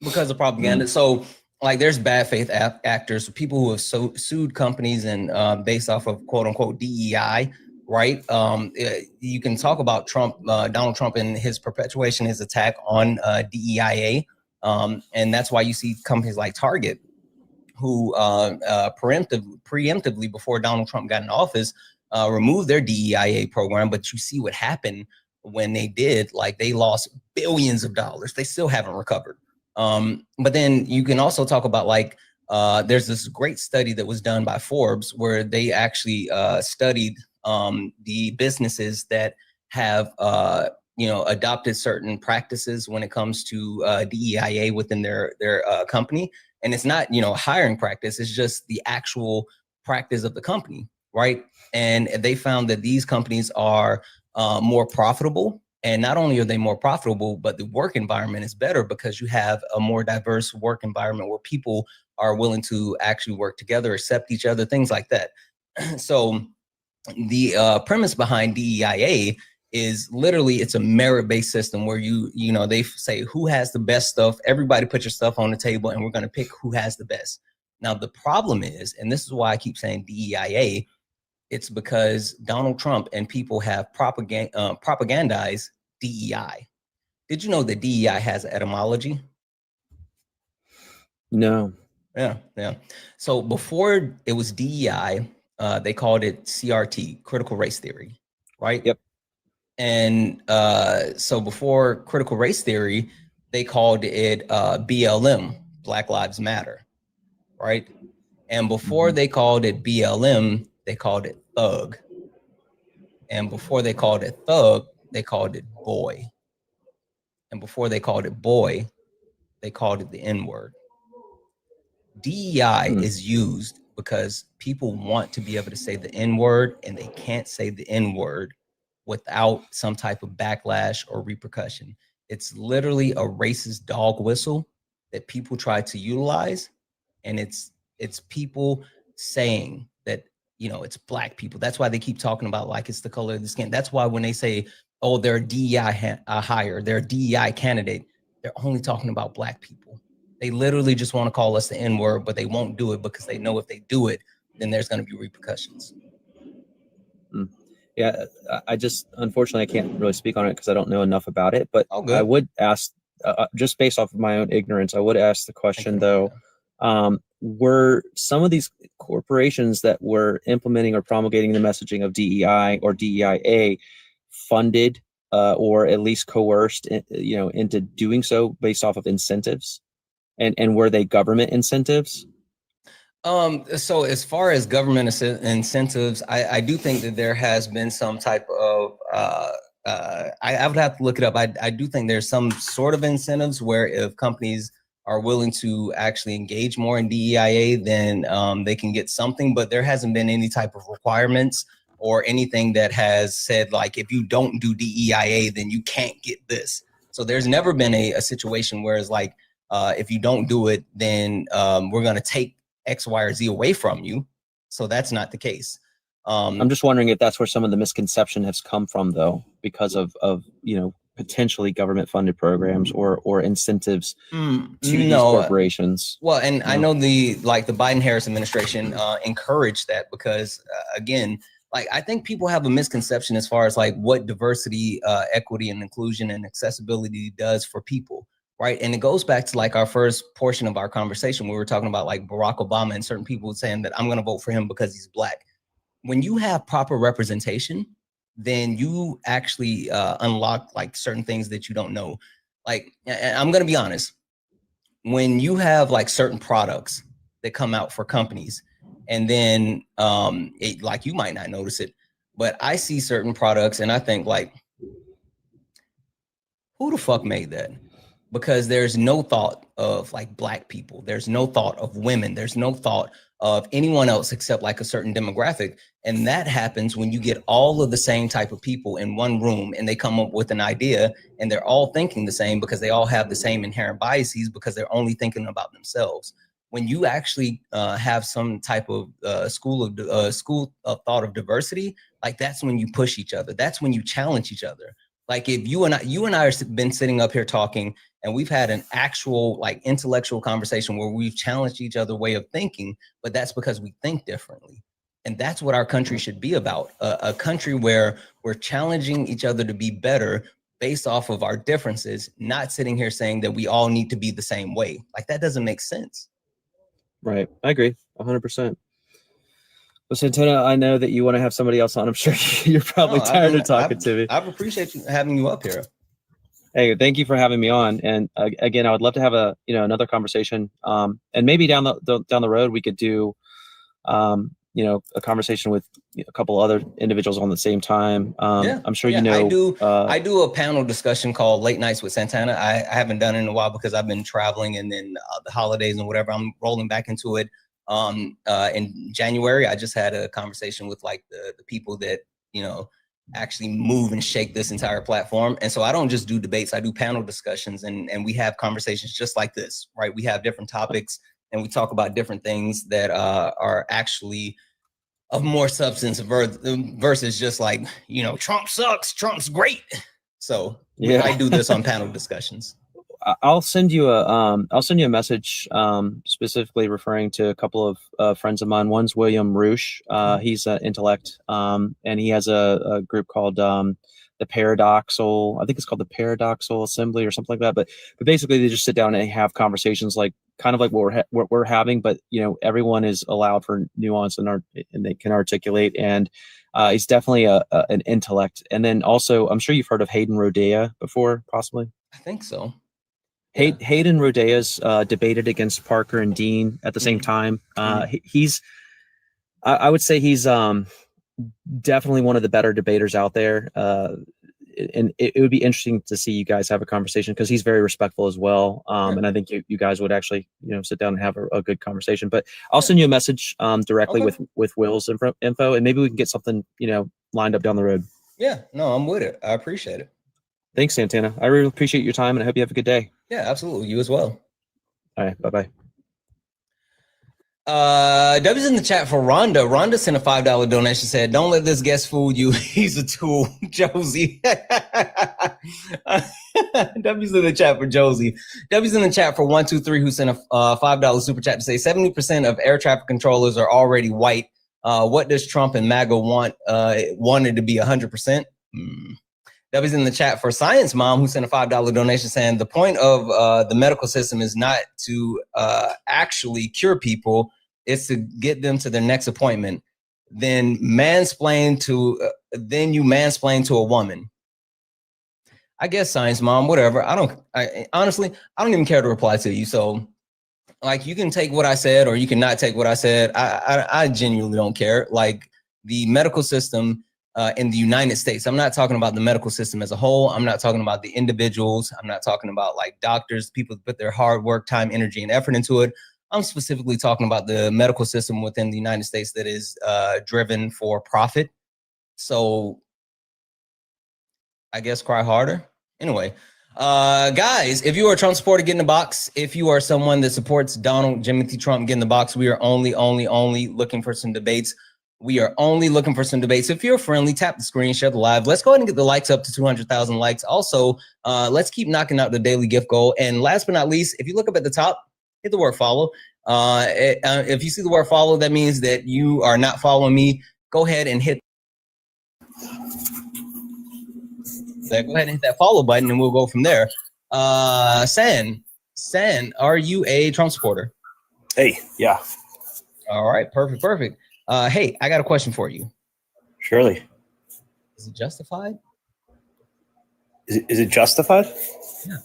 Because of propaganda. So like there's bad faith actors, people who have sued companies and based off of quote unquote DEI, right? You can talk about Trump, Donald Trump, and his perpetuation, his attack on DEIA. And that's why you see companies like Target, who preemptively before Donald Trump got in office, removed their DEIA program. But you see what happened when they did, like they lost billions of dollars. They still haven't recovered. But then you can also talk about like, there's this great study that was done by Forbes where they actually studied the businesses that have adopted certain practices when it comes to DEIA within their company. And it's not, hiring practice. It's just the actual practice of the company, right? And they found that these companies are more profitable. And not only are they more profitable, but the work environment is better because you have a more diverse work environment where people are willing to actually work together, accept each other, things like that. So the premise behind DEIA is literally it's a merit-based system where they say who has the best stuff. Everybody put your stuff on the table and we're going to pick who has the best. Now, the problem is, and this is why I keep saying DEIA, it's because Donald Trump and people have propagandized DEI. Did you know that DEI has an etymology? No. Yeah. So before it was DEI, they called it CRT, critical race theory, right? Yep. And so before critical race theory, they called it BLM, Black Lives Matter, right? And before they called it BLM, they called it thug. And before they called it thug, they called it boy. And before they called it boy, they called it the N-word. DEI is used because people want to be able to say the N-word and they can't say the N-word without some type of backlash or repercussion. It's literally a racist dog whistle that people try to utilize. And it's people saying that, it's black people. That's why they keep talking about like it's the color of the skin. That's why when they say, oh, they're a DEI hire, they're a DEI candidate, they're only talking about black people. They literally just want to call us the N-word, but they won't do it because they know if they do it, then there's going to be repercussions. Yeah, I just, unfortunately, I can't really speak on it because I don't know enough about it. But I would ask, just based off of my own ignorance, I would ask the question, though, were some of these corporations that were implementing or promulgating the messaging of DEI or DEIA funded or at least coerced, into doing so based off of incentives? And were they government incentives? So as far as government incentives, I do think that there has been some type of, I would have to look it up. I do think there's some sort of incentives where if companies are willing to actually engage more in DEIA, then they can get something, but there hasn't been any type of requirements or anything that has said, like, if you don't do DEIA, then you can't get this. So there's never been a situation where it's like, if you don't do it, then we're going to take X, Y, or Z away from you. So that's not the case. I'm just wondering if that's where some of the misconception has come from, though, because of potentially government funded programs or incentives to these corporations. Well, and I know the Biden-Harris administration encouraged that because again, like, I think people have a misconception as far as like what diversity, equity, and inclusion and accessibility does for people. Right. And it goes back to like our first portion of our conversation. We were talking about like Barack Obama and certain people saying that I'm going to vote for him because he's black. When you have proper representation, then you actually unlock like certain things that you don't know. Like, and I'm going to be honest, when you have like certain products that come out for companies and then like you might not notice it, but I see certain products and I think like, who the fuck made that? Because there's no thought of like black people. There's no thought of women. There's no thought of anyone else except like a certain demographic. And that happens when you get all of the same type of people in one room and they come up with an idea and they're all thinking the same because they all have the same inherent biases because they're only thinking about themselves. When you actually have some type of school of thought of diversity, like that's when you push each other. That's when you challenge each other. Like if you and I have been sitting up here talking and we've had an actual like intellectual conversation where we've challenged each other's way of thinking, but that's because we think differently. And that's what our country should be about. A country where we're challenging each other to be better based off of our differences, not sitting here saying that we all need to be the same way. Like that doesn't make sense. Right. I agree 100%. Well, Santana, I know that you want to have somebody else on. I'm sure you're probably tired of talking to me. I appreciate having you up here. Hey, thank you for having me on. And again, I would love to have another conversation. And maybe down the road we could do, a conversation with a couple other individuals on the same time. I'm sure I do a panel discussion called Late Nights with Santana. I haven't done it in a while because I've been traveling, and then the holidays and whatever. I'm rolling back into it. In January, I just had a conversation with like the people that actually move and shake this entire platform. And so I don't just do debates, I do panel discussions, and we have conversations just like this, right? We have different topics and we talk about different things that are actually of more substance versus just like, Trump sucks, Trump's great. So I do this on panel discussions. I'll send you a message specifically referring to a couple of friends of mine. One's William Roosh. He's an intellect, and he has a group called the Paradoxal. I think it's called the Paradoxal Assembly or something like that. But basically, they just sit down and have conversations like kind of like what we're having. But everyone is allowed for nuance and they can articulate. And he's definitely an intellect. And then also, I'm sure you've heard of Hayden Rodea before, possibly. I think so. Hayden Rodea's debated against Parker and Dean at the same time. I would say he's definitely one of the better debaters out there. And it would be interesting to see you guys have a conversation because he's very respectful as well. And I think you guys would actually, sit down and have a good conversation. But I'll send you a message directly with Will's info, and maybe we can get something, lined up down the road. Yeah, no, I'm with it. I appreciate it. Thanks, Santana. I really appreciate your time, and I hope you have a good day. Yeah, absolutely. You as well. All right. Bye-bye. W's in the chat for Rhonda. Rhonda sent a $5 donation, said, "Don't let this guest fool you. He's a tool." Josie. W's in the chat for Josie. W's in the chat for 123, who sent a $5 super chat to say 70% of air traffic controllers are already white. What does Trump and MAGA wanted to be 100%? W's in the chat for Science Mom, who sent a $5 donation saying the point of the medical system is not to actually cure people, it's to get them to their next appointment. Then you mansplain to a woman. I guess, Science Mom, whatever. Honestly, I don't even care to reply to you. So like, you can take what I said or you can not take what I said. I genuinely don't care. Like, the medical system in the United States, I'm not talking about the medical system as a whole. I'm not talking about the individuals. I'm not talking about like doctors, people that put their hard work, time, energy, and effort into it. I'm specifically talking about the medical system within the United States that is driven for profit. So I guess cry harder. Anyway, guys, if you are a Trump supporter, get in the box. If you are someone that supports Donald Jimothy Trump, get in the box. We are only looking for some debates. We are only looking for some debates. If you're friendly, tap the screen, share the live. Let's go ahead and get the likes up to 200,000 likes. Also, let's keep knocking out the daily gift goal. And last but not least, if you look up at the top, hit the word follow. If you see the word follow, that means that you are not following me. Go ahead and hit that follow button and we'll go from there. San, are you a Trump supporter? Hey, yeah. All right, perfect. Hey, I got a question for you. Surely. Is it justified? Is it justified? Yeah.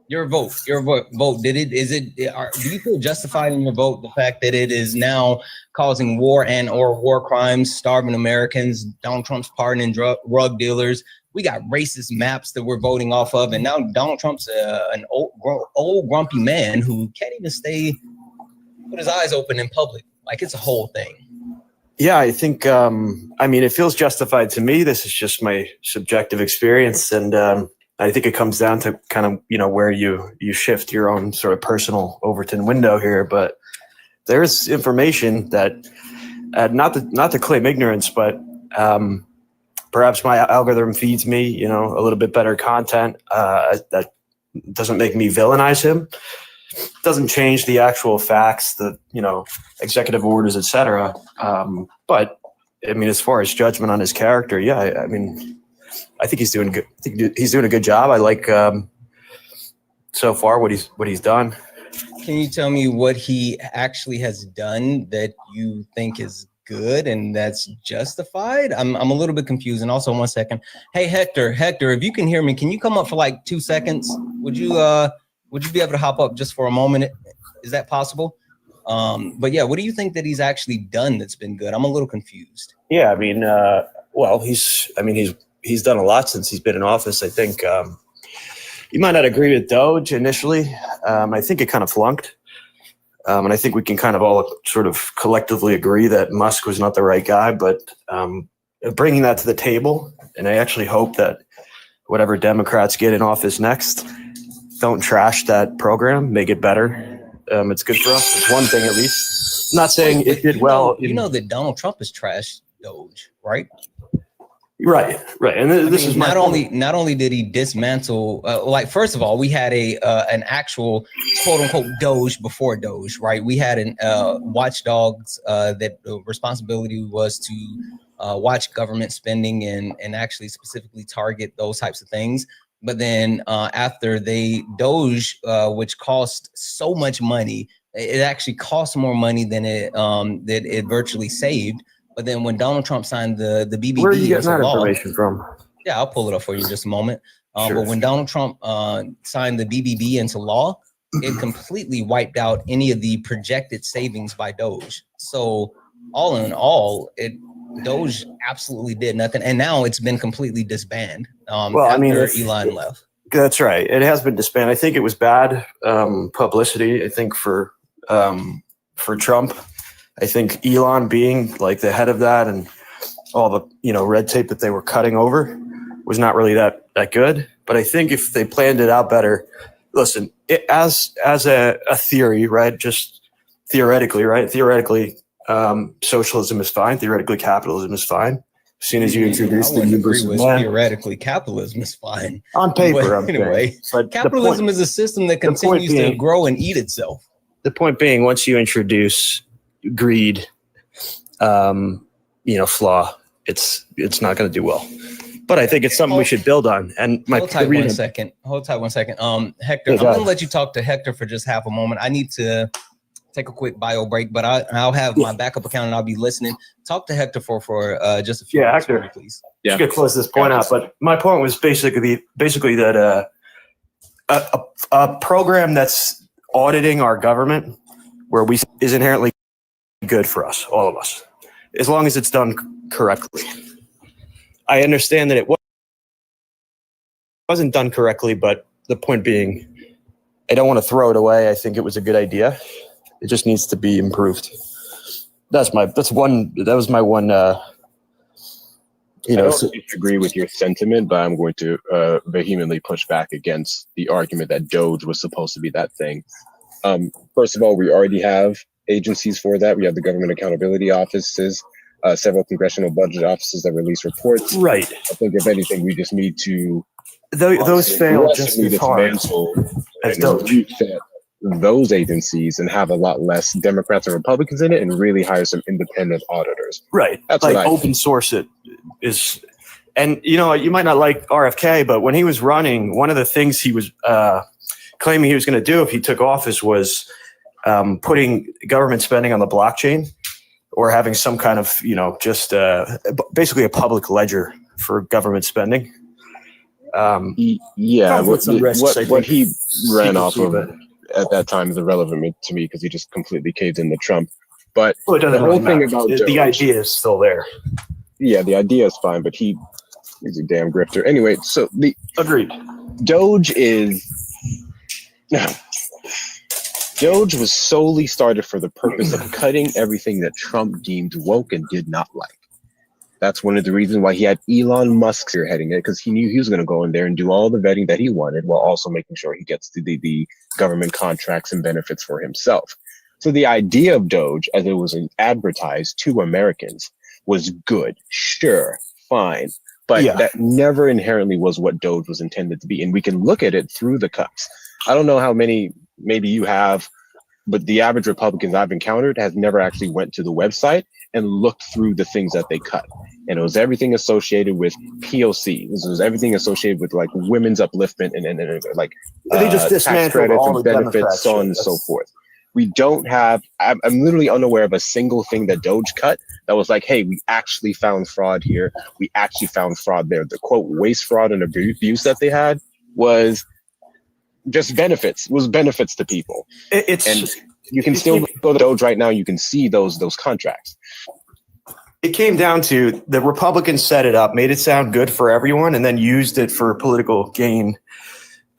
Your vote. Do you feel justified in your vote? The fact that it is now causing war and or war crimes, starving Americans, Donald Trump's pardoning drug dealers. We got racist maps that we're voting off of, and now Donald Trump's an old grumpy man who can't even stay with his eyes open in public. Like, it's a whole thing. Yeah, I think, it feels justified to me. This is just my subjective experience. And I think it comes down to kind of, where you shift your own sort of personal Overton window here. But there's information that, not to claim ignorance, but perhaps my algorithm feeds me, a little bit better content that doesn't make me villainize him. Doesn't change the actual facts, the executive orders, etc. But as far as judgment on his character, yeah, I think he's doing good. I think he's doing a good job. I like so far what he's done. Can you tell me what he actually has done that you think is good and that's justified? I'm a little bit confused. And also, 1 second. Hey, Hector, if you can hear me, can you come up for like 2 seconds? Would you be able to hop up just for a moment? Is that possible? But yeah, what do you think that he's actually done that's been good? I'm a little confused. Yeah, I mean, well, he's done a lot since he's been in office. I think you might not agree with Doge initially. I think it kind of flunked. And I think we can kind of all sort of collectively agree that Musk was not the right guy, but bringing that to the table, and I actually hope that whatever Democrats get in office next don't trash that program, make it better. It's good for us. It's one thing at least. I'm not saying it did well. You know that Donald Trump has trashed Doge, right? Right. And this is not only did he dismantle, like, first of all, we had an actual quote unquote Doge before Doge, right? We had an watchdogs that the responsibility was to watch government spending and actually specifically target those types of things. But then after Doge, which cost so much money, it actually cost more money than it virtually saved. But then when Donald Trump signed the BBB, where are you getting that law, information from? Yeah, I'll pull it up for you in just a moment. Sure. But when Donald Trump signed the BBB into law, it completely wiped out any of the projected savings by Doge. So all in all, Doge absolutely did nothing, and now it's been completely disbanded. After Elon left. That's right. It has been disbanded. I think it was bad publicity. I think for Trump. I think Elon being like the head of that and all the red tape that they were cutting over was not really that good. But I think if they planned it out better, listen, as a theory, right? Just theoretically, right? Theoretically, socialism is fine. Theoretically, capitalism is fine. As soon as you introduce the universe, theoretically, capitalism is fine on paper. Anyway, capitalism is a system that continues to grow and eat itself. The point being, once you introduce greed, flaw, it's not going to do well. But I think it's something we should build on. And hold tight one second. Hector, I'm going to let you talk to Hector for just half a moment. I need to take a quick bio break, but I'll have my backup account and I'll be listening. Talk to Hector for just a few minutes, Hector, please. Yeah, going to close this point out. But my point was basically that a program that's auditing our government is inherently good for us, all of us, as long as it's done correctly. I understand that it wasn't done correctly, but the point being, I don't want to throw it away. I think it was a good idea. It just needs to be improved. That was my one. I don't disagree with your sentiment, but I'm going to vehemently push back against the argument that Doge was supposed to be that thing. First of all, we already have agencies for that. We have the government accountability offices, several congressional budget offices that release reports. Right. I think if anything, we just need to those fail just as hard as those agencies and have a lot less Democrats and Republicans in it, and really hire some independent auditors. Right. That's like open source it is. And you might not like RFK, but when he was running, one of the things he was claiming he was going to do if he took office was putting government spending on the blockchain, or having some kind of, just basically a public ledger for government spending. What he ran off of at that time is irrelevant to me because he just completely caved in to Trump. But the whole thing about the idea is still there. Yeah, the idea is fine, but he's a damn grifter. Anyway, so agreed. Doge was solely started for the purpose of cutting everything that Trump deemed woke and did not like. That's one of the reasons why he had Elon Musk spearheading it, because he knew he was going to go in there and do all the vetting that he wanted while also making sure he gets to the government contracts and benefits for himself. So the idea of Doge, as it was advertised to Americans, was good. Sure, fine. But that never inherently was what Doge was intended to be. And we can look at it through the cuts. I don't know how many maybe you have, but the average Republicans I've encountered has never actually went to the website and looked through the things that they cut. And it was everything associated with POC. It was everything associated with like women's upliftment and like they just tax credits and benefits, so on and so forth. We don't have, I'm literally unaware of a single thing that Doge cut that was like, hey, we actually found fraud here. We actually found fraud there. The quote, waste, fraud, and abuse that they had was just benefits, to people. It's You can still go to Doge right now. You can see those contracts. It came down to the Republicans set it up, made it sound good for everyone, and then used it for political gain.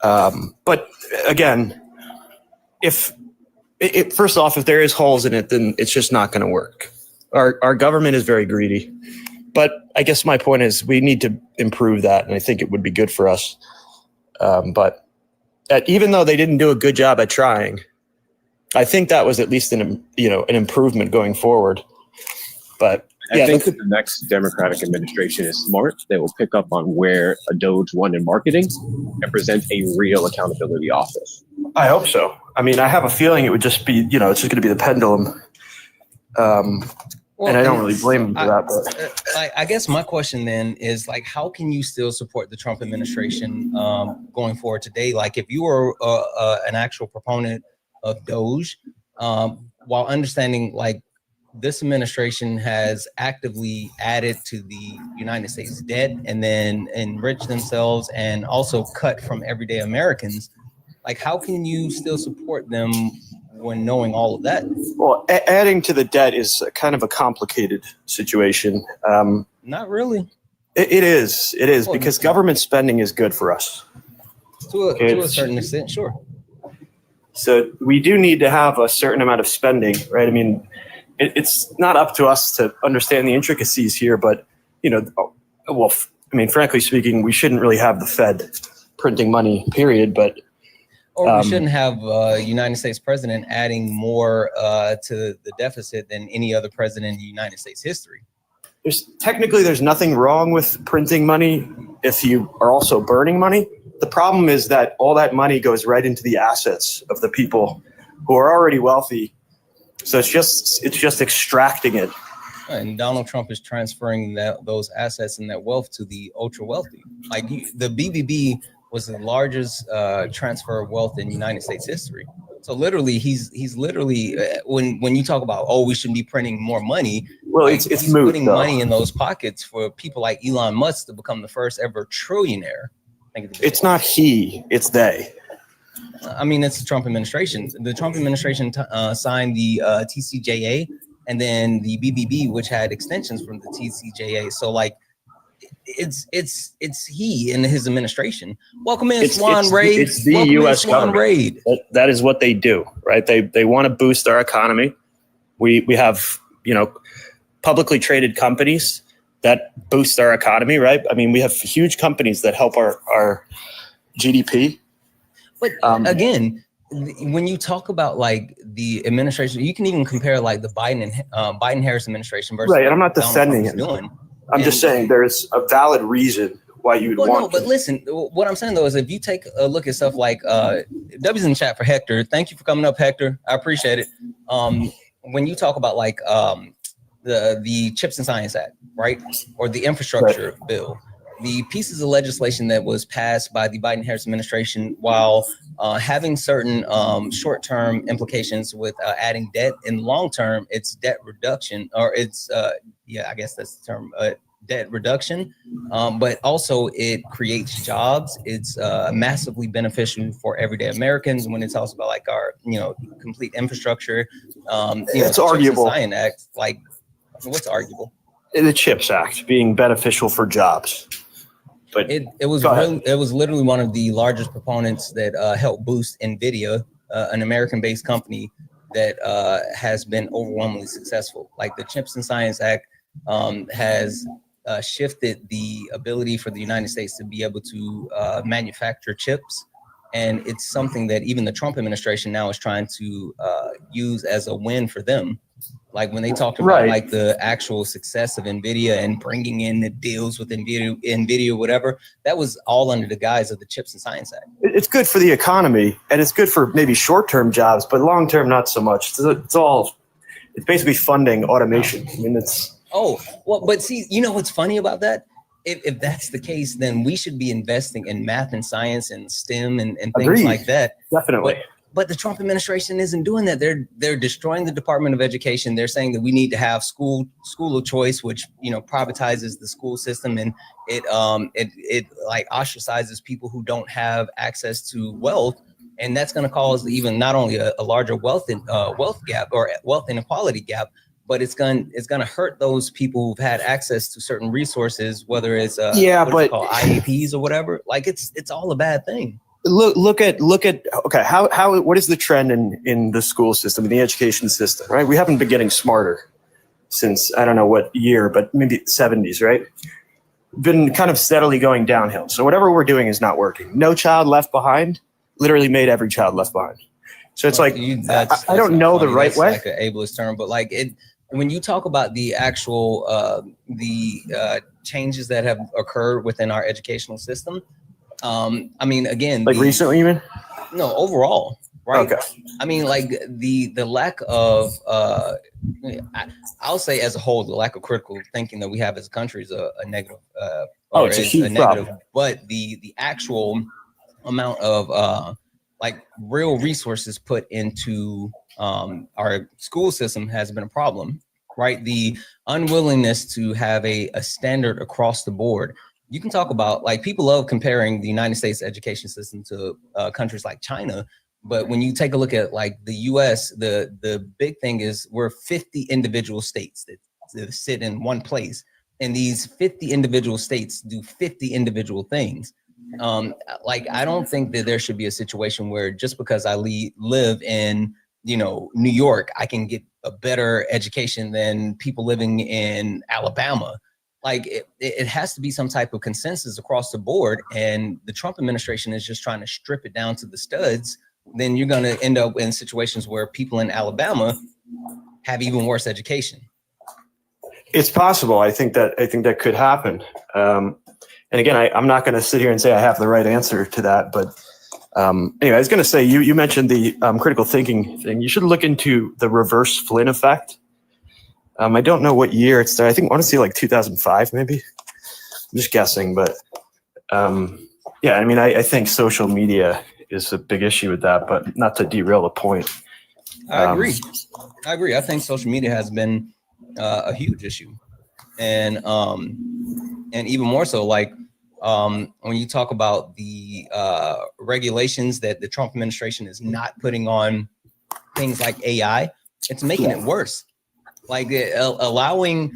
But again, first off, if there is holes in it, then it's just not going to work. Our government is very greedy. But I guess my point is we need to improve that, and I think it would be good for us. But even though they didn't do a good job at trying, I think that was at least an improvement going forward. But I think that the next Democratic administration is smart. They will pick up on where a Doge won in marketing and present a real accountability office. I hope so. I mean, I have a feeling it would just be, it's just going to be the pendulum. And I don't really blame them for that. But I guess my question then is like, how can you still support the Trump administration going forward today? Like, if you were an actual proponent of Doge, while understanding like this administration has actively added to the United States debt and then enriched themselves and also cut from everyday Americans, like how can you still support them when knowing all of that? Well, adding to the debt is kind of a complicated situation. Not really. It is because government spending is good for us. To a certain extent, sure. So we do need to have a certain amount of spending, right? I mean, it's not up to us to understand the intricacies here, but, frankly speaking, we shouldn't really have the Fed printing money, period. But or we shouldn't have United States president adding more to the deficit than any other president in United States history. There's nothing wrong with printing money if you are also burning money. The problem is that all that money goes right into the assets of the people who are already wealthy. So it's just extracting it. And Donald Trump is transferring those assets and that wealth to the ultra wealthy. Like the BBB was the largest transfer of wealth in United States history. So literally, he's literally when you talk about we shouldn't be printing more money. Well, like, it's he's moot, putting though. money in those pockets for people like Elon Musk to become the first ever trillionaire. It's not he, it's they. I mean, it's the Trump administration. The Trump administration signed the TCJA and then the BBB, which had extensions from the TCJA. So like, it's he and his administration. Welcome in, Swan Raid. It's the U.S. government. Raid. That is what they do, right? They want to boost our economy. We have publicly traded companies that boost our economy, right? I mean, we have huge companies that help our GDP. But again, when you talk about like the administration, you can even compare like the Biden-Harris administration versus right. And I'm not defending it. I'm just saying there's a valid reason why you would want. No, but listen, what I'm saying though is if you take a look at stuff like W's in the chat for Hector. Thank you for coming up, Hector. I appreciate it. When you talk about like the Chips and Science Act, right, or the infrastructure bill. The pieces of legislation that was passed by the Biden-Harris administration, while having certain short-term implications with adding debt, in long-term, it's debt reduction, or it's, I guess that's the term, debt reduction. But also it creates jobs. It's massively beneficial for everyday Americans when it talks about like our, complete infrastructure. It's arguable. Science Act, like, what's arguable? The CHIPS Act being beneficial for jobs. But it was literally one of the largest proponents that helped boost NVIDIA, an American-based company that has been overwhelmingly successful. Like the Chips and Science Act has shifted the ability for the United States to be able to manufacture chips. And it's something that even the Trump administration now is trying to use as a win for them. Like when they talked about like the actual success of NVIDIA and bringing in the deals with NVIDIA, whatever, that was all under the guise of the Chips and Science Act. It's good for the economy and it's good for maybe short-term jobs, but long-term, not so much. It's basically funding automation. I mean, but see, you know what's funny about that? If that's the case, then we should be investing in math and science and STEM and things like that. Definitely. But the Trump administration isn't doing that. They're destroying the Department of Education. They're saying that we need to have school of choice, which privatizes the school system, and it like ostracizes people who don't have access to wealth. and that's going to cause even not only a larger wealth gap or wealth inequality gap, but it's going to hurt those people who've had access to certain resources, whether it's IAPs or whatever. Like it's all a bad thing. Look at okay, how what is the trend in the school system, in the education system, right? We haven't been getting smarter since I don't know what year, but maybe 70s, right? Been kind of steadily going downhill. So whatever we're doing is not working. No Child Left Behind literally made every child left behind. So it's like I don't know the right way. Like an ableist term, but like it. When you talk about the actual changes that have occurred within our educational system, I mean, again, like recently, you mean? No, overall, right? Okay. I mean, like the lack of, I'll say as a whole, the lack of critical thinking that we have as a country is a negative. It's a huge problem. But the actual amount of like real resources put into our school system has been a problem, right? The unwillingness to have a standard across the board. You can talk about, like, people love comparing the United States education system to countries like China, but when you take a look at like the US, the big thing is we're 50 individual states that sit in one place, and these 50 individual states do 50 individual things. Like, I don't think that there should be a situation where just because I live in, you know, New York, I can get a better education than people living in Alabama. Like, it has to be some type of consensus across the board, and the Trump administration is just trying to strip it down to the studs. Then you're going to end up in situations where people in Alabama have even worse education. It's possible. I think that could happen. And again, I'm not going to sit here and say I have the right answer to that. But anyway, I was going to say, you mentioned the critical thinking thing. You should look into the reverse Flynn effect. I don't know what year it's there. I want to see like 2005, maybe. I'm just guessing, but yeah, I mean, I think social media is a big issue with that, but not to derail the point. I agree. I think social media has been a huge issue, and even more so, like when you talk about the regulations that the Trump administration is not putting on things like AI, it's making it worse. Like allowing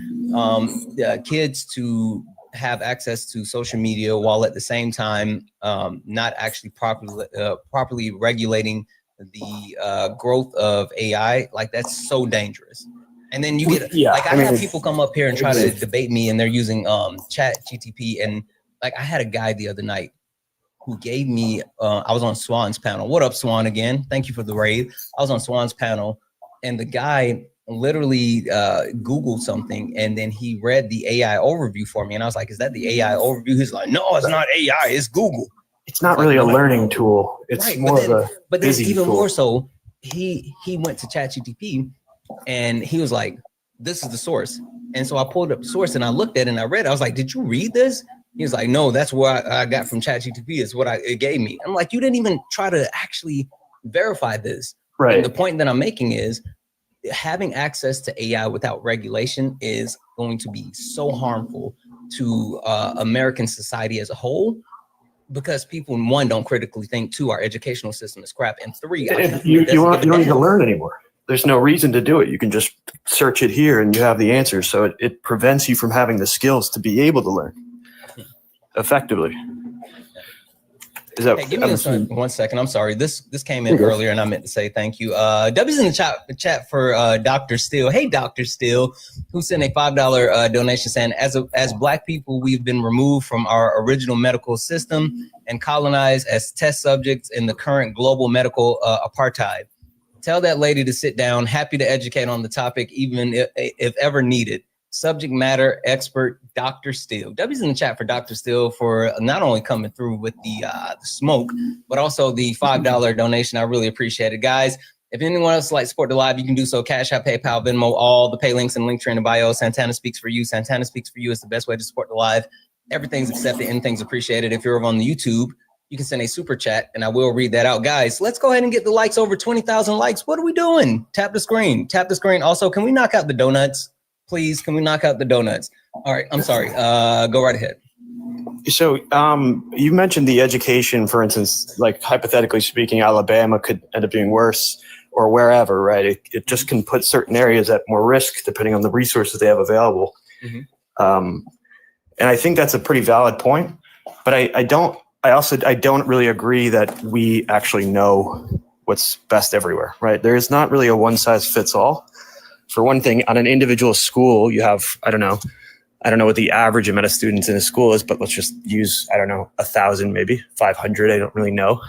kids to have access to social media while at the same time not actually properly regulating the growth of AI, like that's so dangerous. And then you get I have people come up here and try to debate me, and they're using Chat GTP, and like I had a guy the other night who gave me I was on Swan's panel. What up, Swan? Again, thank you for the raid. I was on Swan's panel, and the guy literally Googled something, and then he read the AI overview for me, and I was like, is that the AI overview? He's like, no, it's not AI, it's Google. It's not really a learning tool. It's right, more of a but then busy even tool. more so, he went to ChatGPT, and he was like, this is the source. And so I pulled up the source, and I looked at it, and I read it. I was like, did you read this? He was like, no, that's what I got from ChatGPT. Is what it gave me. I'm like, you didn't even try to actually verify this. Right. And the point that I'm making is, having access to AI without regulation is going to be so harmful to American society as a whole, because people, one, don't critically think, two, our educational system is crap, and three, you don't need to learn anymore. There's no reason to do it. You can just search it here and you have the answer. So it prevents you from having the skills to be able to learn effectively. Is that, hey, give me 1 second. I'm sorry. This came in earlier, and I meant to say thank you. W's in the chat for Dr. Steele. Hey, Dr. Steele, who sent a $5 donation saying, as Black people, we've been removed from our original medical system and colonized as test subjects in the current global medical apartheid. Tell that lady to sit down. Happy to educate on the topic, even if ever needed. Subject matter expert, Dr. Steele. W's in the chat for Dr. Steele for not only coming through with the smoke, but also the $5 donation. I really appreciate it, guys. If anyone else would like to support the live, you can do so. Cash App, PayPal, Venmo, all the pay links and link tree in the bio. Santana Speaks for You. Santana Speaks for You is the best way to support the live. Everything's accepted, anything's appreciated. If you're over on the YouTube, you can send a super chat, and I will read that out. Guys, let's go ahead and get the likes over 20,000 likes. What are we doing? Tap the screen. Tap the screen. Also, can we knock out the donuts? Please, can we knock out the donuts? All right, I'm sorry. Go right ahead. So you mentioned the education, for instance, like hypothetically speaking, Alabama could end up being worse or wherever, right? It just can put certain areas at more risk depending on the resources they have available. And I think that's a pretty valid point, but I don't really agree that we actually know what's best everywhere, right? There is not really a one size fits all. For one thing, on an individual school, you have, I don't know what the average amount of students in a school is, but let's just use, 1,000, maybe 500. I don't really know.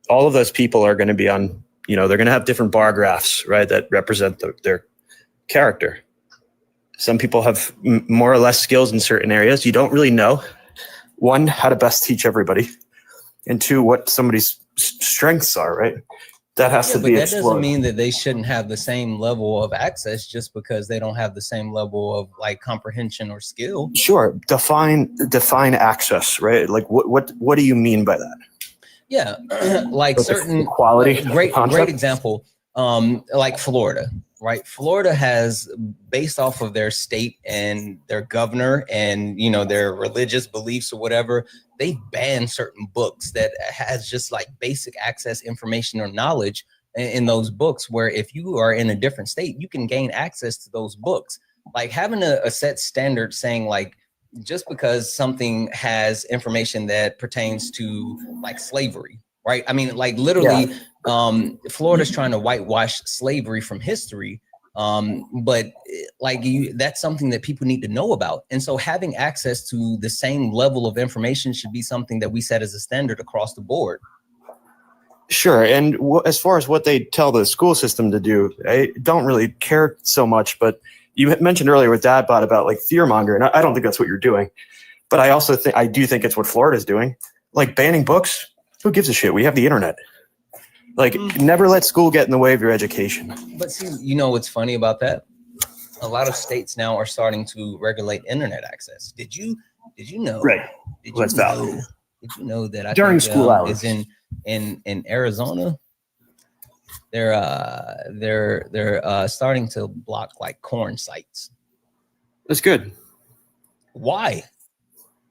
All of those people are going to be on, they're going to have different bar graphs, right? That represent their character. Some people have more or less skills in certain areas. You don't really know, one, how to best teach everybody, and two, what somebody's strengths are, right? That has to be that explored. doesn't mean that they shouldn't have the same level of access just because they don't have the same level of like comprehension or skill. Sure. Define access, right? Like what do you mean by that? Yeah. Like certain quality. Great example. Like Florida, right? Florida has, based off of their state and their governor and, their religious beliefs or whatever, they ban certain books that has just like basic access information or knowledge in those books, where if you are in a different state, you can gain access to those books. Like having a set standard saying like, just because something has information that pertains to like slavery, right? I mean, like literally, Florida's trying to whitewash slavery from history. But like that's something that people need to know about. And so having access to the same level of information should be something that we set as a standard across the board. Sure. And as far as what they tell the school system to do, I don't really care so much, but you had mentioned earlier with Dadbot about like fear mongering. I don't think that's what you're doing, but I do think it's what Florida's doing. Like banning books. Who gives a shit? We have the internet. Like, never let school get in the way of your education. But see, what's funny about that? A lot of states now are starting to regulate internet access. Did you know? Right. Did you know that during school hours is in Arizona? They're starting to block like corn sites. That's good. Why?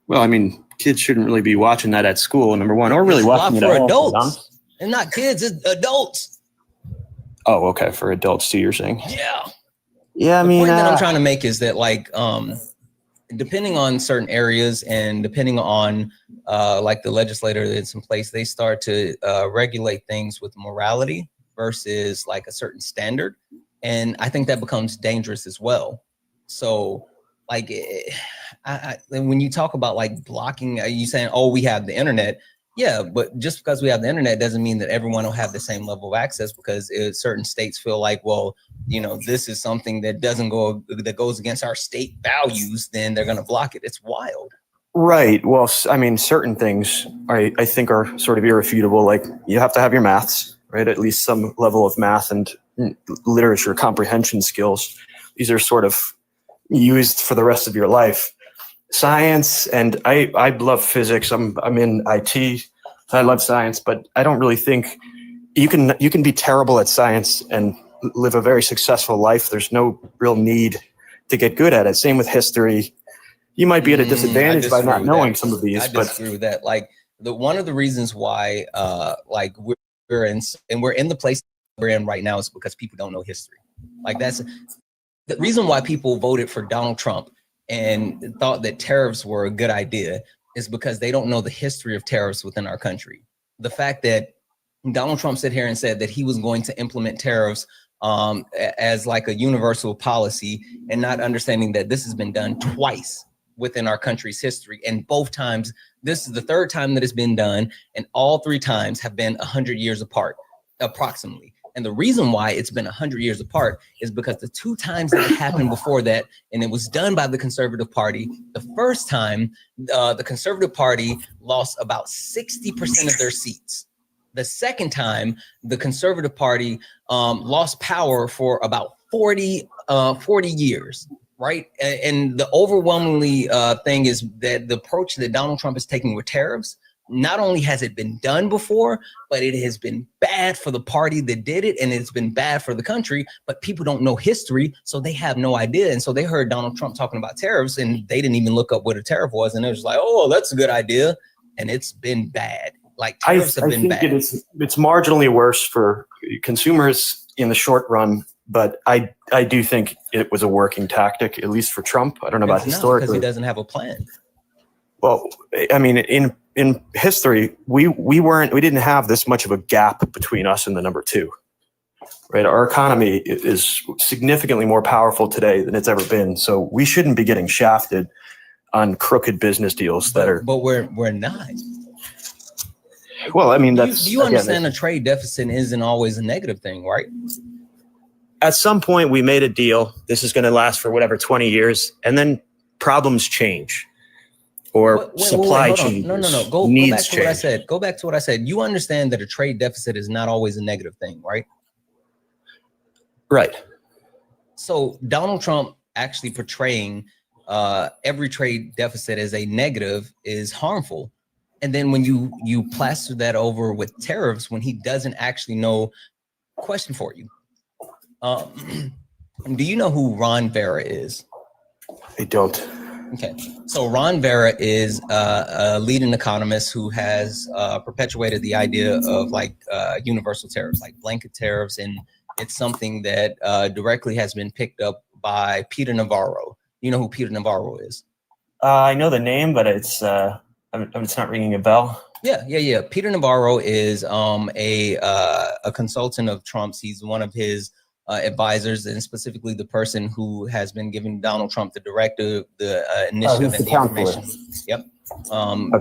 Well, I mean, kids shouldn't really be watching that at school, number one, or really watching it at home. Adults. And not kids, it's adults. Oh, okay. For adults too, you're saying? Yeah. Yeah, I the mean, point that I'm trying to make is that like, depending on certain areas and depending on like the legislator that's in place, they start to regulate things with morality versus like a certain standard. And I think that becomes dangerous as well. So like, when you talk about like blocking, you saying, oh, we have the internet. Yeah, but just because we have the internet doesn't mean that everyone will have the same level of access, because certain states feel like, well, this is something that that goes against our state values, then they're going to block it. It's wild. Right. Well, I mean, certain things I think are sort of irrefutable. Like you have to have your maths, right? At least some level of math and literature comprehension skills. These are sort of used for the rest of your life. Science, and I love physics. I'm in IT. I love science, but I don't really think you can be terrible at science and live a very successful life. There's no real need to get good at it. Same with history. You might be at a disadvantage by not knowing some of these. I disagree with that. Like one of the reasons why like we're in the place we're in right now is because people don't know history. Like that's the reason why people voted for Donald Trump and thought that tariffs were a good idea, is because they don't know the history of tariffs within our country. The fact that Donald Trump sat here and said that he was going to implement tariffs as like a universal policy, and not understanding that this has been done twice within our country's history. And both times, this is the third time that it's been done, and all three times have been 100 years apart, approximately. And the reason why it's been 100 years apart is because the two times that it happened before that, and it was done by the Conservative Party, the first time, the Conservative Party lost about 60% of their seats. The second time, the Conservative Party lost power for about 40 years, right? And the overwhelmingly thing is that the approach that Donald Trump is taking with tariffs, not only has it been done before, but it has been bad for the party that did it, and it's been bad for the country, but people don't know history, so they have no idea. And so they heard Donald Trump talking about tariffs, and they didn't even look up what a tariff was, and it was like, oh, that's a good idea. And it's been bad. Like tariffs have been bad. It's marginally worse for consumers in the short run, but I do think it was a working tactic, at least for Trump. I don't know about historically. Because he doesn't have a plan. Well, I mean, in history, we didn't have this much of a gap between us and the number two, right? Our economy is significantly more powerful today than it's ever been. So we shouldn't be getting shafted on crooked business deals But we're not. Well, I mean, Do you understand a trade deficit isn't always a negative thing, right? At some point, we made a deal. This is going to last for whatever 20 years, and then problems change, or supply chain. No. Go back to what I said. Go back to what I said. You understand that a trade deficit is not always a negative thing, right? Right. So Donald Trump actually portraying every trade deficit as a negative is harmful. And then when you plaster that over with tariffs, when he doesn't actually know, question for you. Do you know who Ron Vera is? I don't. Okay. So Ron Vera is a leading economist who has perpetuated the idea of like universal tariffs, like blanket tariffs. And it's something that directly has been picked up by Peter Navarro. You know who Peter Navarro is? I know the name, but it's not ringing a bell. Yeah. Peter Navarro is a consultant of Trump's. He's one of his advisors, and specifically the person who has been giving Donald Trump the directive, the initiative, and the information. Yep.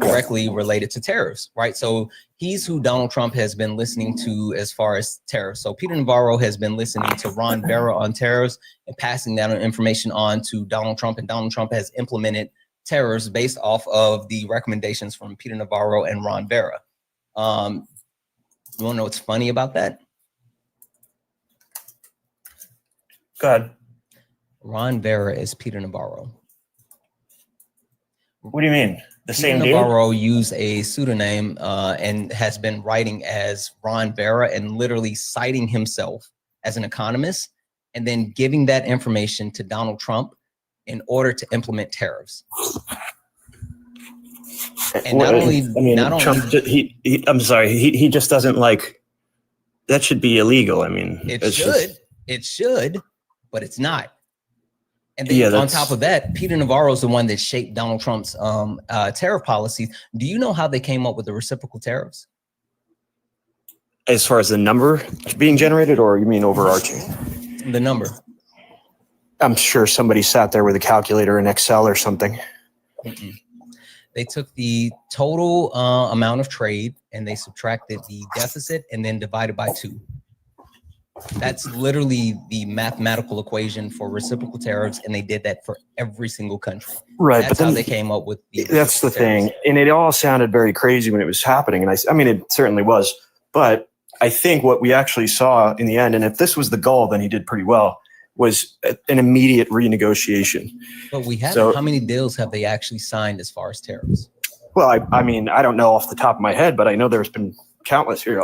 Directly related to tariffs, right? So he's who Donald Trump has been listening to as far as tariffs. So Peter Navarro has been listening to Ron Vera on tariffs and passing that information on to Donald Trump, and Donald Trump has implemented tariffs based off of the recommendations from Peter Navarro and Ron Vera. You want to know what's funny about that? Go ahead. Ron Vera is Peter Navarro. What do you mean? The same Peter dude? Navarro used a pseudonym and has been writing as Ron Vera and literally citing himself as an economist and then giving that information to Donald Trump in order to implement tariffs. And I'm sorry, he just doesn't like, that should be illegal. I mean, it should, but it's not. And then on top of that, Peter Navarro is the one that shaped Donald Trump's tariff policies. Do you know how they came up with the reciprocal tariffs? As far as the number being generated, or you mean overarching? The number. I'm sure somebody sat there with a calculator in Excel or something. Mm-mm. They took the total amount of trade and they subtracted the deficit and then divided by 2. That's literally the mathematical equation for reciprocal tariffs, and they did that for every single country. Right, that's how they came up with the. That's the thing, and it all sounded very crazy when it was happening, and I mean, it certainly was. But I think what we actually saw in the end, and if this was the goal, then he did pretty well, was an immediate renegotiation. But we haven't. So, how many deals have they actually signed as far as tariffs? Well, I mean, I don't know off the top of my head, but I know there's been countless here.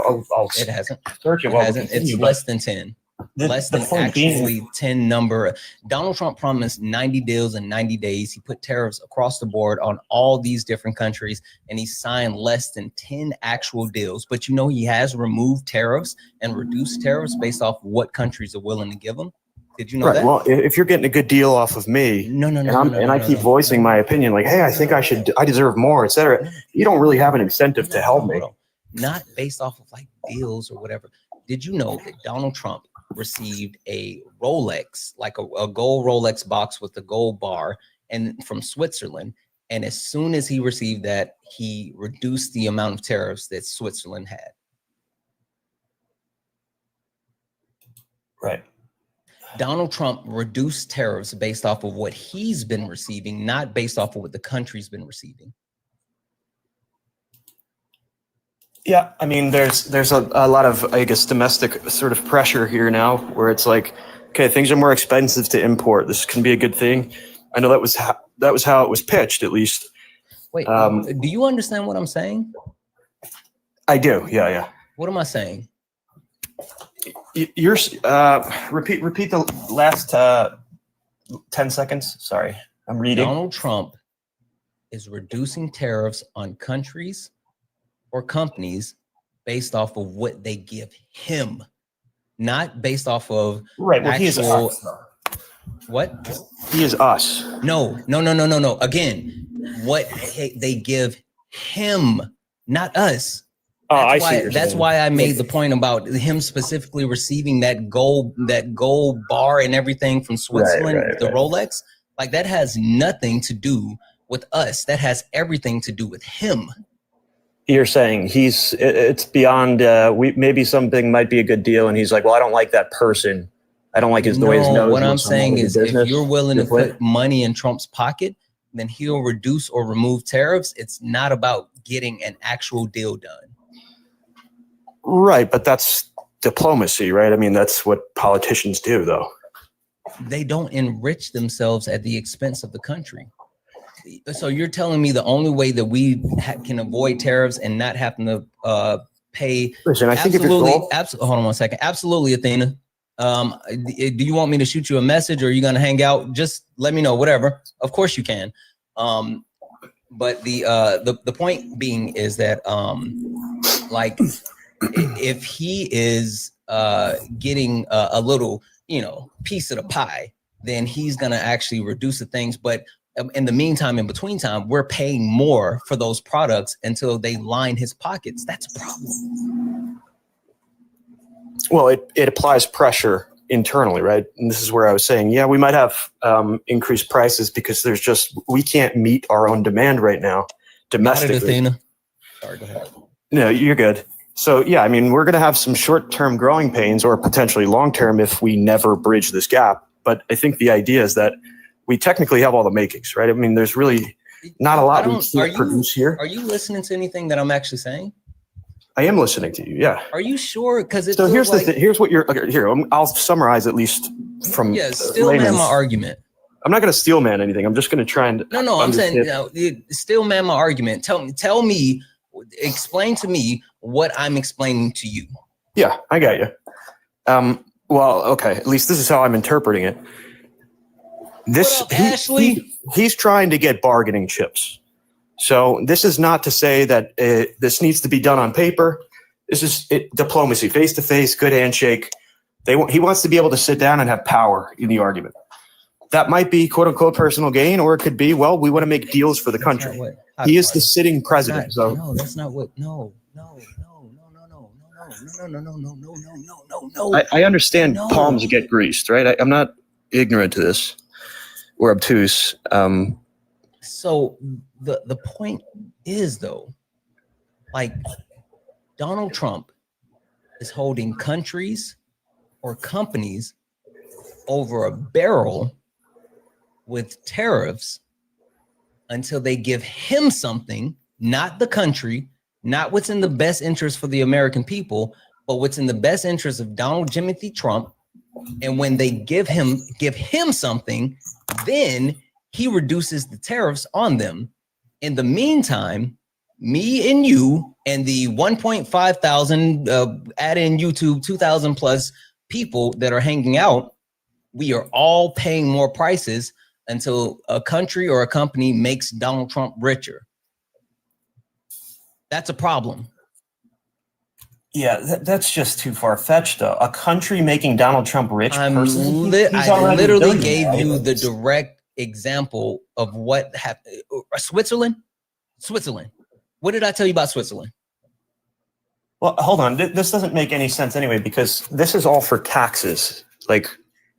It hasn't. Search it. It's less than 10. Less than actually 10 number. Donald Trump promised 90 deals in 90 days. He put tariffs across the board on all these different countries, and he signed less than 10 actual deals. But you know, he has removed tariffs and reduced tariffs based off what countries are willing to give them. Did you know that? Well, if you're getting a good deal off of me, I keep voicing my opinion, like, hey, I think I deserve more, etc. You don't really have an incentive to help me. Not based off of like deals or whatever. Did you know that Donald Trump received a Rolex, like a gold Rolex box with a gold bar, and from Switzerland? And as soon as he received that, he reduced the amount of tariffs that Switzerland had. Right. Donald Trump reduced tariffs based off of what he's been receiving, not based off of what the country's been receiving. Yeah, I mean, there's a lot of, I guess, domestic sort of pressure here now, where it's like, okay, things are more expensive to import. This can be a good thing. I know that was how it was pitched, at least. Wait, do you understand what I'm saying? I do. Yeah, yeah. What am I saying? You're repeat the last 10 seconds. Sorry, I'm reading. Donald Trump is reducing tariffs on countries or companies based off of what they give him, not based off of Right. Well, he is actual. us, though. What? He is us. No. Again, what they give him, not us. Oh, That's I why, see. What you're that's saying. why I made the point about him specifically receiving that gold bar and everything from Switzerland, the Rolex. Like, that has nothing to do with us. That has everything to do with him. You're saying it's beyond. Maybe something might be a good deal, and he's like, well, I don't like that person. I don't like the way his nose. What I'm looks on saying the is, business. if you're willing to put money in Trump's pocket, then he'll reduce or remove tariffs. It's not about getting an actual deal done. Right, but that's diplomacy, right? I mean, that's what politicians do, though. They don't enrich themselves at the expense of the country. So you're telling me the only way that we can avoid tariffs and not having to pay? Listen, I think if absolutely, it's absolutely. Hold on one second. Absolutely, Athena. Do you want me to shoot you a message, or are you going to hang out? Just let me know. Whatever. Of course you can. But the point being is that like, if he is getting a little, piece of the pie, then he's going to actually reduce the things. But in the meantime, in between time, we're paying more for those products until they line his pockets. That's a problem. Well, it applies pressure internally, right? And this is where I was saying, yeah, we might have increased prices because we can't meet our own demand right now domestically. Athena. Sorry, go ahead. No, you're good. So, yeah, I mean, we're going to have some short-term growing pains or potentially long-term if we never bridge this gap. But I think the idea is that we technically have all the makings, right? I mean, there's really not a lot we can't produce here. Are you listening to anything that I'm actually saying? I am listening to you, yeah. Are you sure? Because so here's here's what you're here. I'll summarize at least from steel man my argument. I'm not going to steel man anything. I'm just going to try and I'm saying steel man my argument. Tell me, explain to me what I'm explaining to you. Yeah, I got you. Well, okay. At least this is how I'm interpreting it. He's trying to get bargaining chips. So this is not to say that this needs to be done on paper. This is diplomacy, face to face, good handshake. He wants to be able to sit down and have power in the argument. That might be quote unquote personal gain, or it could be, well, we want to make deals for the country. He is the sitting president. No, that's not what. No. I understand palms get greased, right? I'm not ignorant to this or obtuse. So the point is, though, like, Donald Trump is holding countries or companies over a barrel with tariffs until they give him something, not the country, not what's in the best interest for the American people, but what's in the best interest of Donald Jimothy Trump. And when they give him something, then he reduces the tariffs on them. In the meantime, me and you and the 1.5 thousand, add in YouTube, 2,000 plus people that are hanging out, we are all paying more prices until a country or a company makes Donald Trump richer. That's a problem. Yeah, that's just too far-fetched, though. A country making Donald Trump rich? I literally gave you the direct example of what happened. Switzerland. What did I tell you about Switzerland? Well, hold on. This doesn't make any sense anyway, because this is all for taxes. Like,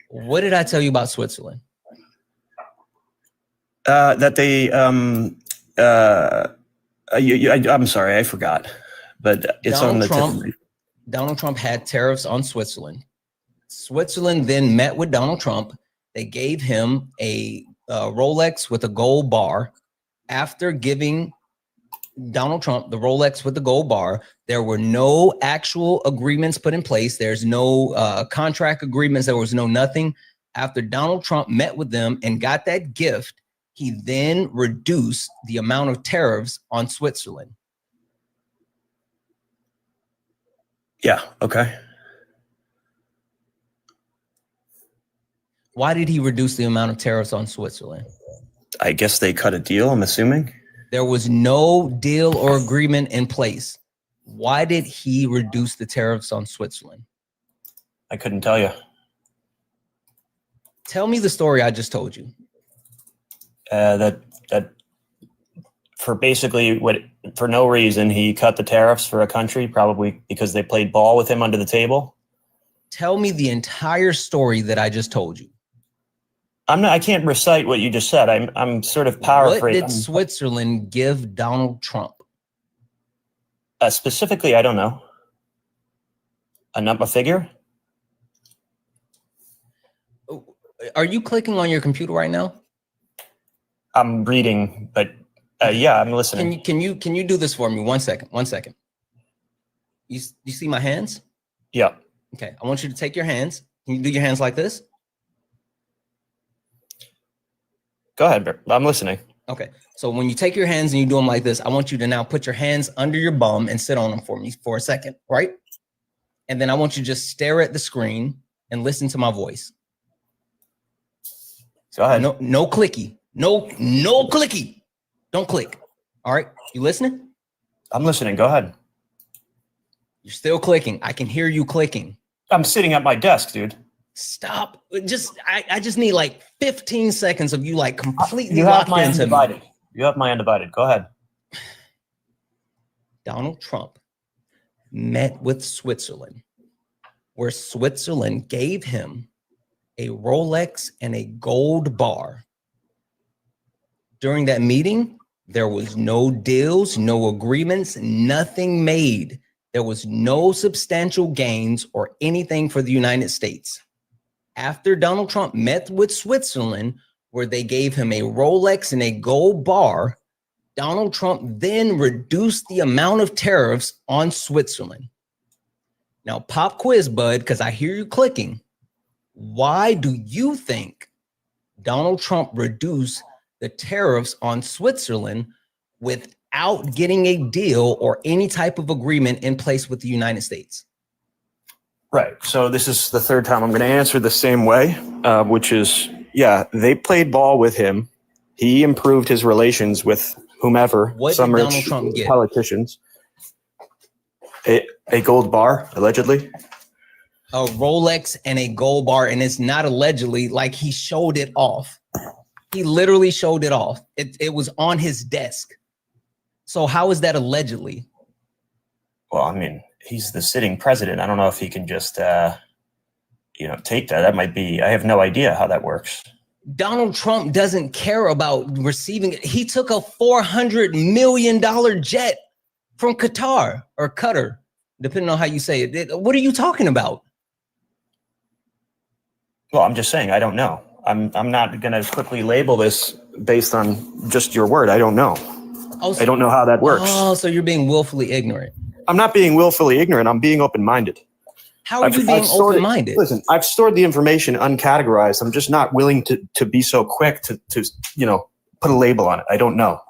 what did I tell you about Switzerland? That they, I'm sorry, I forgot. But it's on the tip. Donald Trump had tariffs on Switzerland. Switzerland then met with Donald Trump. They gave him a Rolex with a gold bar. After giving Donald Trump the Rolex with the gold bar, there were no actual agreements put in place. There's no contract agreements. There was no nothing. After Donald Trump met with them and got that gift, he then reduced the amount of tariffs on Switzerland. Yeah. Okay. Why did he reduce the amount of tariffs on Switzerland? I guess they cut a deal, I'm assuming. There was no deal or agreement in place. Why did he reduce the tariffs on Switzerland? I couldn't tell you. Tell me the story I just told you. That for basically for no reason, he cut the tariffs for a country, probably because they played ball with him under the table. Tell me the entire story that I just told you. I can't recite what you just said. I'm sort of paraphrasing. What did Switzerland give Donald Trump? Specifically, I don't know. A figure? Are you clicking on your computer right now? I'm reading, but yeah, I'm listening. Can you do this for me? 1 second. 1 second. You see my hands? Yeah. Okay. I want you to take your hands. Can you do your hands like this? Go ahead, I'm listening. Okay. So when you take your hands and you do them like this, I want you to now put your hands under your bum and sit on them for me for a second, right? And then I want you to just stare at the screen and listen to my voice. Go ahead. No clicky. No clicky. Don't click. All right. You listening? I'm listening. Go ahead. You're still clicking. I can hear you clicking. I'm sitting at my desk, dude. Stop. I just need like 15 seconds of you like completely You have locked my into undivided. me. You have my undivided. Go ahead. Donald Trump met with Switzerland, where Switzerland gave him a Rolex and a gold bar. During that meeting, there was no deals, no agreements, nothing made. There was no substantial gains or anything for the United States. After Donald Trump met with Switzerland, where they gave him a Rolex and a gold bar, Donald Trump then reduced the amount of tariffs on Switzerland. Now, pop quiz, bud, because I hear you clicking. Why do you think Donald Trump reduced the tariffs on Switzerland without getting a deal or any type of agreement in place with the United States? Right. So this is the third time I'm going to answer the same way, which is, yeah, they played ball with him. He improved his relations with whomever. What some did rich Donald Trump get? Politicians. A gold bar, allegedly. A Rolex and a gold bar, and it's not allegedly, like he showed it off. He literally showed it off. It was on his desk. So how is that allegedly? Well, I mean, he's the sitting president. I don't know if he can just, take that. That might be, I have no idea how that works. Donald Trump doesn't care about receiving it. He took a $400 million jet from Qatar or Qatar, depending on how you say it. What are you talking about? Well, I'm just saying, I don't know. I'm not going to quickly label this based on just your word. I don't know. I don't know how that works. Oh, so you're being willfully ignorant. I'm not being willfully ignorant. I'm being open-minded. How are you being open-minded? Listen, I've stored the information uncategorized. I'm just not willing to be so quick to put a label on it. I don't know.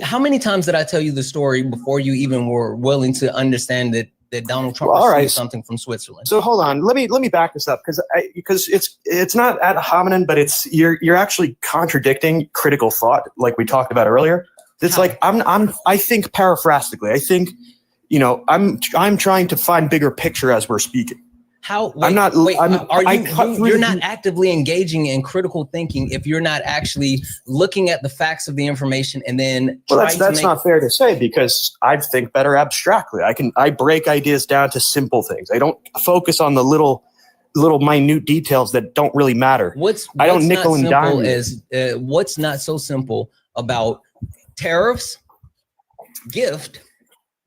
How many times did I tell you the story before you even were willing to understand that Donald Trump received something from Switzerland? So hold on, let me back this up because it's not ad hominem, but it's you're actually contradicting critical thought, like we talked about earlier. It's like I think paraphrastically. I think I'm trying to find bigger picture as we're speaking. You're not actively engaging in critical thinking if you're not actually looking at the facts of the information and then that's not fair to say, because I think better abstractly. I break ideas down to simple things. I don't focus on the little minute details that don't really matter. I don't nickel and dime. What's not so simple about tariffs, gift,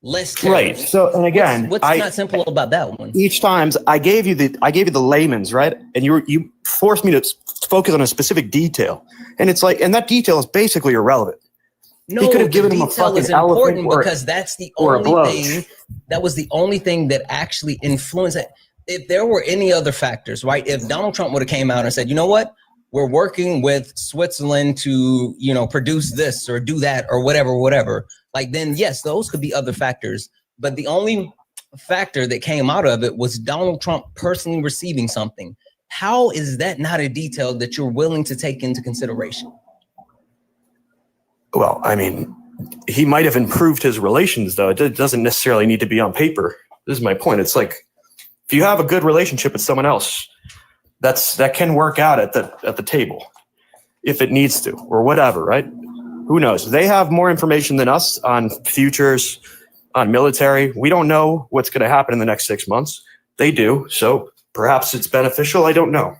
less tariffs? Right. So, and again, what's not simple about that one? Each time I gave you the layman's, right, and you forced me to focus on a specific detail, and it's like, and that detail is basically irrelevant. No, he could have given him a detail fucking is important elephant because that's the or only thing. That was the only thing that actually influenced it. If there were any other factors, right? If Donald Trump would have came out and said, you know what? We're working with Switzerland to, produce this or do that or whatever, like then, yes, those could be other factors. But the only factor that came out of it was Donald Trump personally receiving something. How is that not a detail that you're willing to take into consideration? Well, I mean, he might have improved his relations, though. It doesn't necessarily need to be on paper. This is my point. It's like, if you have a good relationship with someone else, that can work out at the table if it needs to, or whatever, right? Who knows? They have more information than us on futures, on military. We don't know what's going to happen in the next 6 months. They do. So perhaps it's beneficial. I don't know.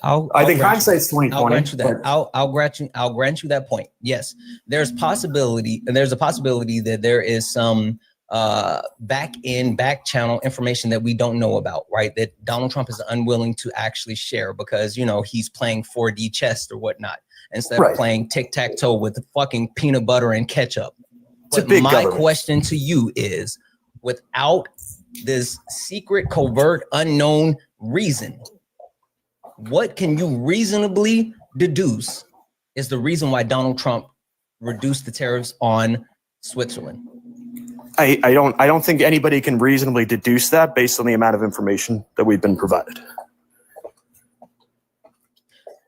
I think hindsight's 20/20. I'll grant you that. I'll grant you that point. Yes, there's a possibility that there is some back channel information that we don't know about, right? That Donald Trump is unwilling to actually share because, he's playing 4D chess or whatnot instead of playing tic-tac-toe with fucking peanut butter and ketchup. But my question to you is, without this secret, covert, unknown reason, what can you reasonably deduce is the reason why Donald Trump reduced the tariffs on Switzerland? I don't think anybody can reasonably deduce that based on the amount of information that we've been provided.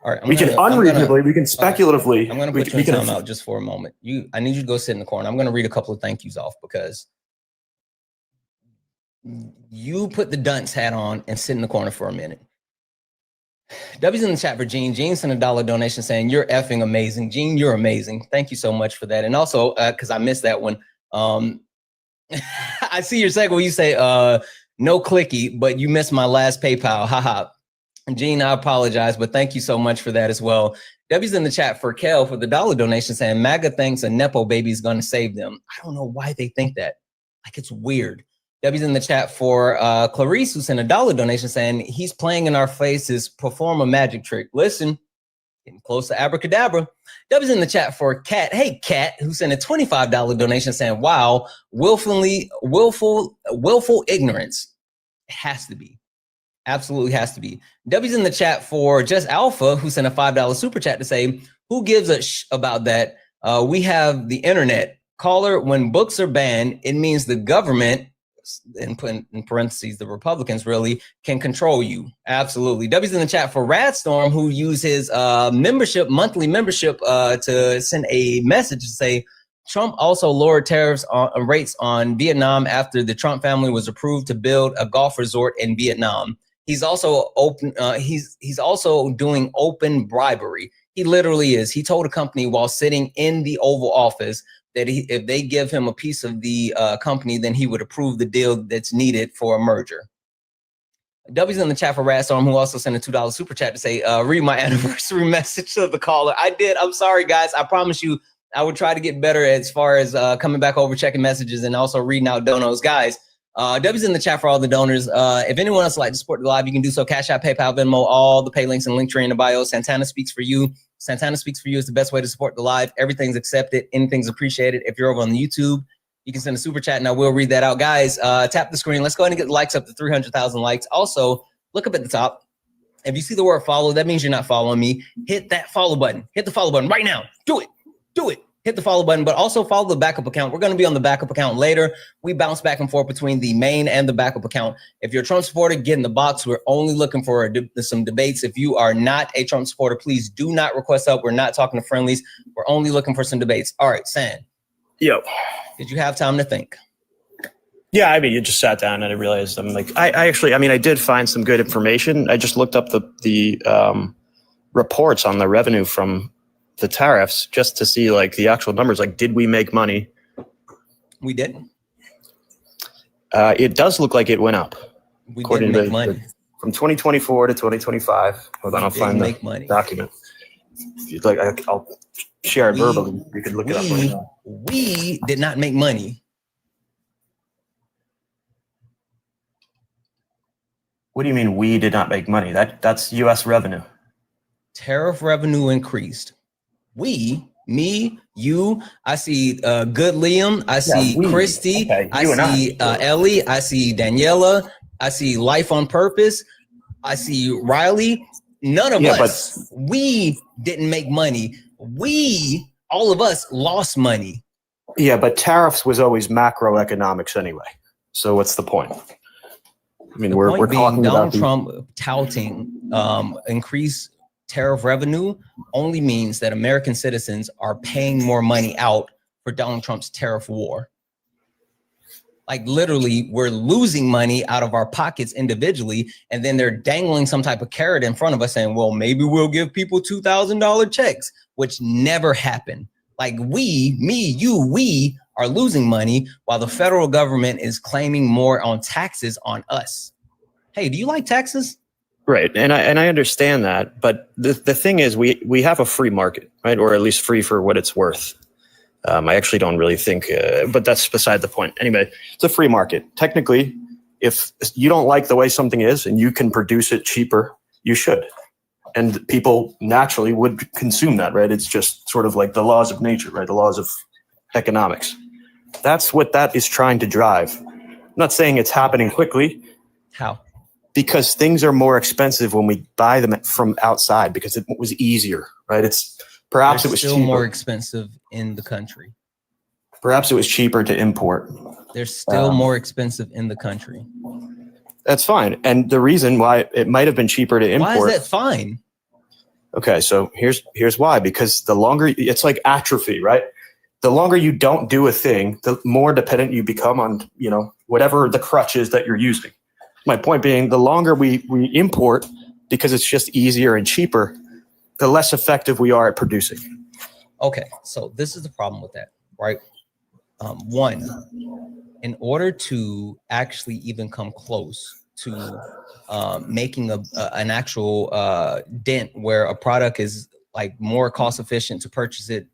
All right, we can speculatively. I'm going to put you in time out just for a moment. I need you to go sit in the corner. I'm going to read a couple of thank yous off because you put the dunce hat on and sit in the corner for a minute. W's in the chat for Gene. Gene sent a $1 donation saying, "You're effing amazing. Gene, you're amazing. Thank you so much for that." And also, because I missed that one, I see your second where you say, no clicky, but you missed my last PayPal. Haha. Gene, I apologize, but thank you so much for that as well. W's in the chat for Kel for the $1 donation saying, "MAGA thinks a Nepo baby is going to save them." I don't know why they think that. Like, it's weird. W's in the chat for Clarice, who sent a $1 donation saying, "He's playing in our faces, perform a magic trick." Listen, getting close to abracadabra. W's in the chat for Kat. Hey, Kat, who sent a $25 donation saying, "Wow, willful ignorance." It has to be. Absolutely has to be. W's in the chat for Just Alpha, who sent a $5 super chat to say, "Who gives a sh about that? We have the internet. Caller, when books are banned, it means the government," and put in parentheses, the Republicans really can control you. Absolutely. W's in the chat for Radstorm, who used his monthly membership to send a message to say, "Trump also lowered tariffs on rates on Vietnam after the Trump family was approved to build a golf resort in Vietnam." He's also open. He's also doing open bribery. He literally is. He told a company while sitting in the Oval Office that if they give him a piece of the company, then he would approve the deal that's needed for a merger. W's in the chat for Radstorm, who also sent a $2 super chat to say, "Read my anniversary message to the caller." I did. I'm sorry, guys. I promise you, I would try to get better as far as coming back over, checking messages, and also reading out donos. Guys, W's in the chat for all the donors. If anyone else would like to support the live, you can do so. Cash App, PayPal, Venmo, all the pay links and link tree in the bio. Santana Speaks for You. Santana Speaks for You is the best way to support the live. Everything's accepted. Anything's appreciated. If you're over on the YouTube, you can send a super chat and I will read that out. Guys, tap the screen. Let's go ahead and get the likes up to 300,000 likes. Also, look up at the top. If you see the word follow, that means you're not following me. Hit that follow button. Hit the follow button right now. Do it. Do it. Hit the follow button, but also follow the backup account. We're going to be on the backup account later. We bounce back and forth between the main and the backup account. If you're a Trump supporter, get in the box. We're only looking for some debates. If you are not a Trump supporter, please do not request up. We're not talking to friendlies. We're only looking for some debates. All right, San. Yo. Did you have time to think? Yeah, I mean, you just sat down and I realized I did find some good information. I just looked up the reports on the revenue from the tariffs just to see like the actual numbers. Like, did we make money? We did. It does look like it went up. We didn't make money. From 2024 to 2025. Hold on, I'll find the document. If you'd like, I'll share it verbally. You can look it up right now. We did not make money. What do you mean we did not make money? That's U.S. revenue. Tariff revenue increased. We, me, you, I see good Liam, I see Christy, okay, I see Ellie, I see Daniela, I see Life on Purpose, I see Riley. None of us, we didn't make money. We, all of us, lost money. Yeah, but tariffs was always macroeconomics anyway. So what's the point? I mean, The we're point being, talking Donald about the, Trump touting increased tariff revenue only means that American citizens are paying more money out for Donald Trump's tariff war. Like literally, we're losing money out of our pockets individually, and then they're dangling some type of carrot in front of us saying, well, maybe we'll give people $2,000 checks, which never happened. Like we are losing money while the federal government is claiming more on taxes on us. Hey, do you like taxes? right. And I understand that. But the thing is, we have a free market, right? Or at least free for what it's worth. I actually don't really think, but that's beside the point. Anyway, it's a free market. Technically, if you don't like the way something is and you can produce it cheaper, you should. And people naturally would consume that, right? It's just sort of like the laws of nature, right? The laws of economics. That's what that is trying to drive. I'm not saying it's happening quickly. How? Because things are more expensive when we buy them from outside because it was easier, right? Perhaps it was still cheaper. more expensive in the country. Perhaps it was cheaper to import. They're still more expensive in the country. That's fine. And the reason why it might have been cheaper to import. Why is that fine? Okay, so here's why. Because the longer, it's like atrophy, right? The longer you don't do a thing, the more dependent you become on, whatever the crutch is that you're using. My point being, the longer we import, because it's just easier and cheaper, the less effective we are at producing. Okay, so this is the problem with that, right? One, in order to actually even come close to making an actual dent where a product is like more cost efficient to purchase it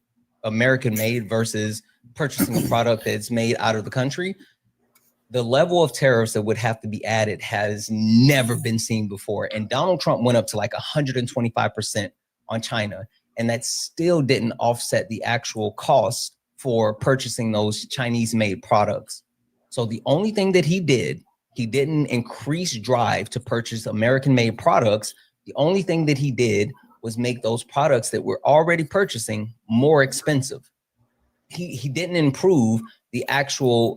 American made versus purchasing a product that's made out of the country, the level of tariffs that would have to be added has never been seen before. And Donald Trump went up to like 125% on China, and that still didn't offset the actual cost for purchasing those Chinese made products. So the only thing that he didn't increase drive to purchase American made products. The only thing that he did was make those products that we're already purchasing more expensive. He didn't improve the actual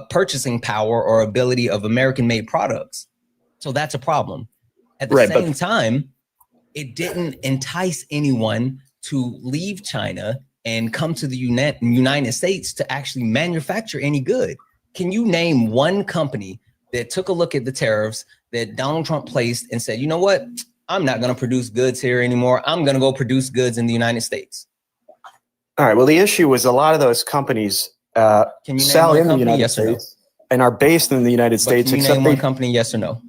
purchasing power or ability of American made products. So that's a problem. At the same time, it didn't entice anyone to leave China and come to the United States to actually manufacture any good. Can you name one company that took a look at the tariffs that Donald Trump placed and said, you know what? I'm not going to produce goods here anymore. I'm going to go produce goods in the United States. All right. Well, the issue was a lot of those companies sell in the United States and are based in the United States. Can you name one company, yes or no?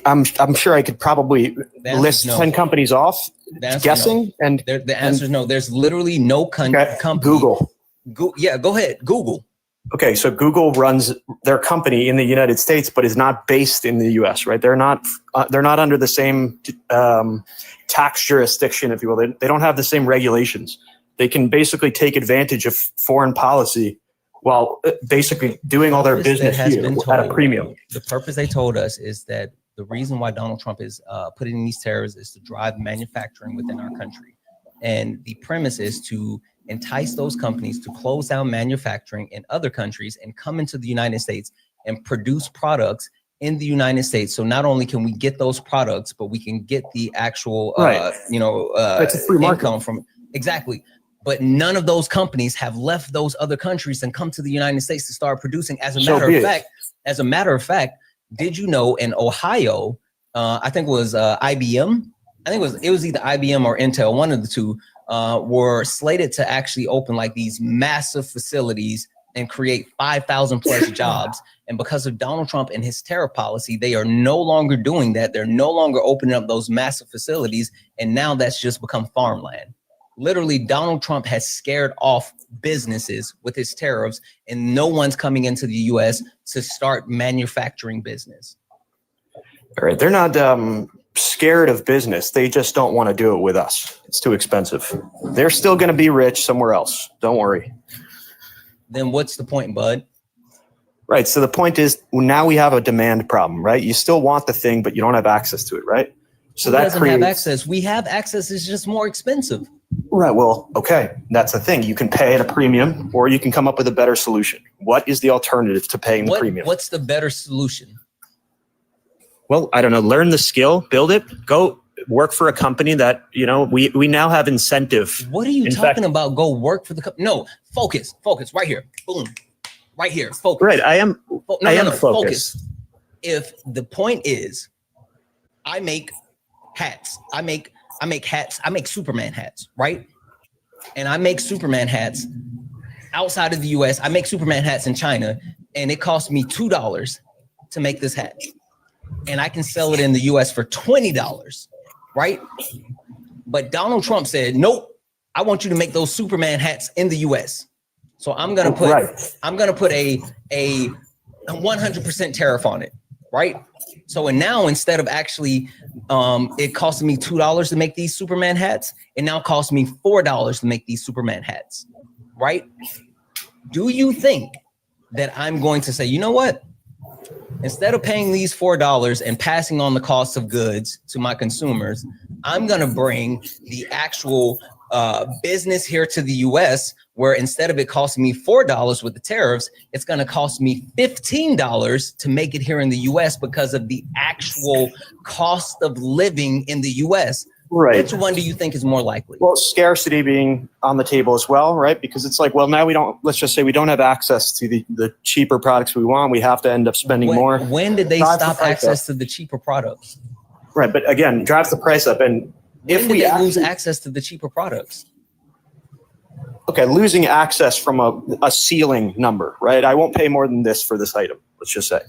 I'm sure I could probably list 10 companies off, guessing. No. And the answer is no. There's literally no company. Google. Yeah, go ahead. Google. Okay, so Google runs their company in the United States, but is not based in the U.S. Right? They're not under the same tax jurisdiction, if you will. They don't have the same regulations. They can basically take advantage of foreign policy while basically doing all their business here at a premium. The purpose they told us is that the reason why Donald Trump is putting these tariffs is to drive manufacturing within our country. And the premise is to entice those companies to close down manufacturing in other countries and come into the United States and produce products in the United States. So not only can we get those products, but we can get the actual, it's a free market. income from exactly. But none of those companies have left those other countries and come to the United States to start producing. As a matter of fact, did you know in Ohio, I think it was IBM. I think it was either IBM or Intel, one of the two, were slated to actually open like these massive facilities and create 5,000 plus jobs. And because of Donald Trump and his tariff policy, they are no longer doing that. They're no longer opening up those massive facilities. And now that's just become farmland. Literally, Donald Trump has scared off businesses with his tariffs, and no one's coming into the U.S. to start manufacturing business. All right. They're not scared of business. They just don't want to do it with us. It's too expensive. They're still going to be rich somewhere else. Don't worry. Then what's the point, bud? Right. So the point is now we have a demand problem, right? You still want the thing, but you don't have access to it, right? So that doesn't have access. We have access. It's just more expensive. Right. Well, okay. That's the thing. You can pay at a premium, or you can come up with a better solution. What is the alternative to paying the premium? What's the better solution? Well, I don't know. Learn the skill, build it, go work for a company that, you know, we now have incentive. What are you talking about? Go work for the company? No, focus right here. Boom. Right here. Focus. Right. I am focused. Focus. If the point is, I make hats. I make hats. I make Superman hats, right? And I make Superman hats outside of the US. I make Superman hats in China, and it costs me $2 to make this hat. And I can sell it in the US for $20, right? But Donald Trump said, nope, I want you to make those Superman hats in the US. So I'm gonna put a 100% tariff on it, right? So and now instead of actually it costing me $2 to make these Superman hats, it now costs me $4 to make these Superman hats, right? Do you think that I'm going to say, you know what? Instead of paying these $4 and passing on the cost of goods to my consumers, I'm going to bring the actual business here to the US, where instead of it costing me $4 with the tariffs, it's going to cost me $15 to make it here in the US because of the actual cost of living in the US. Right. Which one do you think is more likely? Well, scarcity being on the table as well, right? Because it's like, well, now let's just say we don't have access to the cheaper products we want. We have to end up spending more. When did they stop access to the cheaper products? Right. But again, drives the price up. And if we lose access to the cheaper products? Okay, losing access from a ceiling number, right? I won't pay more than this for this item, let's just say.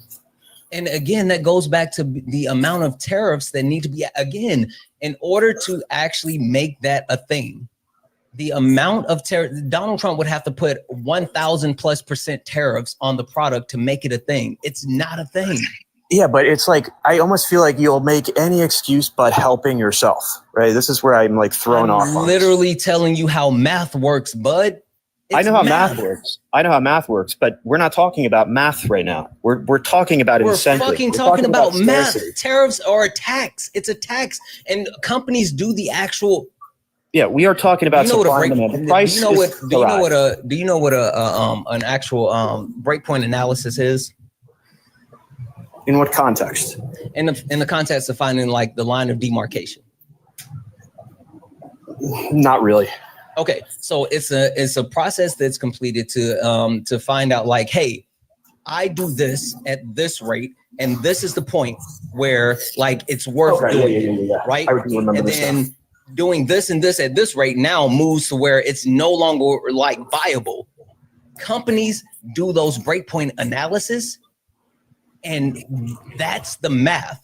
And again, that goes back to the amount of tariffs that need to be, again, in order to actually make that a thing, the amount of tariff, Donald Trump would have to put 1,000+% tariffs on the product to make it a thing. It's not a thing. Yeah, but it's like, I almost feel like you'll make any excuse but helping yourself, right? This is where I'm like thrown off. I'm literally telling you how math works, bud. I know how math works. I know how math works, but we're not talking about math right now. We're talking about incentive. We're fucking talking about math. Tariffs are a tax. It's a tax, and companies do the actual. Yeah, we are talking about supply and demand. The price. Do you know what an actual breakpoint analysis is? In what context? In the context of finding like the line of demarcation. Not really. Okay, so it's a process that's completed to find out like, hey, I do this at this rate, and this is the point where like it's worth doing, right? And then doing this and this at this rate now moves to where it's no longer like viable. Companies do those breakpoint analysis, and that's the math.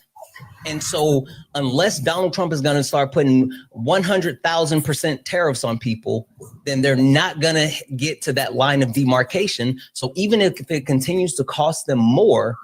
And so unless Donald Trump is going to start putting 100,000% tariffs on people, then they're not going to get to that line of demarcation. So even if it continues to cost them more,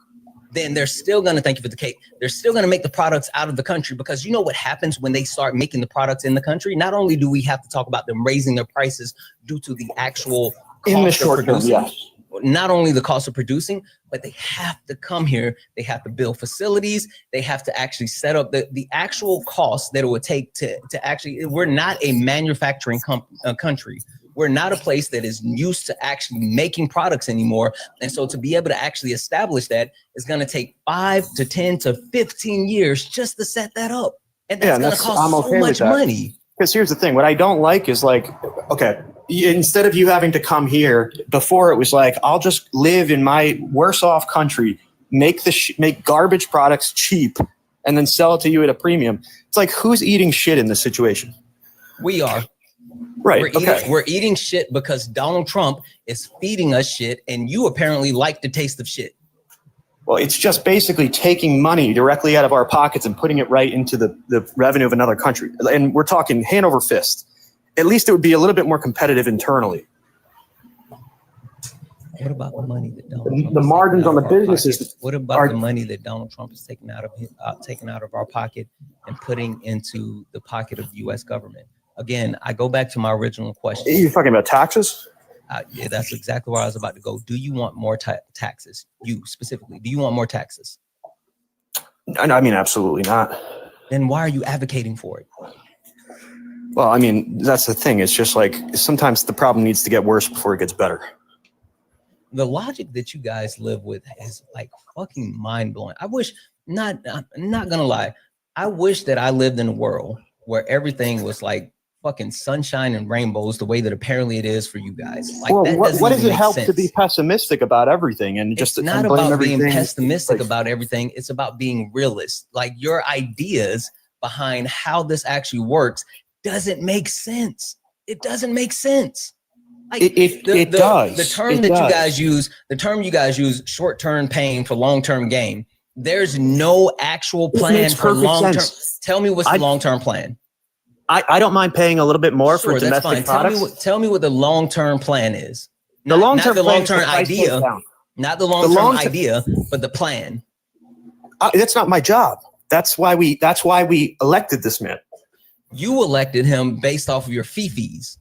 then they're still going to, thank you for the cake, they're still going to make the products out of the country, because you know what happens when they start making the products in the country? Not only do we have to talk about them raising their prices due to the actual cost in the short term, yes. Not only the cost of producing, but they have to come here. They have to build facilities. They have to actually set up the actual cost that it would take to actually, we're not a manufacturing country. We're not a place that is used to actually making products anymore. And so to be able to actually establish that is going to take 5 to 10 to 15 years just to set that up. And that's going to cost so much money. Because here's the thing, what I don't like is like, okay, instead of you having to come here, before it was like, I'll just live in my worse off country, make garbage products cheap, and then sell it to you at a premium. It's like, who's eating shit in this situation? We are. Right. We're eating shit because Donald Trump is feeding us shit, and you apparently like the taste of shit. Well, it's just basically taking money directly out of our pockets and putting it right into the revenue of another country. And we're talking hand over fist. At least it would be a little bit more competitive internally. What about the money that Donald Trump the margins on the businesses? What about the money that Donald Trump is taking out of our pocket and putting into the pocket of the U.S. government? Again, I go back to my original question. You're talking about taxes? Yeah, that's exactly where I was about to go. Do you want more taxes? You specifically, do you want more taxes? I mean, absolutely not. Then why are you advocating for it? Well, I mean, that's the thing. It's just like sometimes the problem needs to get worse before it gets better. The logic that you guys live with is like fucking mind blowing. I'm not gonna lie. I wish that I lived in a world where everything was like fucking sunshine and rainbows the way that apparently it is for you guys. Like, well, that what does it help sense. to be pessimistic about everything and just it's not about being pessimistic about everything. It's about being realist. Like, your ideas behind how this actually works doesn't make sense. It doesn't make sense. Like, it does. The term that you guys use, short-term pain for long-term gain. There's no actual plan for long-term. Tell me what's the long-term plan. I don't mind paying a little bit more for domestic products. Tell me what the long-term plan is. The long-term idea, not the long-term idea, but the plan. That's not my job. That's why we elected this man. You elected him based off of your fifis.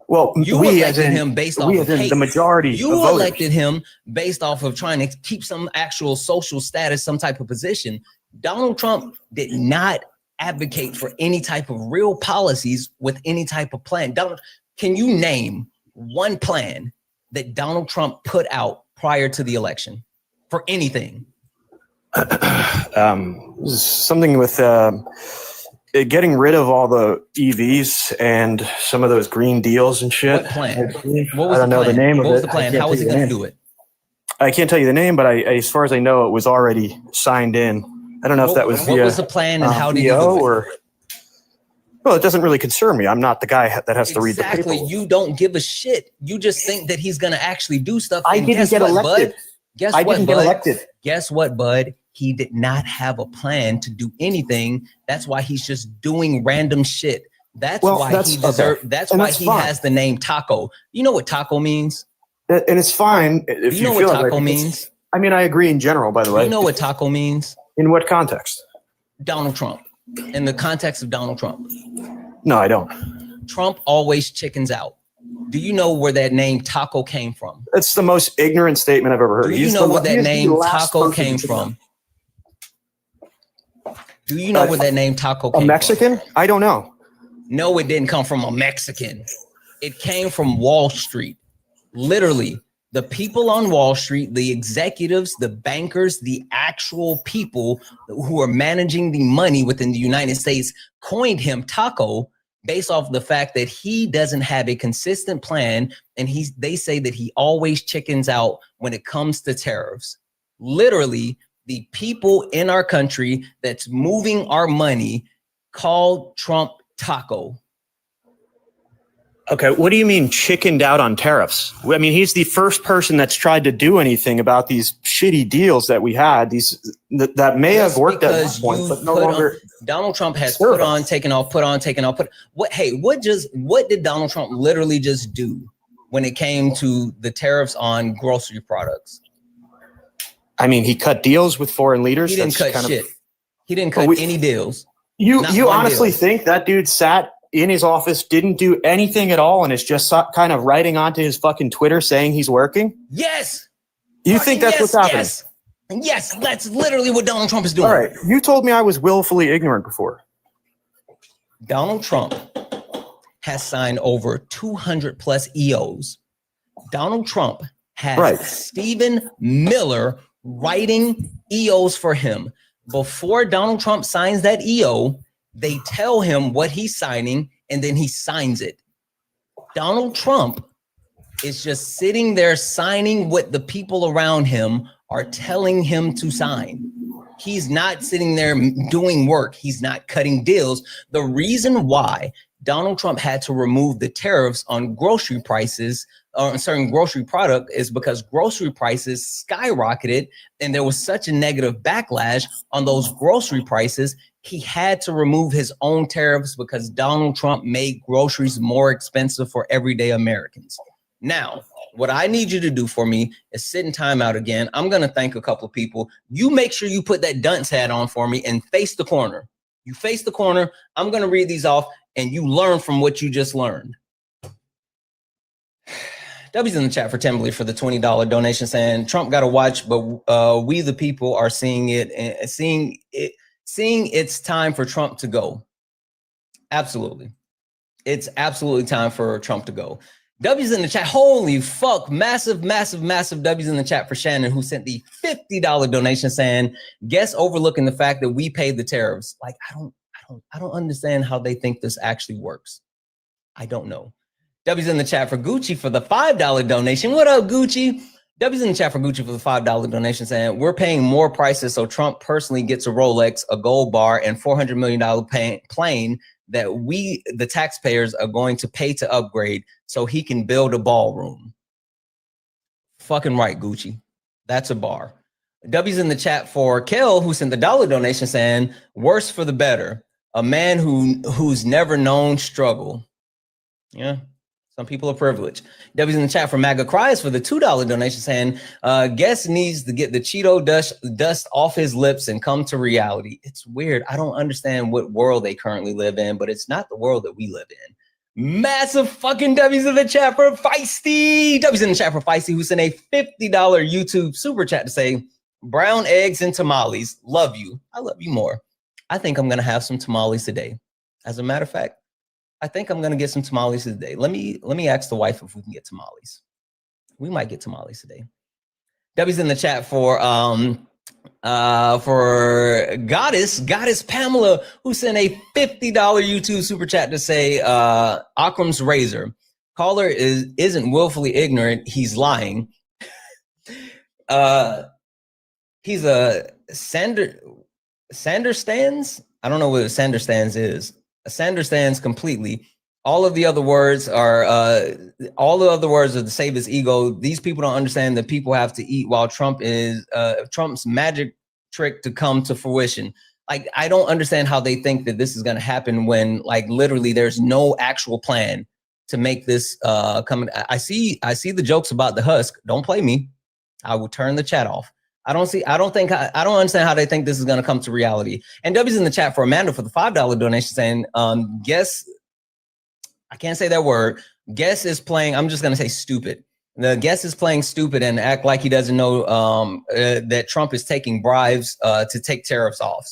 Well, you elected him based off of hate. The majority. You elected him based off of trying to keep some actual social status, some type of position. Donald Trump did not advocate for any type of real policies with any type of plan. Can you name one plan that Donald Trump put out prior to the election for anything? Something with getting rid of all the EVs and some of those green deals and shit. What plan? I don't know the name of it. What was the plan? How was he going to do it? I can't tell you the name, but as far as I know, it was already signed in. I don't know if that was what was the plan and how did he do it? Well, it doesn't really concern me. I'm not the guy that has to read the paper. Exactly. You don't give a shit. You just think that he's going to actually do stuff. I didn't get elected. Guess what, bud? He did not have a plan to do anything. That's why he's just doing random shit. That's why he has the name Taco. You know what taco means? And it's fine if you know what taco means. I mean, I agree in general, by the way. You know what taco means? In what context? Donald Trump. In the context of Donald Trump. No, I don't. Trump always chickens out. Do you know where that name Taco came from? It's the most ignorant statement I've ever heard. Do you know where that name Taco came from? Do you know where that name Taco came from? A Mexican? I don't know. No, it didn't come from a Mexican. It came from Wall Street. Literally, the people on Wall Street, the executives, the bankers, the actual people who are managing the money within the United States coined him Taco based off the fact that he doesn't have a consistent plan, and they say that he always chickens out when it comes to tariffs. Literally, the people in our country that's moving our money called Trump Taco. Okay, what do you mean chickened out on tariffs? I mean, he's the first person that's tried to do anything about these shitty deals that we had. That may have worked at one point, but no longer. Donald Trump has put on, taken off, put on, taken off. What did Donald Trump literally just do when it came to the tariffs on grocery products? I mean, he cut deals with foreign leaders. He didn't cut shit. He didn't cut any deals. You honestly think that dude sat in his office, didn't do anything at all, and is just kind of writing onto his fucking Twitter saying he's working? Yes. You think that's what's happening? Yes, that's literally what Donald Trump is doing. All right. You told me I was willfully ignorant before. Donald Trump has signed over 200 plus EOs. Donald Trump has Stephen Miller writing EOs for him. Before Donald Trump signs that EO, they tell him what he's signing, and then he signs it. Donald Trump is just sitting there signing what the people around him are telling him to sign. He's not sitting there doing work. He's not cutting deals. The reason why Donald Trump had to remove the tariffs on grocery prices on certain grocery product is because grocery prices skyrocketed, and there was such a negative backlash on those grocery prices. He had to remove his own tariffs because Donald Trump made groceries more expensive for everyday Americans. Now, what I need you to do for me is sit in timeout again. I'm going to thank a couple of people. You make sure you put that dunce hat on for me and face the corner. You face the corner. I'm going to read these off, and you learn from what you just learned. W's in the chat for Timberly for the $20 donation, saying Trump got to watch, but we the people are seeing it and seeing it's time for Trump to go. Absolutely. It's absolutely time for Trump to go. W's in the chat. Holy fuck. Massive W's in the chat for Shannon, who sent the $50 donation saying, guess overlooking the fact that we paid the tariffs. Like, I don't understand how they think this actually works. I don't know. W's in the chat for Gucci for the $5 donation. What up, Gucci? W's in the chat for Gucci for the $5 donation saying, we're paying more prices so Trump personally gets a Rolex, a gold bar, and $400 million plane that we, the taxpayers, are going to pay to upgrade so he can build a ballroom. Fucking right, Gucci. That's a bar. W's in the chat for Kel, who sent the $1 donation saying, worse for the better. A man who's never known struggle. Yeah. Some people are privileged. W's in the chat for MAGA Cries for the $2 donation saying, guest needs to get the Cheeto dust off his lips and come to reality. It's weird. I don't understand what world they currently live in, but it's not the world that we live in. Massive fucking W's in the chat for Feisty. W's in the chat for Feisty, who sent a $50 YouTube super chat to say, brown eggs and tamales. Love you. I love you more. I think I'm going to have some tamales today. As a matter of fact, I think I'm gonna get some tamales today. Let me ask the wife if we can get tamales. We might get tamales today. W's in the chat for Goddess Pamela, who sent a $50 YouTube super chat to say Akram's razor. Caller isn't willfully ignorant, he's lying. He's a Sander stands. I don't know what a Sander stands is. Sander stands completely. All of the other words are to save his ego. These people don't understand that people have to eat while Trump is Trump's magic trick to come to fruition. Like, I don't understand how they think that this is going to happen when, like, literally there's no actual plan to make this come. I see the jokes about the husk. Don't play me. I will turn the chat off. I don't understand how they think this is going to come to reality. And W's in the chat for Amanda for the $5 donation saying, guess, I can't say that word. Guess is playing, I'm just going to say stupid. The guest is playing stupid and act like he doesn't know that Trump is taking bribes to take tariffs off.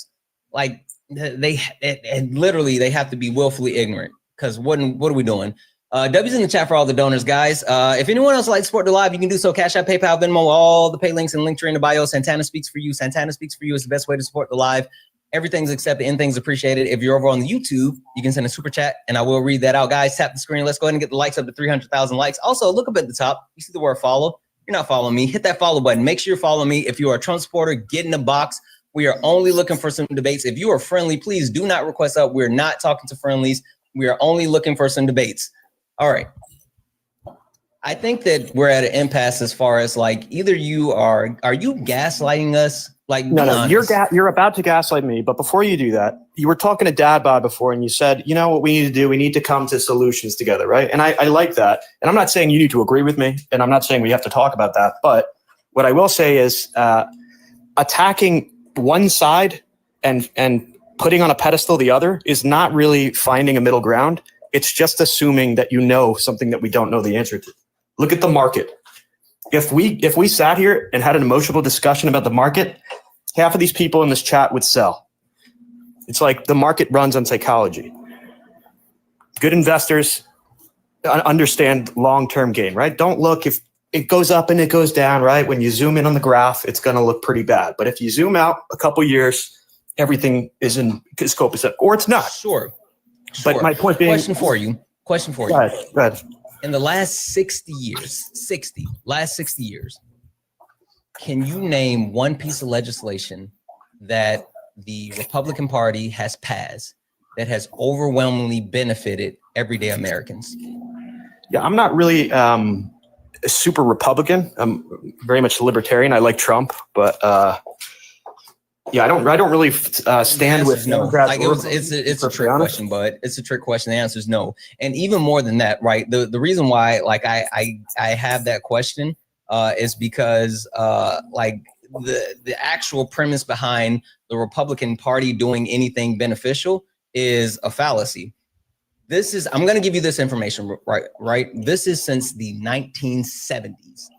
Like, literally they have to be willfully ignorant, because what are we doing? W's in the chat for all the donors, guys. If anyone else would like to support the live, you can do so. Cash App, PayPal, Venmo, all the pay links and Linktree in the bio. Santana Speaks For You. Santana Speaks For You is the best way to support the live. Everything's accepted, anything's appreciated. If you're over on the YouTube, you can send a super chat and I will read that out. Guys, tap the screen. Let's go ahead and get the likes up to 300,000 likes. Also, look up at the top. You see the word follow. You're not following me. Hit that follow button. Make sure you're following me. If you are a Trump supporter, get in the box. We are only looking for some debates. If you are friendly, please do not request up. We're not talking to friendlies. We are only looking for some debates. All right. I think that we're at an impasse as far as, like, either you are you gaslighting us? Like, no, you're about to gaslight me. But before you do that, you were talking to Dad Bod before, and you said, you know what we need to do? We need to come to solutions together, right? And I like that. And I'm not saying you need to agree with me, and I'm not saying we have to talk about that. But what I will say is attacking one side and putting on a pedestal the other is not really finding a middle ground. It's just assuming that you know something that we don't know the answer to. Look at the market. If we sat here and had an emotional discussion about the market, half of these people in this chat would sell. It's like the market runs on psychology. Good investors understand long-term game, right? Don't look if it goes up and it goes down, right? When you zoom in on the graph, it's going to look pretty bad. But if you zoom out a couple years, everything is in scope, or it's not. Sure. But my point being, Question for you. Go ahead. In the last 60 years, can you name one piece of legislation that the Republican Party has passed that has overwhelmingly benefited everyday Americans? Yeah, I'm not really a super Republican. I'm very much libertarian. I like Trump, but yeah, I don't really stand with no. Like, it's a trick question, but it's a trick question. The answer is no. And even more than that, right? The reason why, like, I have that question is because like the actual premise behind the Republican Party doing anything beneficial is a fallacy. I'm going to give you this information, right? This is since the 1970s.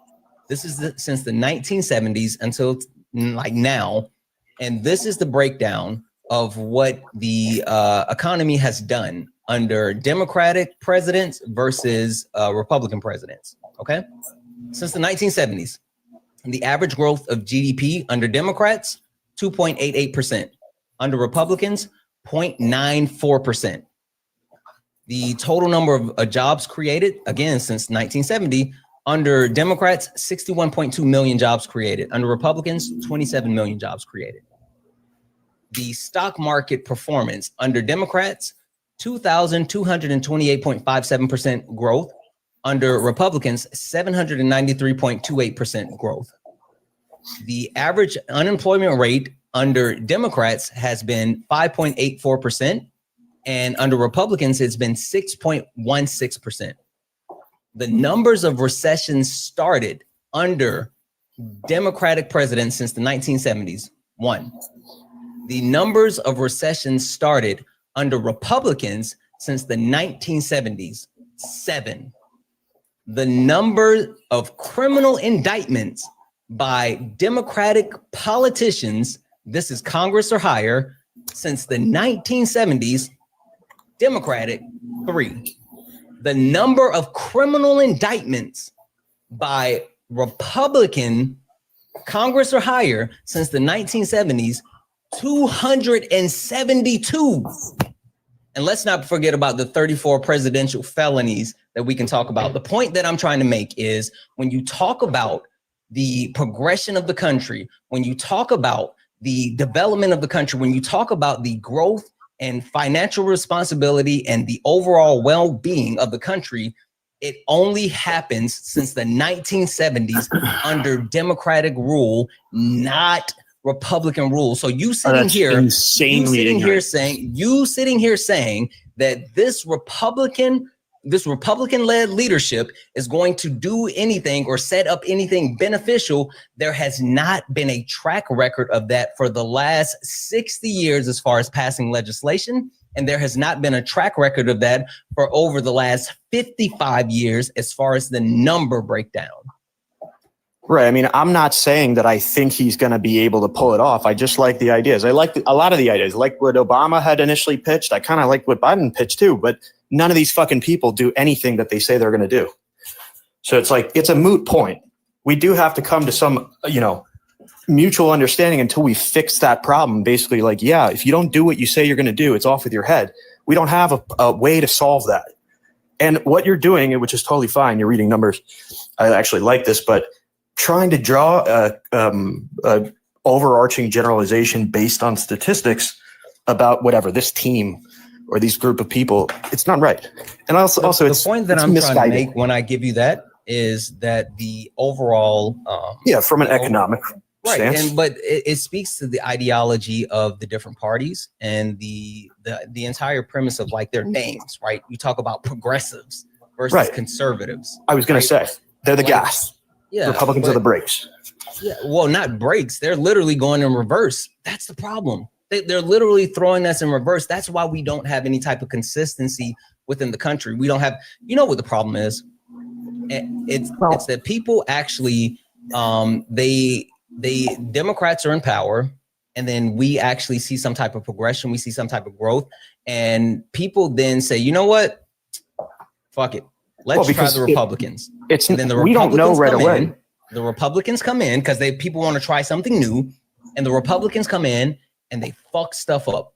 Since the 1970s until like now. And this is the breakdown of what the economy has done under Democratic presidents versus Republican presidents. Okay. Since the 1970s, the average growth of GDP under Democrats, 2.88%. Under Republicans, 0.94%. The total number of jobs created, again, since 1970, under Democrats, 61.2 million jobs created. Under Republicans, 27 million jobs created. The stock market performance under Democrats, 2,228.57% growth. Under Republicans, 793.28% growth. The average unemployment rate under Democrats has been 5.84%, and under Republicans, it's been 6.16%. The numbers of recessions started under Democratic presidents since the 1970s, 1. The numbers of recessions started under Republicans since the 1970s, 7. The number of criminal indictments by Democratic politicians, this is Congress or higher, since the 1970s, Democratic, 3. The number of criminal indictments by Republican Congress or higher since the 1970s, 272. And let's not forget about the 34 presidential felonies that we can talk about. The point that I'm trying to make is when you talk about the progression of the country, when you talk about the development of the country, when you talk about the growth and financial responsibility and the overall well-being of the country, it only happens since the 1970s under Democratic rule, not Republican rule. So you sitting here saying that this Republican-led leadership is going to do anything or set up anything beneficial, there has not been a track record of that for the last 60 years as far as passing legislation. And there has not been a track record of that for over the last 55 years as far as the number breakdown. Right. I mean, I'm not saying that I think he's going to be able to pull it off. I just like the ideas. I like a lot of the ideas. I like what Obama had initially pitched. I kind of like what Biden pitched too, but none of these fucking people do anything that they say they're going to do. So it's like, it's a moot point. We do have to come to some, mutual understanding until we fix that problem. Basically, like, yeah, if you don't do what you say you're going to do, it's off with your head. We don't have a way to solve that. And what you're doing, which is totally fine, you're reading numbers. I actually like this, but trying to draw a overarching generalization based on statistics about whatever this team or these group of people, it's not right. And also the point that I'm trying to make when I give you that is that the overall from an economic right stance. but it speaks to the ideology of the different parties and the entire premise of like their names, right? You talk about progressives versus conservatives. I was going to say they're the gas. Yeah, Republicans are the brakes. Yeah, well, not brakes. They're literally going in reverse. That's the problem. They're literally throwing us in reverse. That's why we don't have any type of consistency within the country. We don't have, what the problem is? It's that people actually, Democrats are in power, and then we actually see some type of progression. We see some type of growth, and people then say, you know what? Fuck it. Let's try the Republicans. And then the Republicans we don't know right away. The Republicans come in because people want to try something new, and the Republicans come in and they fuck stuff up.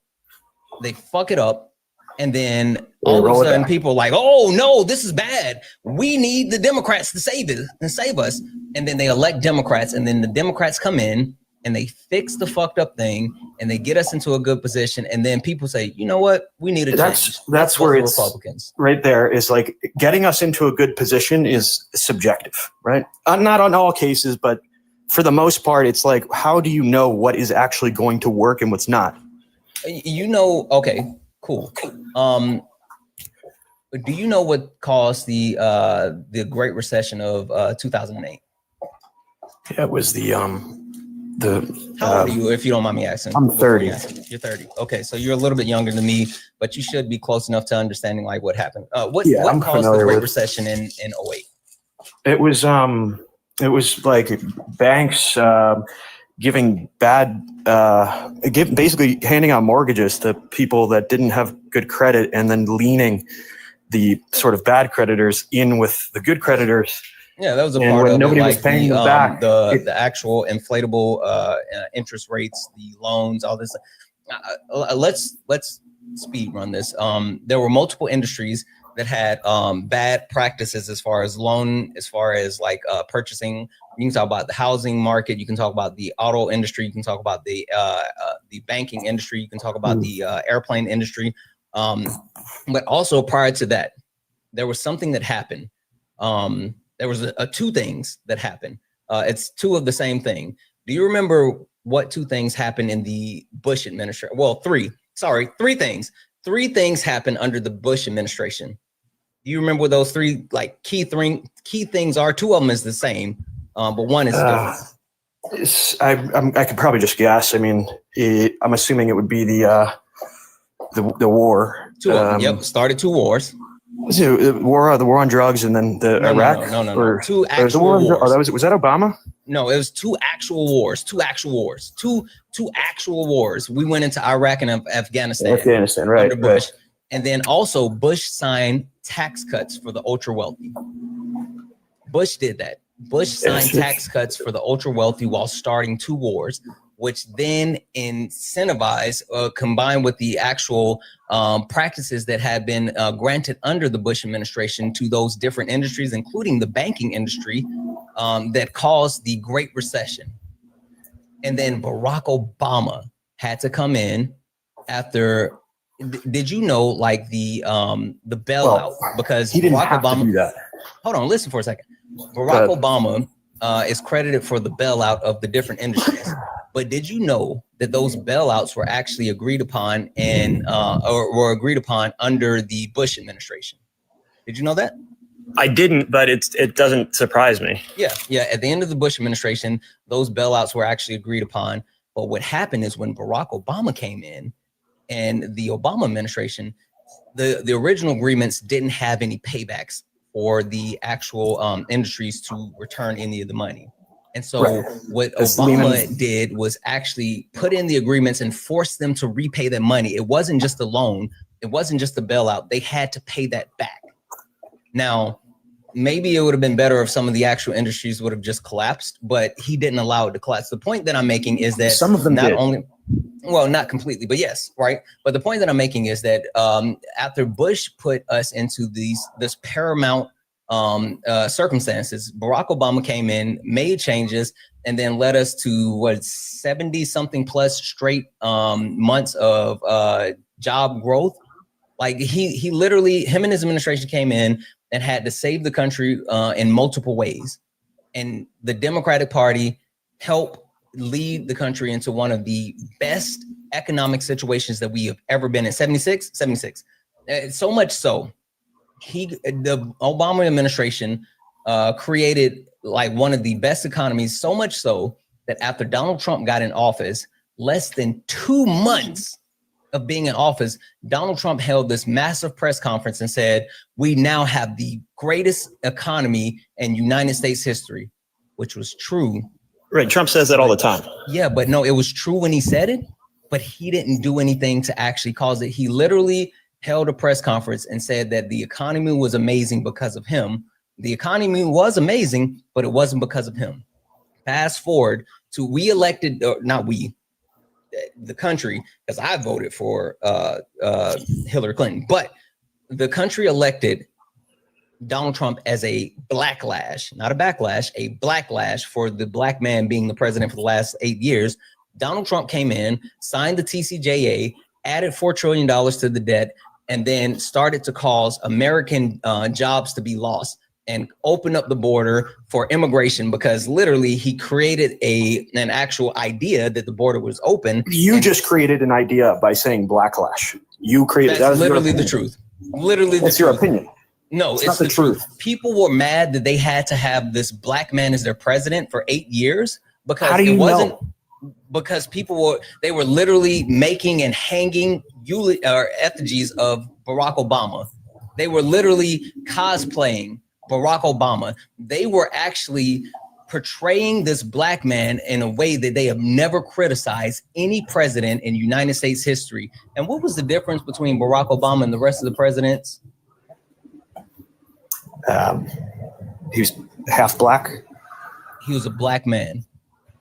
They fuck it up, and then all of a sudden people are like, "Oh no, this is bad. We need the Democrats to save it and save us." And then they elect Democrats, and then the Democrats come in and they fix the fucked up thing, and they get us into a good position. And then people say, "You know what? We need a change." That's where it's Republicans right there is like getting us into a good position is subjective, right? Not on all cases, but for the most part, it's like, how do you know what is actually going to work and what's not? Okay, cool. Do you know what caused the Great Recession of 2008? Yeah, it was the How old are you, if you don't mind me asking? I'm 30. You're 30. Okay, so you're a little bit younger than me, but you should be close enough to understanding like what happened. What caused the Great Recession in 08? It was like banks giving basically handing out mortgages to people that didn't have good credit, and then leaning the sort of bad creditors in with the good creditors. Yeah, that was a And part when of nobody it, was like paying the them back, the actual inflatable interest rates, the loans, all this. Let's speed run this. There were multiple industries that had bad practices as far as like purchasing. You can talk about the housing market. You can talk about the auto industry. You can talk about the banking industry. You can talk about the airplane industry. But also prior to that, there was something that happened. There was two things that happened. It's two of the same thing. Do you remember what two things happened in the Bush administration? Well, three things. Three things happened under the Bush administration. Do you remember what those three like key things are? Two of them is the same, but one is different. I could probably just guess. I mean, I'm assuming it would be the war. Two of them. Yep, started two wars. Was it the war on drugs, and then the Iraq? No. Two actual wars. Was that Obama? No, it was two actual wars. Two actual wars. We went into Iraq and Afghanistan. Right. Under Bush. And then also Bush signed tax cuts for the ultra wealthy. Bush did that. Bush signed tax cuts for the ultra wealthy while starting two wars, which then incentivized, combined with the actual practices that had been granted under the Bush administration to those different industries, including the banking industry, that caused the Great Recession. And then Barack Obama had to come in after. Did you know, like the bailout? Because he didn't Barack have Obama, to do that. Hold on, listen for a second. Barack Obama is credited for the bailout of the different industries. But did you know that those bailouts were actually agreed upon and or were agreed upon under the Bush administration? Did you know that? I didn't, but it doesn't surprise me. Yeah. At the end of the Bush administration, those bailouts were actually agreed upon. But what happened is when Barack Obama came in and the Obama administration, the original agreements didn't have any paybacks for the actual industries to return any of the money. And so what Obama did was actually put in the agreements and force them to repay their money. It wasn't just a loan. It wasn't just a bailout. They had to pay that back. Now, maybe it would have been better if some of the actual industries would have just collapsed, but he didn't allow it to collapse. The point that I'm making is that some of them not did. only, well, not completely, but yes, right. But the point that I'm making is that after Bush put us into this paramount circumstances, Barack Obama came in, made changes, and then led us to 70 something plus straight months of job growth. Like he literally, him and his administration came in and had to save the country in multiple ways. And the Democratic Party helped lead the country into one of the best economic situations that we have ever been in. 76. So much so, the Obama administration created like one of the best economies, so much so that after Donald Trump got in office, less than 2 months of being in office, Donald Trump held this massive press conference and said, we now have the greatest economy in United States history, which was true. Right. Trump says that all the time. Yeah, but no, it was true when he said it, but he didn't do anything to actually cause it. He literally held a press conference and said that the economy was amazing because of him. The economy was amazing, but it wasn't because of him. Fast forward to the country, because I voted for Hillary Clinton, but the country elected Donald Trump as a blacklash, not a backlash, a blacklash for the black man being the president for the last 8 years. Donald Trump came in, signed the TCJA, added $4 trillion to the debt, and then started to cause American jobs to be lost and open up the border for immigration, because literally he created an actual idea that the border was open. You just created an idea by saying blacklash. You created that's literally the truth. Literally, that's your opinion. No, it's not the truth. People were mad that they had to have this black man as their president for 8 years because it wasn't because they were literally making and hanging effigies of Barack Obama. They were literally cosplaying Barack Obama. They were actually portraying this black man in a way that they have never criticized any president in United States history. And what was the difference between Barack Obama and the rest of the presidents? He was half black. He was a black man.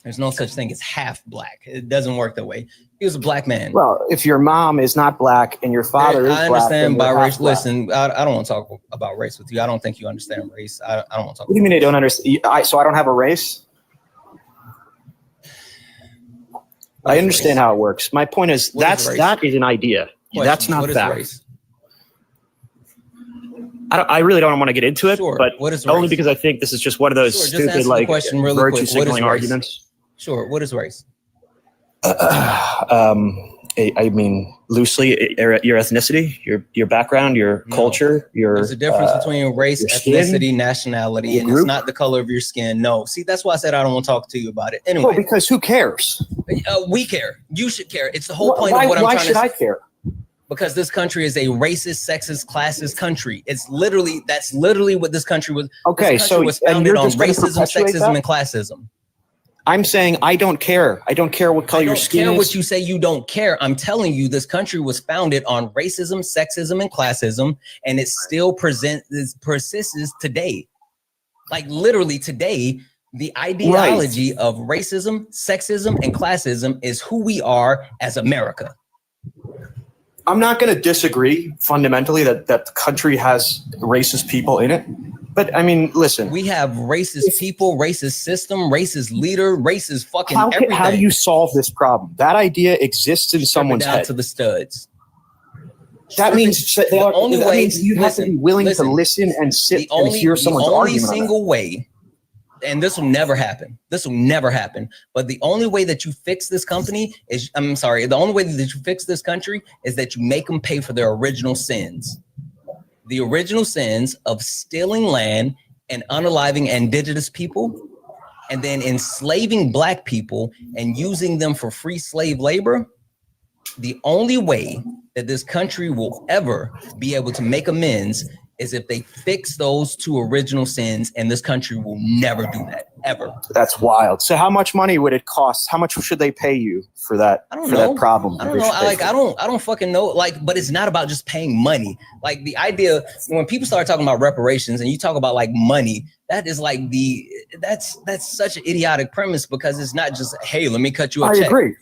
There's no such thing as half black. It doesn't work that way. He was a black man. Well, if your mom is not black and your father is black, I understand by race. black. Listen, I don't want to talk about race with you. I don't think you understand race. I don't want to talk. What do you mean I don't understand? So I don't have a race? I understand how it works. My point is that is an idea. That's not fact. I really don't want to get into it, but what is only race? because I think this is just one of those stupid like virtue signaling arguments. Sure. What is race? I mean, loosely, your ethnicity, your background, your culture, There's a difference between race, ethnicity, nationality, and it's not the color of your skin. No. See, that's why I said I don't want to talk to you about it. Anyway. Well, because who cares? We care. You should care. It's the whole point of what I'm trying to say. Why should I care? Because this country is a racist, sexist, classist country. That's literally what this country was. Okay, this country was founded on racism, sexism, and classism. I'm saying I don't care. I don't care what color your skin is. I don't care what you say you don't care. I'm telling you, this country was founded on racism, sexism, and classism, and it still persists today. Like literally today, the ideology of racism, sexism, and classism is who we are as America. I'm not going to disagree fundamentally that the country has racist people in it. But I mean, listen. We have racist people, racist system, racist leader, racist fucking everything. How do you solve this problem? That idea exists in someone's head. To the studs. That means you have to be willing to listen and sit and hear someone's argument. The only single way, and this will never happen. But the only way that you fix this company is, the only way that you fix this country is that you make them pay for their original sins. The original sins of stealing land and unaliving indigenous people, and then enslaving black people and using them for free slave labor. The only way that this country will ever be able to make amends is if they fix those two original sins, and this country will never do that, ever. That's wild. So how much money would it cost? How much should they pay you for that? I don't know. That problem? I don't know. I don't fucking know. Like, but it's not about just paying money. Like the idea, when people start talking about reparations and you talk about like money, that is like that's such an idiotic premise, because it's not just, hey, let me cut you a check. I agree.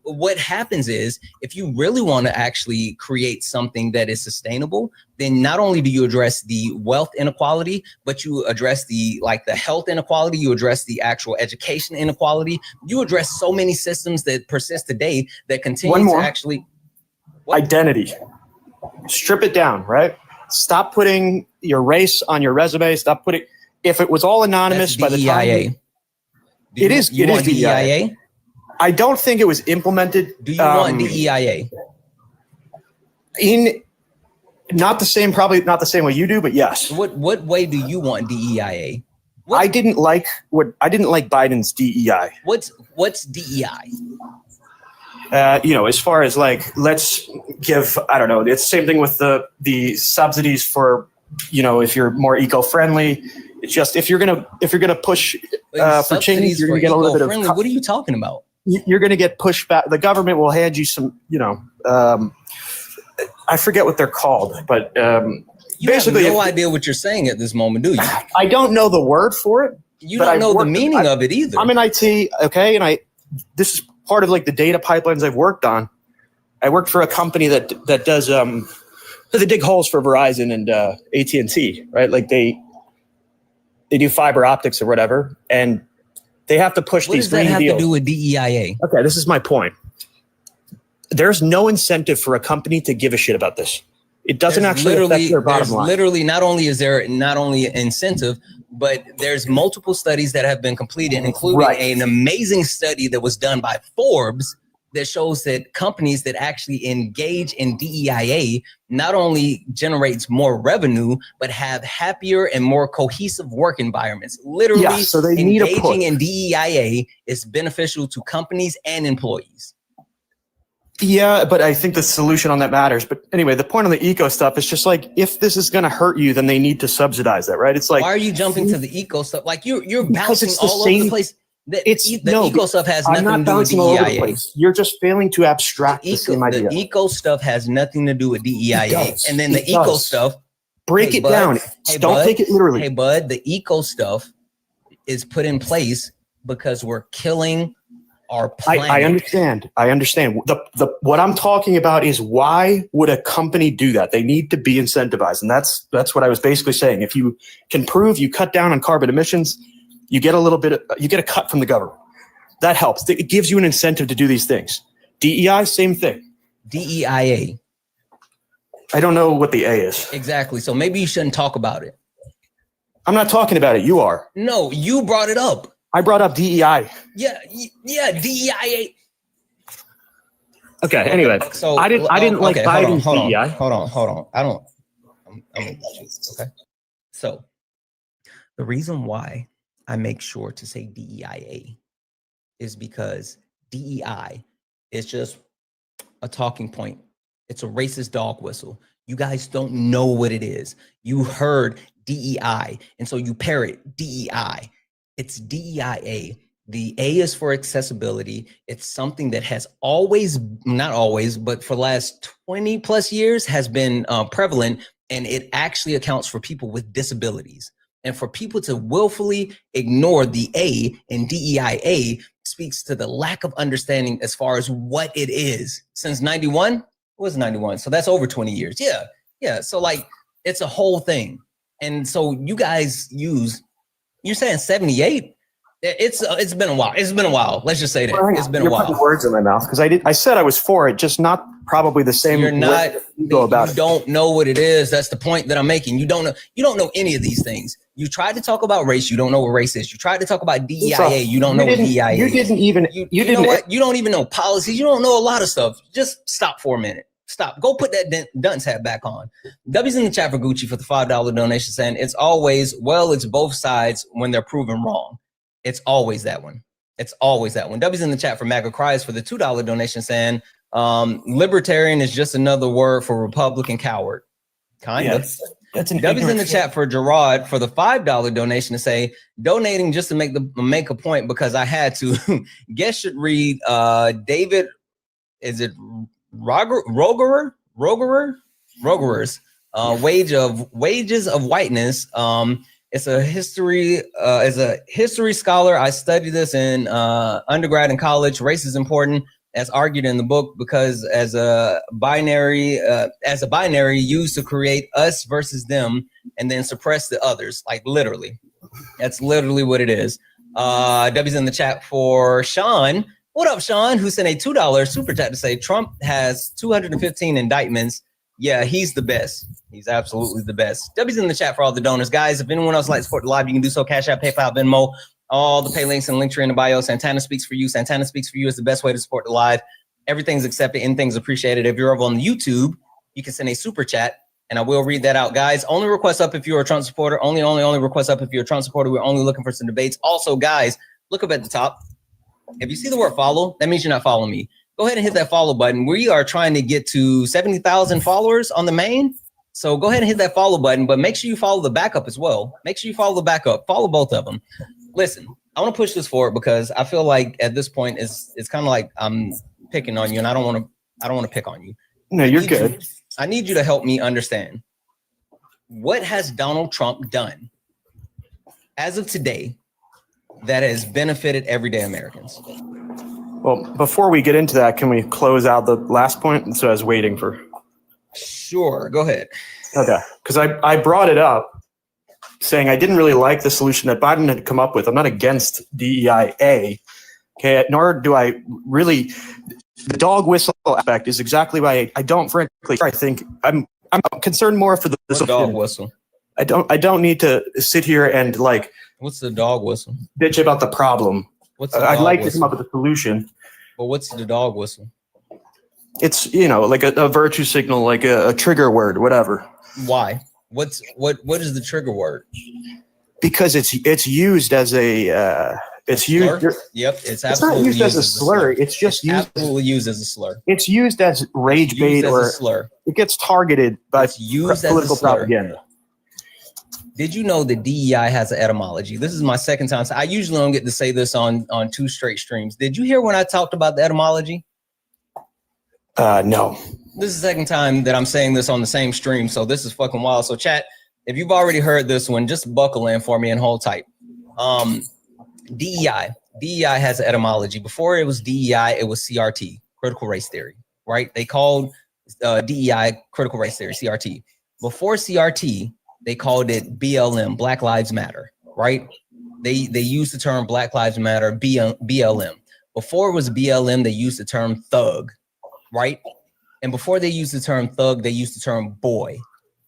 What happens is, if you really want to actually create something that is sustainable, then not only do you address the wealth inequality, but you address the health inequality, you address the actual education inequality, you address so many systems that persist today that continue to actually identity. Strip it down, right? Stop putting your race on your resume. Stop putting, if it was all anonymous by the time it is DEIA. I don't think it was implemented. Do you want DEIA? Probably not the same way you do, but yes. What way do you want DEIA? I didn't like Biden's DEI. What's DEI? As far as like, let's give, I don't know, it's the same thing with the subsidies for, if you're more eco-friendly. It's just, if you're gonna push for change, you're gonna get a little bit of. What are you talking about? You're going to get pushed back. The government will hand you some, I forget what they're called, but you basically have no idea what you're saying at this moment, do you? I don't know the word for it. You don't know the meaning of it either. I'm in IT, okay, and this is part of like the data pipelines I've worked on. I worked for a company that does they dig holes for Verizon and AT&T, right? Like they do fiber optics or whatever, and they have to push these green deals. What does that have to do with DEIA? Okay, this is my point. There's no incentive for a company to give a shit about this. It doesn't actually affect their bottom line. Literally, not only incentive, but there's multiple studies that have been completed, including an amazing study that was done by Forbes that shows that companies that actually engage in DEIA not only generates more revenue, but have happier and more cohesive work environments. Literally, so they need engaging in DEIA is beneficial to companies and employees. Yeah, but I think the solution on that matters. But anyway, the point on the eco stuff is just like, if this is going to hurt you, then they need to subsidize that, right? It's like, why are you jumping to the eco stuff? Like you're because bouncing it's the all over the same- place. The no, eco stuff has I'm nothing not to do with bouncing all over the DEIA. place. You're just failing to abstract the same idea. The eco stuff has nothing to do with DEIA. It does. And then the It eco does. stuff, Break Hey, it bud. down. Hey, Don't bud. take it literally. hey bud, the eco stuff is put in place because we're killing our planet. I understand. I understand. What I'm talking about is, why would a company do that? They need to be incentivized, and that's what I was basically saying. If you can prove you cut down on carbon emissions, you get a cut from the government. That helps. It gives you an incentive to do these things. DEI, same thing. DEIA. I don't know what the A is. Exactly. So maybe you shouldn't talk about it. I'm not talking about it. You are. No, you brought it up. I brought up DEI. Yeah, DEIA. Okay. Anyway, So I didn't like okay, Biden's DEI. Hold on. Okay. So the reason why I make sure to say DEIA is because DEI is just a talking point. It's a racist dog whistle. You guys don't know what it is. You heard DEI, and so you parrot DEI. It's DEIA. The A is for accessibility. It's something that has always, not always, but for the last 20 plus years has been prevalent, and it actually accounts for people with disabilities. And for people to willfully ignore the A in DEIA speaks to the lack of understanding as far as what it is. Since 91, it was 91. So that's over 20 years. Yeah. So like, it's a whole thing. And so you guys you're saying 78? It's been a while. It's been a while. Let's just say that. It's been a You're while. putting words in my mouth, because I said I was for it, just not probably the same. You're not. way you go about You it. don't know what it is. That's the point that I'm making. You don't know. You don't know any of these things. You tried to talk about race. You don't know what race is. You tried to talk about DEIA. You don't know what DEIA is. You didn't even. You You know didn't. what? You don't even know policies. You don't know a lot of stuff. Just stop for a minute. Stop. Go put that dunce hat back on. W's in the chat for Gucci for the $5 donation, saying it's always, well, it's both sides when they're proven wrong. It's always that one. It's always that one. W's in the chat for MAGA Cries for the $2 donation, saying libertarian is just another word for Republican coward. Kind of. That's an W's in the ignorant- chat for Gerard for the $5 donation to say donating just to make a point because I had to. Guest should read David. Is it Rogerer's Wages of Whiteness. It's a history. As a history scholar, I studied this in undergrad and college. Race is important, as argued in the book, because as a binary used to create us versus them, and then suppress the others. Like literally, that's literally what it is. W's in the chat for Sean. What up, Sean? Who sent a $2 super chat to say Trump has 215 indictments. Yeah, he's the best. He's absolutely the best. W's in the chat for all the donors. Guys, if anyone else would like to support the live, you can do so. Cash App, PayPal, Venmo, all the pay links and links are in the bio. Santana Speaks for You. Santana Speaks for You is the best way to support the live. Everything's accepted, anything's appreciated. If you're over on the YouTube, you can send a super chat, and I will read that out. Guys, only request up if you're a Trump supporter. Only request up if you're a Trump supporter. We're only looking for some debates. Also, guys, look up at the top. If you see the word follow, that means you're not following me. Go ahead and hit that follow button. We are trying to get to 70,000 followers on the main. So go ahead and hit that follow button, but make sure you follow the backup as well. Make sure you follow the backup. Follow both of them. Listen, I want to push this forward because I feel like at this point it's kind of like I'm picking on you, and I don't want to pick on you. No, you're good. I need you to help me understand. What has Donald Trump done as of today that has benefited everyday Americans? Well, before we get into that, can we close out the last point? So I was waiting for. Sure, go ahead. Okay, because I brought it up saying I didn't really like the solution that Biden had come up with. I'm not against DEIA, okay, nor do I really. The dog whistle aspect is exactly why I don't, frankly, I think I'm concerned more for the dog whistle. I don't need to sit here and like. What's the dog whistle? Bitch about the problem. I'd like to come up with a solution. But what's the dog whistle? It's, like a virtue signal, like a trigger word, whatever. Why? What is the trigger word? Because it's used as a It's used. Yep, it's It's absolutely not used as a slur. It's just used. Absolutely used as a slur. It's used as rage bait, Used as or a slur. it gets targeted by It's used as a political slur. propaganda. Did you know that DEI has an etymology? This is my second time. So I usually don't get to say this on 2 straight streams. Did you hear when I talked about the etymology? No. This is the second time that I'm saying this on the same stream. So this is fucking wild. So chat, if you've already heard this one, just buckle in for me and hold tight. DEI has an etymology. Before it was DEI, it was CRT, critical race theory, right? They called DEI critical race theory, CRT. Before CRT, they called it BLM, Black Lives Matter, right? They used the term Black Lives Matter, BLM. Before it was BLM, they used the term thug, right? And before they used the term thug, they used the term boy.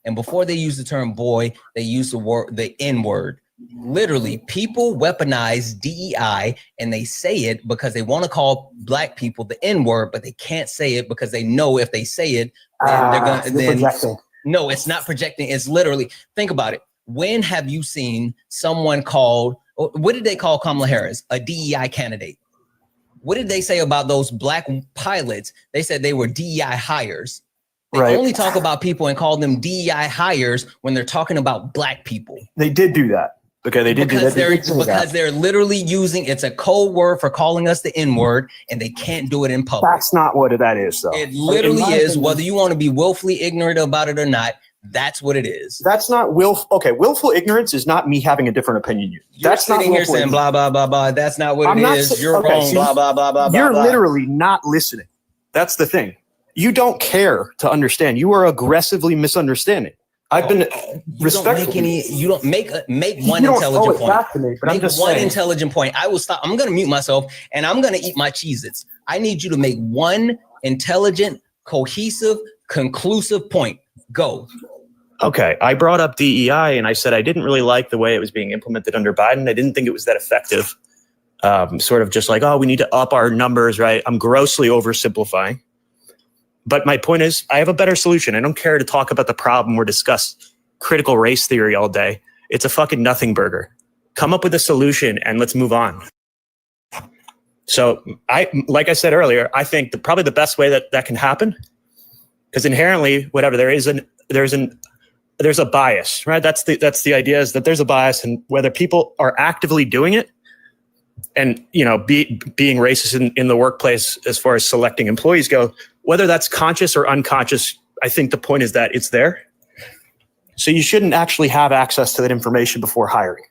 And before they used the term boy, they used the N-word. Literally, people weaponize DEI and they say it because they want to call black people the N-word, but they can't say it because they know if they say it, then they're gonna. No, it's not projecting. It's literally, think about it. When have you seen someone called? What did they call Kamala Harris? A DEI candidate. What did they say about those black pilots? They said they were DEI hires. They only talk about people and call them DEI hires when they're talking about black people. They did do that. Okay, they did do that. Because they're literally using, it's a code word for calling us the N-word, and they can't do it in public. That's not what that is, though. It literally is, whether you want to be willfully ignorant about it or not, that's what it is. That's not willful ignorance is not me having a different opinion. You're sitting here saying blah, blah, blah, blah. That's not what it is. You're wrong, blah, blah, blah, blah, blah. You're literally not listening. That's the thing. You don't care to understand. You are aggressively misunderstanding. I've been respectfully. You don't make one intelligent point. But I'm just saying. Intelligent point. I will stop. I'm going to mute myself and I'm going to eat my Cheez-Its. I need you to make one intelligent, cohesive, conclusive point. Go. Okay. I brought up DEI and I said I didn't really like the way it was being implemented under Biden. I didn't think it was that effective. Sort of just like, oh, we need to up our numbers, right? I'm grossly oversimplifying. But my point is, I have a better solution. I don't care to talk about the problem or discuss critical race theory all day. It's a fucking nothing burger. Come up with a solution and let's move on. So like I said earlier, I think probably the best way that can happen, because inherently, whatever there's a bias, right? That's the idea, is that there's a bias, and whether people are actively doing it and, being racist in the workplace as far as selecting employees go, whether that's conscious or unconscious, I think the point is that it's there. So you shouldn't actually have access to that information before hiring.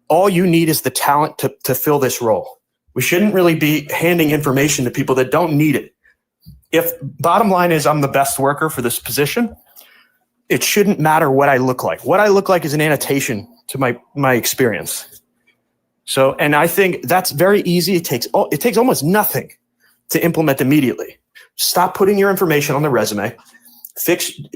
All you need is the talent to fill this role. We shouldn't really be handing information to people that don't need it. If bottom line is I'm the best worker for this position, it shouldn't matter what I look like. What I look like is an annotation to my experience. So, and I think that's very easy. It takes almost nothing to implement immediately. Stop putting your information on the resume.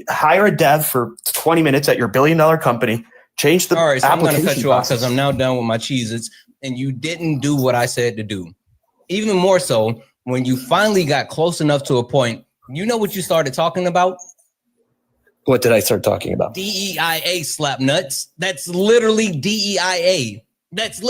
Hire a dev for 20 minutes at your billion-dollar company. Change the application. I'm going to cut you off because I'm now done with my Cheez-Its, and you didn't do what I said to do. Even more so, when you finally got close enough to a point, you know what you started talking about? What did I start talking about? DEIA slap nuts. That's literally DEIA. That's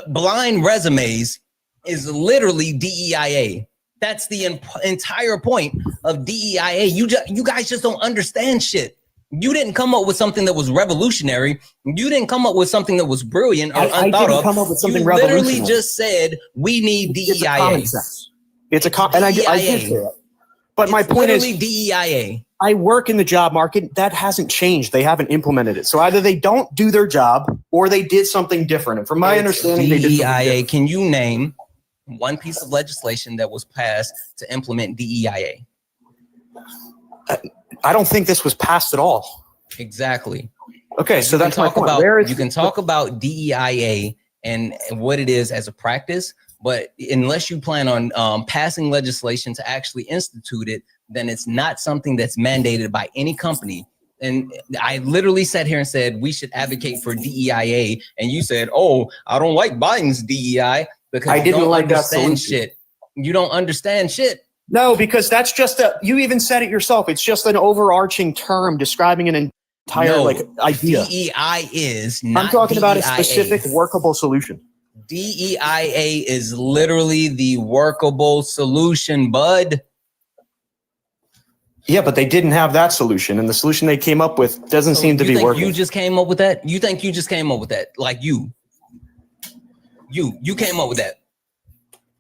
blind resumes is literally DEIA. That's the entire point of DEIA. You guys just don't understand shit. You didn't come up with something that was revolutionary. You didn't come up with something that was brilliant or unthought of. I didn't come up with something you revolutionary. Literally just said we need DEIA. It's a common sense. And I did say it. But my point is, DEIA. I work in the job market. That hasn't changed. They haven't implemented it. So either they don't do their job or they did something different. And from my understanding, they did something different. Can you name one piece of legislation that was passed to implement DEIA? I don't think this was passed at all. Exactly. Okay, so that's my point. You can talk about DEIA and what it is as a practice, but unless you plan on passing legislation to actually institute it, then it's not something that's mandated by any company. And I literally sat here and said we should advocate for DEIA, and you said, "Oh, I don't like Biden's DEI." Because I didn't like that solution. Shit. You don't understand shit. No, because that's just you even said it yourself. It's just an overarching term describing an entire idea. DEI is not I'm talking DEIA. about a specific workable solution. DEIA is literally the workable solution, bud. Yeah, but they didn't have that solution, and the solution they came up with doesn't seem to be working. You just came up with that? You think you just came up with that? Like you came up with that?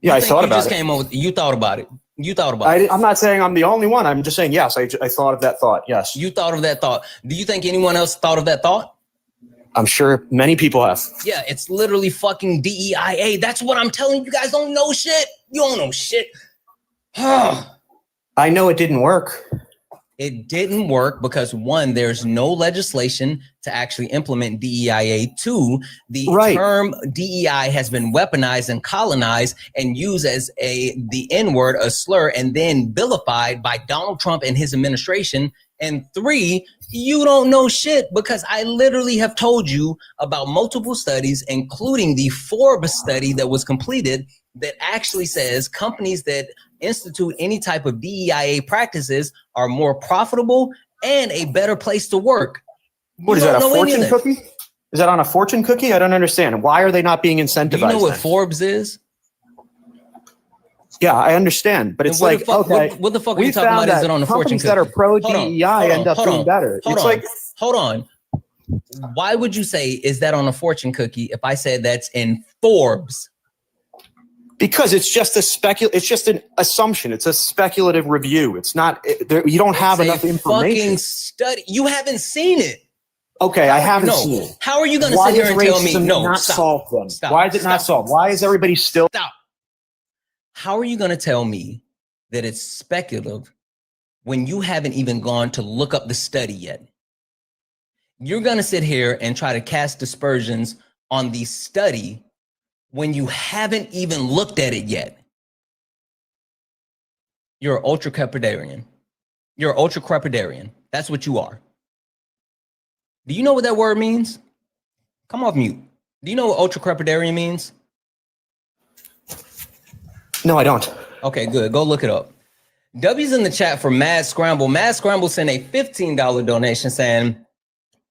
Yeah, I thought about it. You thought about it. You thought about it. I'm not saying I'm the only one. I'm just saying, yes, I thought of that thought. Yes. You thought of that thought. Do you think anyone else thought of that thought? I'm sure many people have. Yeah, it's literally fucking DEIA. That's what I'm telling you. You guys don't know shit. You don't know shit. I know it didn't work. It didn't work because, one, there's no legislation to actually implement DEIA. Two, the term DEI has been weaponized and colonized and used as the N-word, a slur, and then vilified by Donald Trump and his administration. And three, you don't know shit because I literally have told you about multiple studies, including the Forbes study that was completed that actually says companies that institute any type of DEIA practices are more profitable and a better place to work. What is that, a fortune cookie? Is that on a fortune cookie? I don't understand. Why are they not being incentivized? Do you know what Forbes is? Yeah, I understand, but it's like, okay, what the fuck are you talking about? Is it on a fortune cookie? Companies that are pro DEI end up doing better. Hold on. Why would you say is that on a fortune cookie if I said that's in Forbes? Because it's just it's just an assumption. It's a speculative review. It's not. You don't have enough information. Fucking study. You haven't seen it. Okay, I haven't seen it. How are you going to sit here and tell me no? Stop. Why is it not solved? Why is everybody still? Stop. How are you going to tell me that it's speculative when you haven't even gone to look up the study yet? You're going to sit here and try to cast dispersions on the study when you haven't even looked at it yet. You're an ultra-crepidarian. You're an ultra-crepidarian. That's what you are. Do you know what that word means? Come off mute. Do you know what ultra-crepidarian means? No, I don't. Okay, good. Go look it up. W's in the chat for Mad Scramble. Mad Scramble sent a $15 donation saying,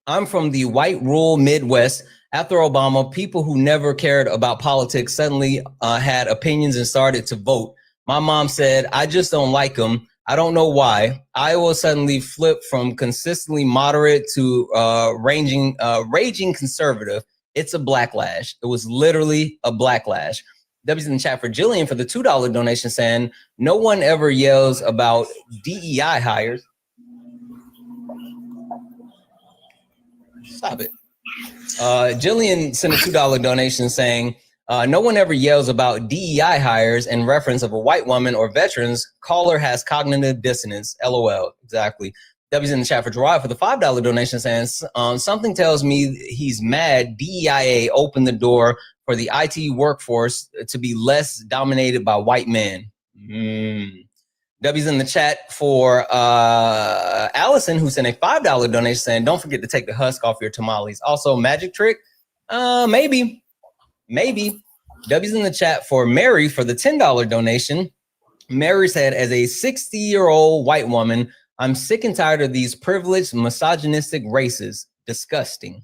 I'm from the white rural Midwest. After Obama, people who never cared about politics suddenly had opinions and started to vote. My mom said, I just don't like them. I don't know why. Iowa suddenly flipped from consistently moderate to raging conservative. It's a backlash. It was literally a backlash. W's in the chat for Jillian for the $2 donation saying, no one ever yells about DEI hires. Stop it. Jillian sent a $2 donation saying, no one ever yells about DEI hires in reference of a white woman or veterans. Caller has cognitive dissonance. LOL. Exactly. W's in the chat for Gerard for the $5 donation saying, something tells me he's mad. DEIA opened the door for the IT workforce to be less dominated by white men. W's in the chat for Allison, who sent a $5 donation saying, don't forget to take the husk off your tamales. Also, magic trick? Maybe. W's in the chat for Mary for the $10 donation. Mary said, as a 60-year-old white woman, I'm sick and tired of these privileged, misogynistic races. Disgusting.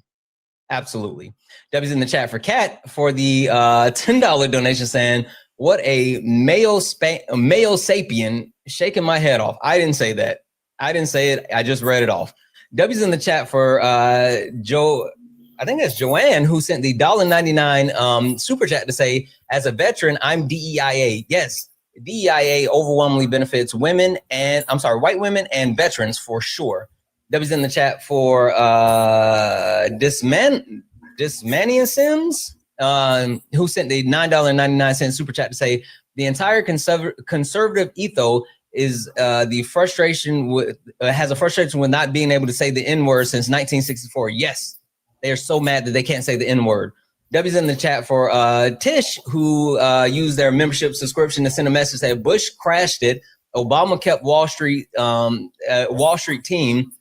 Absolutely. W's in the chat for Kat for the $10 donation saying, what a male sapien, shaking my head off. I didn't say that. I didn't say it. I just read it off. W's in the chat for Joe. I think that's Joanne who sent the $1.99 super chat to say, as a veteran, I'm DEIA. Yes, DEIA overwhelmingly benefits white women and veterans for sure. W's in the chat for Dismanian Sims, who sent the $9.99 super chat to say, the entire conservative ethos is has a frustration with not being able to say the N-word since 1964. Yes, they are so mad that they can't say the N-word. W's in the chat for Tish, who used their membership subscription to send a message that Bush crashed it. Obama kept Wall Street team.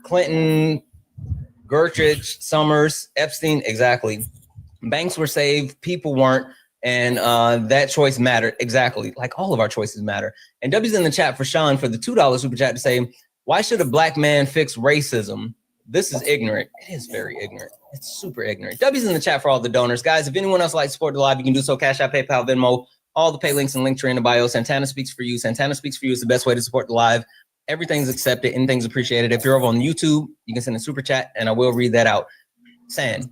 Clinton, Gertrude, Summers, Epstein, exactly. Banks were saved, people weren't, and that choice mattered. Exactly, like all of our choices matter. And W's in the chat for Sean for the $2 super chat to say, why should a black man fix racism? This is ignorant. It is very ignorant. It's super ignorant. W's in the chat for all the donors. Guys, if anyone else likes to support the live, you can do so. Cash App, PayPal, Venmo, all the pay links and link tree in the bio. Santana Speaks for You. Santana Speaks for You is the best way to support the live. Everything's accepted. Anything's appreciated. If you're over on YouTube, you can send a super chat and I will read that out. San,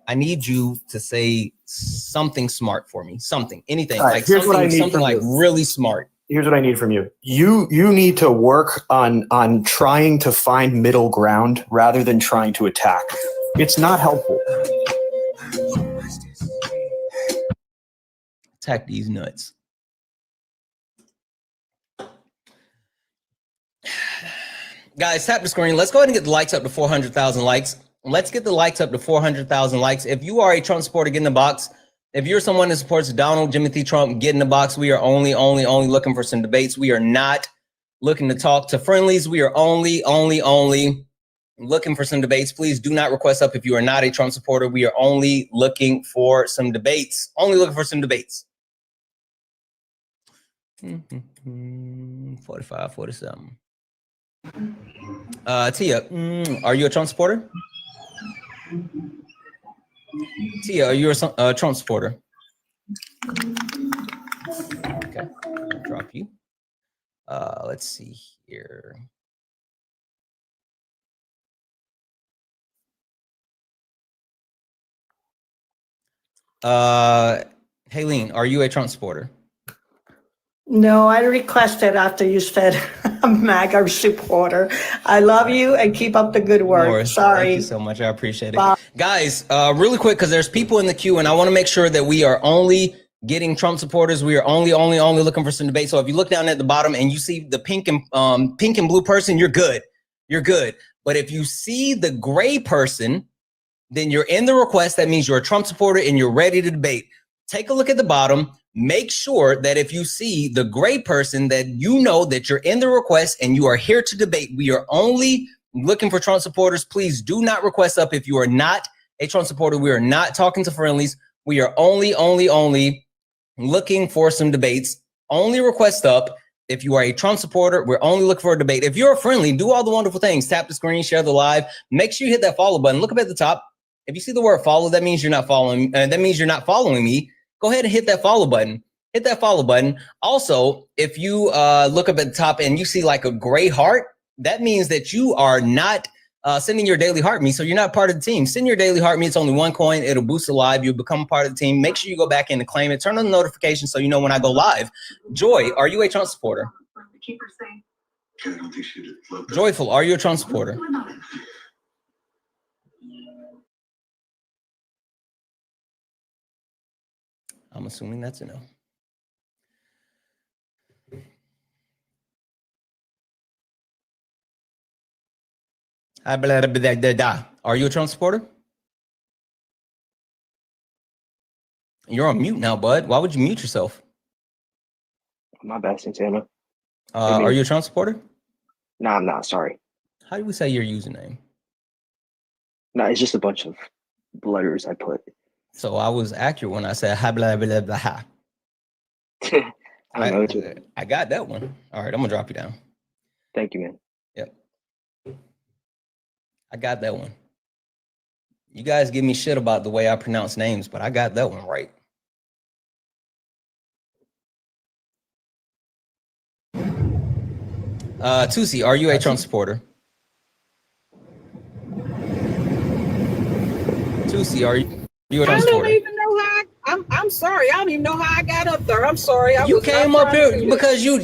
I need you to say something smart for me. Something, anything. Right, like here's what I need something from like you. really smart. Here's what I need from you. You need to work on trying to find middle ground rather than trying to attack. It's not helpful. Attack these nuts. Guys, tap the screen. Let's go ahead and get the likes up to 400,000 likes. Let's get the likes up to 400,000 likes. If you are a Trump supporter, get in the box. If you're someone that supports Donald Timothy Trump, get in the box. We are only looking for some debates. We are not looking to talk to friendlies. We are only looking for some debates. Please do not request up if you are not a Trump supporter. We are only looking for some debates. Only looking for some debates. 45, 47. Tia, are you a Trump supporter? Tia, are you a Trump supporter? Okay, I'll drop you. Let's see here. Haleen, are you a Trump supporter? No, I requested after you said I'm MAGA supporter. I love you and keep up the good work. Morris, Sorry. thank you so much. I appreciate it. Bye. Guys, really quick, because there's people in the queue and I want to make sure that we are only getting Trump supporters. We are only looking for some debate. So if you look down at the bottom and you see the pink and blue person, you're good. You're good. But if you see the gray person, then you're in the request. That means you're a Trump supporter and you're ready to debate. Take a look at the bottom. Make sure that if you see the gray person that you know that you're in the request and you are here to debate. We are only looking for Trump supporters. Please do not request up if you are not a Trump supporter. We are not talking to friendlies. We are only looking for some debates. Only request up if you are a Trump supporter. We're only looking for a debate. If you're a friendly, do all the wonderful things. Tap the screen, share the live. Make sure you hit that follow button. Look up at the top. If you see the word follow, that means you're not following. That means you're not following me. Go ahead and hit that follow button. Hit that follow button. Also, if you look up at the top and you see like a gray heart, that means that you are not sending your daily heart me. So you're not part of the team. Send your daily heart me. It's only 1 coin. It'll boost the live. You'll become a part of the team. Make sure you go back in and claim it. Turn on the notifications so you know when I go live. Joy, are you a Trump supporter? Joyful, are you a Trump supporter? I'm assuming that's a no. Are you a Trump supporter? You're on mute now, bud. Why would you mute yourself? My bad, Santana. Are you a Trump supporter? No, I'm not. Sorry. How do we say your username? No, it's just a bunch of letters I put. So I was accurate when I said ha blah blah blah ha. I got that one. All right, I'm gonna drop you down. Thank you, man. Yep. I got that one. You guys give me shit about the way I pronounce names, but I got that one right. Tusi, are you a Trump supporter? Tusi, are you a Trump supporter? I don't even know how. I'm sorry. I don't even know how I got up there. I'm sorry. You came up here because you.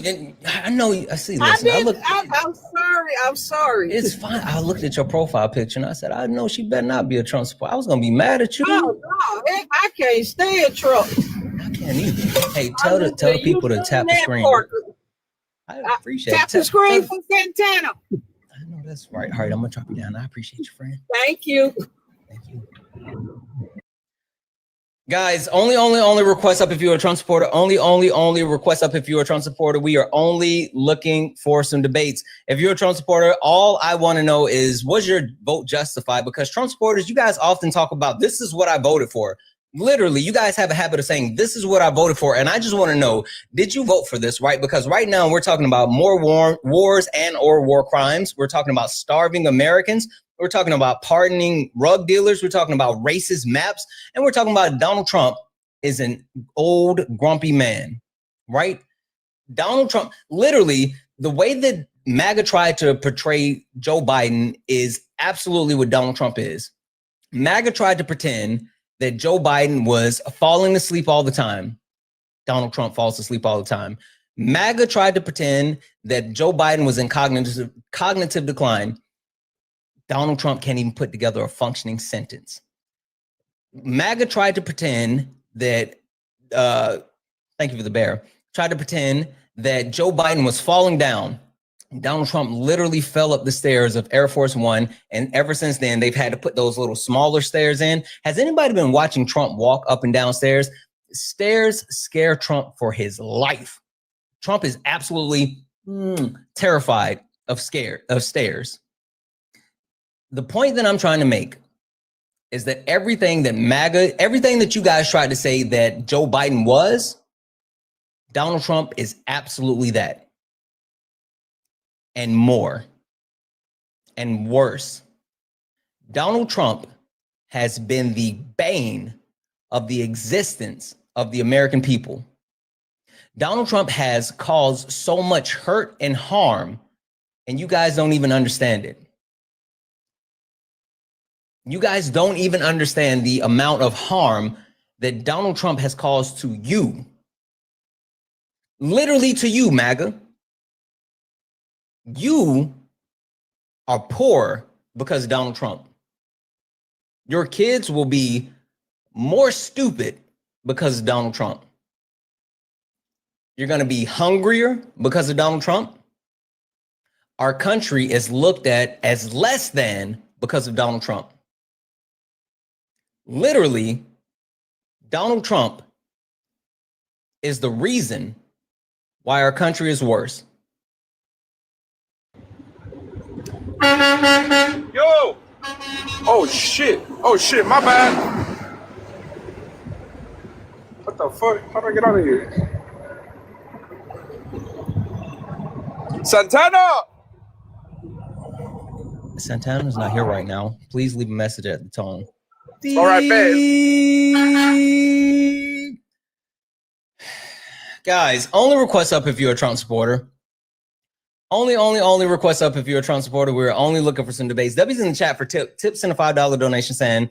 I know. I see. Listen, I'm sorry. I'm sorry. It's fine. I looked at your profile picture and I said, I know she better not be a Trump supporter. I was gonna be mad at you. Oh no, I can't stand Trump. I can't either. Hey, tell the people to tap the screen. I appreciate it. Tap the screen for Santana. I know that's right. All right, I'm gonna drop you down. I appreciate you, friend. Thank you. Thank you. Guys, only request up if you're a Trump supporter. Only request up if you're a Trump supporter. We are only looking for some debates. If you're a Trump supporter, all I want to know is, was your vote justified? Because Trump supporters, you guys often talk about, this is what I voted for. Literally, you guys have a habit of saying, this is what I voted for. And I just want to know, did you vote for this, right? Because right now we're talking about more wars and or war crimes. We're talking about starving Americans. We're talking about pardoning rug dealers. We're talking about racist maps. And we're talking about Donald Trump is an old, grumpy man, right? Donald Trump, literally, the way that MAGA tried to portray Joe Biden is absolutely what Donald Trump is. MAGA tried to pretend that Joe Biden was falling asleep all the time. Donald Trump falls asleep all the time. MAGA tried to pretend that Joe Biden was in cognitive decline. Donald Trump can't even put together a functioning sentence. MAGA tried to pretend that, thank you for the bear, tried to pretend that Joe Biden was falling down. Donald Trump literally fell up the stairs of Air Force One, and ever since then, they've had to put those little smaller stairs in. Has anybody been watching Trump walk up and down stairs? Stairs scare Trump for his life. Trump is absolutely terrified of stairs. The point that I'm trying to make is that everything that MAGA, everything that you guys tried to say that Joe Biden was, Donald Trump is absolutely that. And more. And worse. Donald Trump has been the bane of the existence of the American people. Donald Trump has caused so much hurt and harm, and you guys don't even understand it. You guys don't even understand the amount of harm that Donald Trump has caused to you. Literally to you, MAGA. You are poor because of Donald Trump. Your kids will be more stupid because of Donald Trump. You're going to be hungrier because of Donald Trump. Our country is looked at as less than because of Donald Trump. Literally, Donald Trump is the reason why our country is worse. Yo! Oh shit! Oh shit! My bad. What the fuck? How do I get out of here? Santana! Santana's not here right now. Please leave a message at the tone. All right, man. Guys, only request up if you're a Trump supporter. Only request up if you're a Trump supporter. We're only looking for some debates. W's in the chat for tips and a $5 donation saying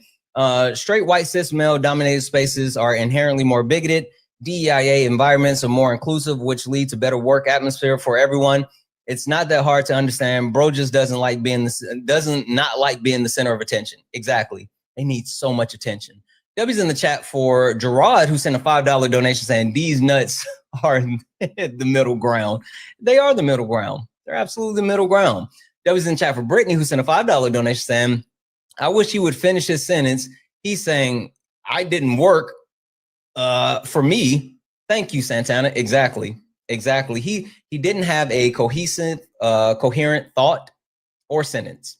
straight white cis male dominated spaces are inherently more bigoted. DEIA environments are more inclusive, which lead to better work atmosphere for everyone. It's not that hard to understand. Bro just doesn't like being the center of attention. Exactly. They need so much attention. W's in the chat for Gerard, who sent a $5 donation saying these nuts are the middle ground. They are the middle ground. They're absolutely the middle ground. W's in the chat for Brittany, who sent a $5 donation saying, I wish he would finish his sentence. He's saying, I didn't work for me. Thank you, Santana. Exactly. He didn't have a cohesive, coherent thought or sentence.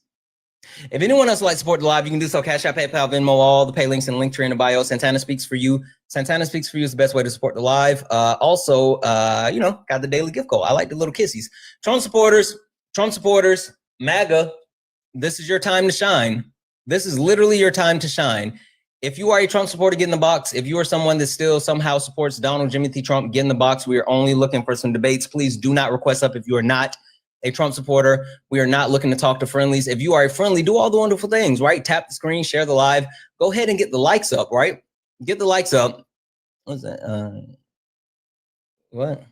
If anyone else would like to support the live, you can do so. Cash App, PayPal, Venmo, all the pay links and link tree in the bio. Santana Speaks for You. Santana Speaks for You is the best way to support the live. Also, got the daily gift code. I like the little kissies. Trump supporters, MAGA, this is your time to shine. This is literally your time to shine. If you are a Trump supporter, get in the box. If you are someone that still somehow supports Donald Jimothy Trump, get in the box. We are only looking for some debates. Please do not request up if you are not a Trump supporter. We are not looking to talk to friendlies. If you are a friendly, do all the wonderful things, right? Tap the screen, share the live. Go ahead and get the likes up, right? Get the likes up. What's that? What?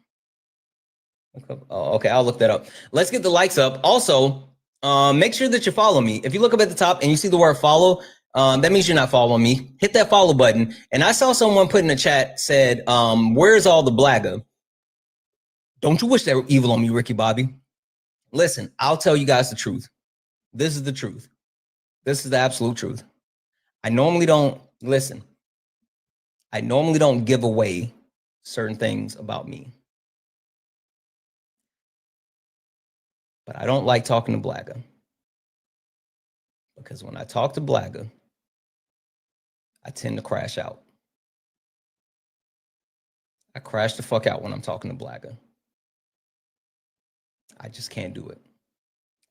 Oh, okay, I'll look that up. Let's get the likes up. Also, make sure that you follow me. If you look up at the top and you see the word follow, that means you're not following me. Hit that follow button. And I saw someone put in the chat, said, where's all the blagger? Don't you wish they were evil on me, Ricky Bobby? Listen, I'll tell you guys the truth. This is the truth. This is the absolute truth. I normally don't give away certain things about me. But I don't like talking to blagger. Because when I talk to blagger, I tend to crash out. I crash the fuck out when I'm talking to blagger. I just can't do it.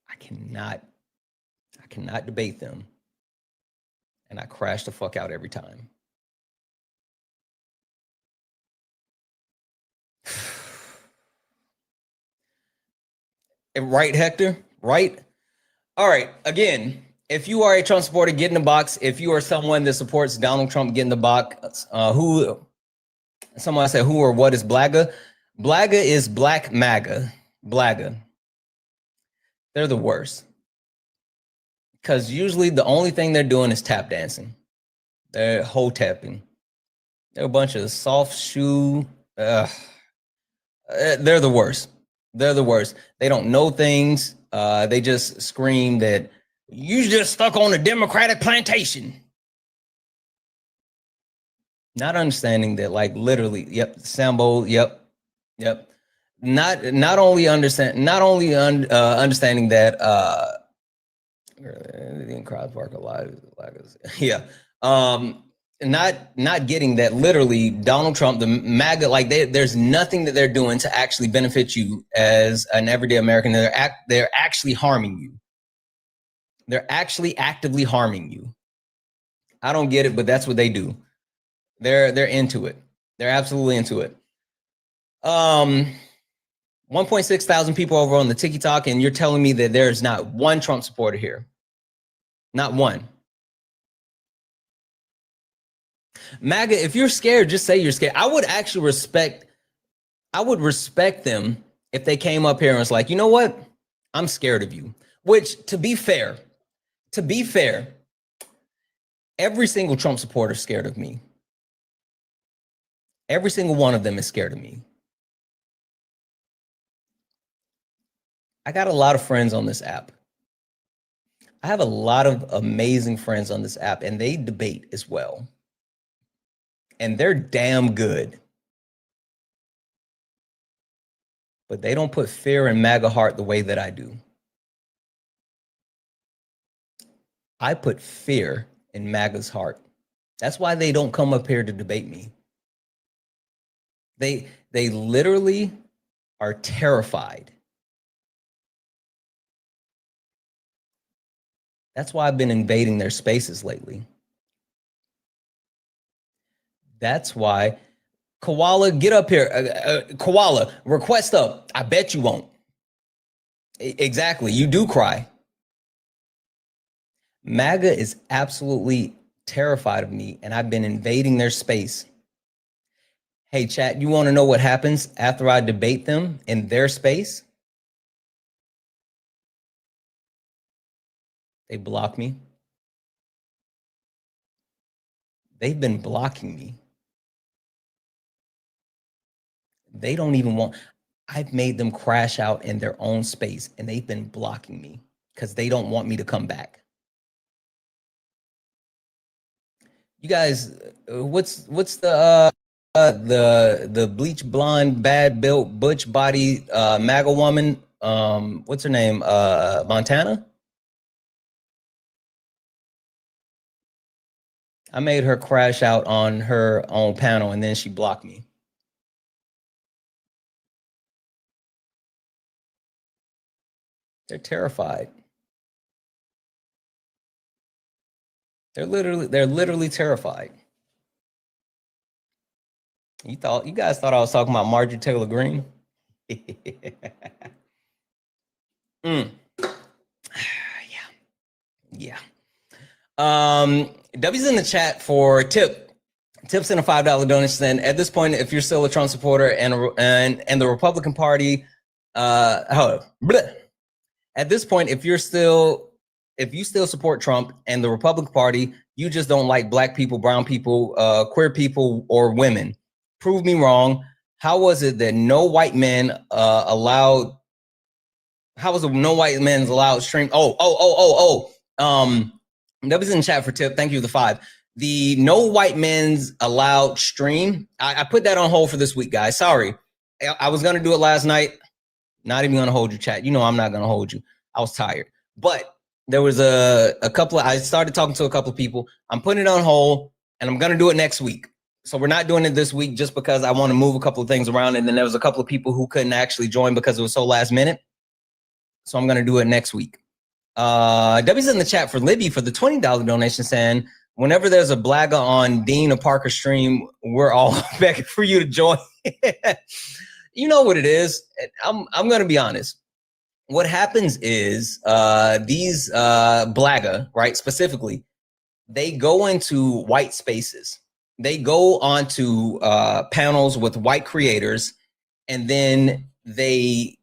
I cannot. I cannot debate them. And I crash the fuck out every time. Right, Hector? Right? All right. Again, if you are a Trump supporter, get in the box. If you are someone that supports Donald Trump, get in the box. Someone said, who or what is Blaga? Blaga is Black MAGA. Blaga. They're the worst. Because usually the only thing they're doing is tap dancing. They're hoe tapping. They're a bunch of soft shoe. They're the worst. They're the worst. They don't know things. They just scream that you just stuck on a Democratic plantation. Not understanding that, like, literally, yep, Sambo, yep. Not only understanding that in Crowd Park alive, yeah. Not getting that literally Donald Trump, the MAGA, like there's nothing that they're doing to actually benefit you as an everyday American. They're actually harming you. They're actually actively harming you. I don't get it, but that's what they do. They're into it. They're absolutely into it. 1.6 thousand people over on the TikTok, and you're telling me that there's not one Trump supporter here. Not one. MAGA, if you're scared, just say you're scared. I would respect them if they came up here and was like, you know what? I'm scared of you. Which, to be fair, every single Trump supporter is scared of me. Every single one of them is scared of me. I got a lot of friends on this app. I have a lot of amazing friends on this app, and they debate as well. And they're damn good. But they don't put fear in MAGA heart the way that I do. I put fear in MAGA's heart. That's why they don't come up here to debate me. They literally are terrified. That's why I've been invading their spaces lately. That's why. Koala, get up here. Koala, request up. I bet you won't. Exactly. You do cry. MAGA is absolutely terrified of me, and I've been invading their space. Hey, chat, you want to know what happens after I debate them in their space? They block me. They've been blocking me. They don't even want, I've made them crash out in their own space, and they've been blocking me because they don't want me to come back. You guys, what's the bleach blonde, bad built, butch body MAGA woman? What's her name? Montana? I made her crash out on her own panel, and then she blocked me. They're terrified. They're literally terrified. You guys thought I was talking about Marjorie Taylor Greene? Yeah. W's in the chat for tips and a $5 donation. At this point, if you're still a Trump supporter and the Republican Party, at this point, if you still support Trump and the Republican Party, you just don't like black people, brown people, queer people, or women. Prove me wrong. How was it that no white men allowed? How was it no white men allowed stream? That was in the chat for tip. Thank you for the 5. The no white men's allowed stream. I put that on hold for this week, guys. Sorry. I was going to do it last night. Not even going to hold you, chat. You know I'm not going to hold you. I was tired. But there was a couple of, I started talking to a couple of people. I'm putting it on hold, and I'm going to do it next week. So we're not doing it this week just because I want to move a couple of things around. And then there was a couple of people who couldn't actually join because it was so last minute. So I'm going to do it next week. W's in the chat for Libby for the $20 donation saying, whenever there's a blagger on Dean or Parker stream, we're all begging for you to join. You know what it is. I'm going to be honest. What happens is these blagger, right, specifically, they go into white spaces. They go onto panels with white creators, and then they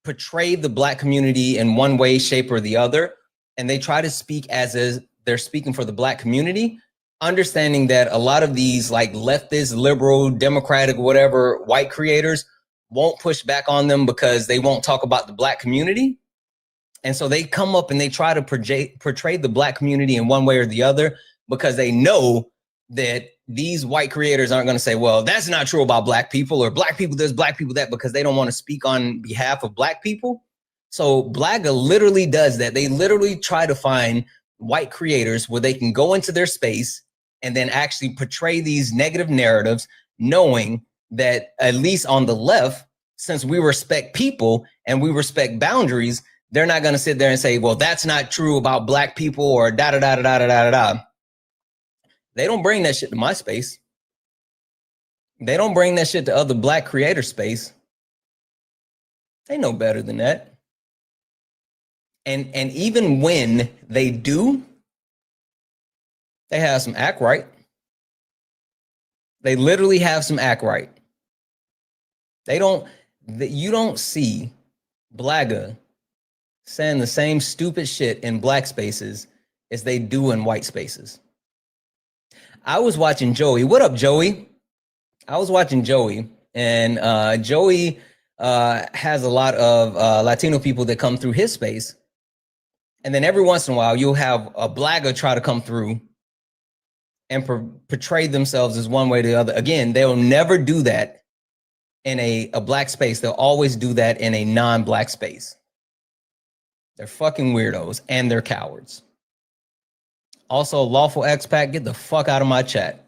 portray the Black community in one way, shape, or the other. And they try to speak as if they're speaking for the Black community, understanding that a lot of these like leftist, liberal, democratic, whatever white creators won't push back on them because they won't talk about the Black community. And so they come up and they try to portray the Black community in one way or the other, because they know that these white creators aren't going to say, well, that's not true about Black people, or Black people this, Black people that, because they don't want to speak on behalf of Black people. So Blagga literally does that. They literally try to find white creators where they can go into their space and then actually portray these negative narratives, knowing that at least on the left, since we respect people and we respect boundaries, they're not going to sit there and say, well, that's not true about Black people, or da da da da da da da da. They don't bring that shit to my space. They don't bring that shit to other Black creator space. They know better than that. And even when they do, they have some act right. They literally have some act right. You don't see Blagga saying the same stupid shit in Black spaces as they do in white spaces. I was watching Joey. What up, Joey? I was watching Joey, and Joey has a lot of Latino people that come through his space. And then every once in a while, you'll have a blagger try to come through and portray themselves as one way or the other. Again, they'll never do that in a Black space. They'll always do that in a non-Black space. They're fucking weirdos, and they're cowards. Also, Lawful Expat, get the fuck out of my chat.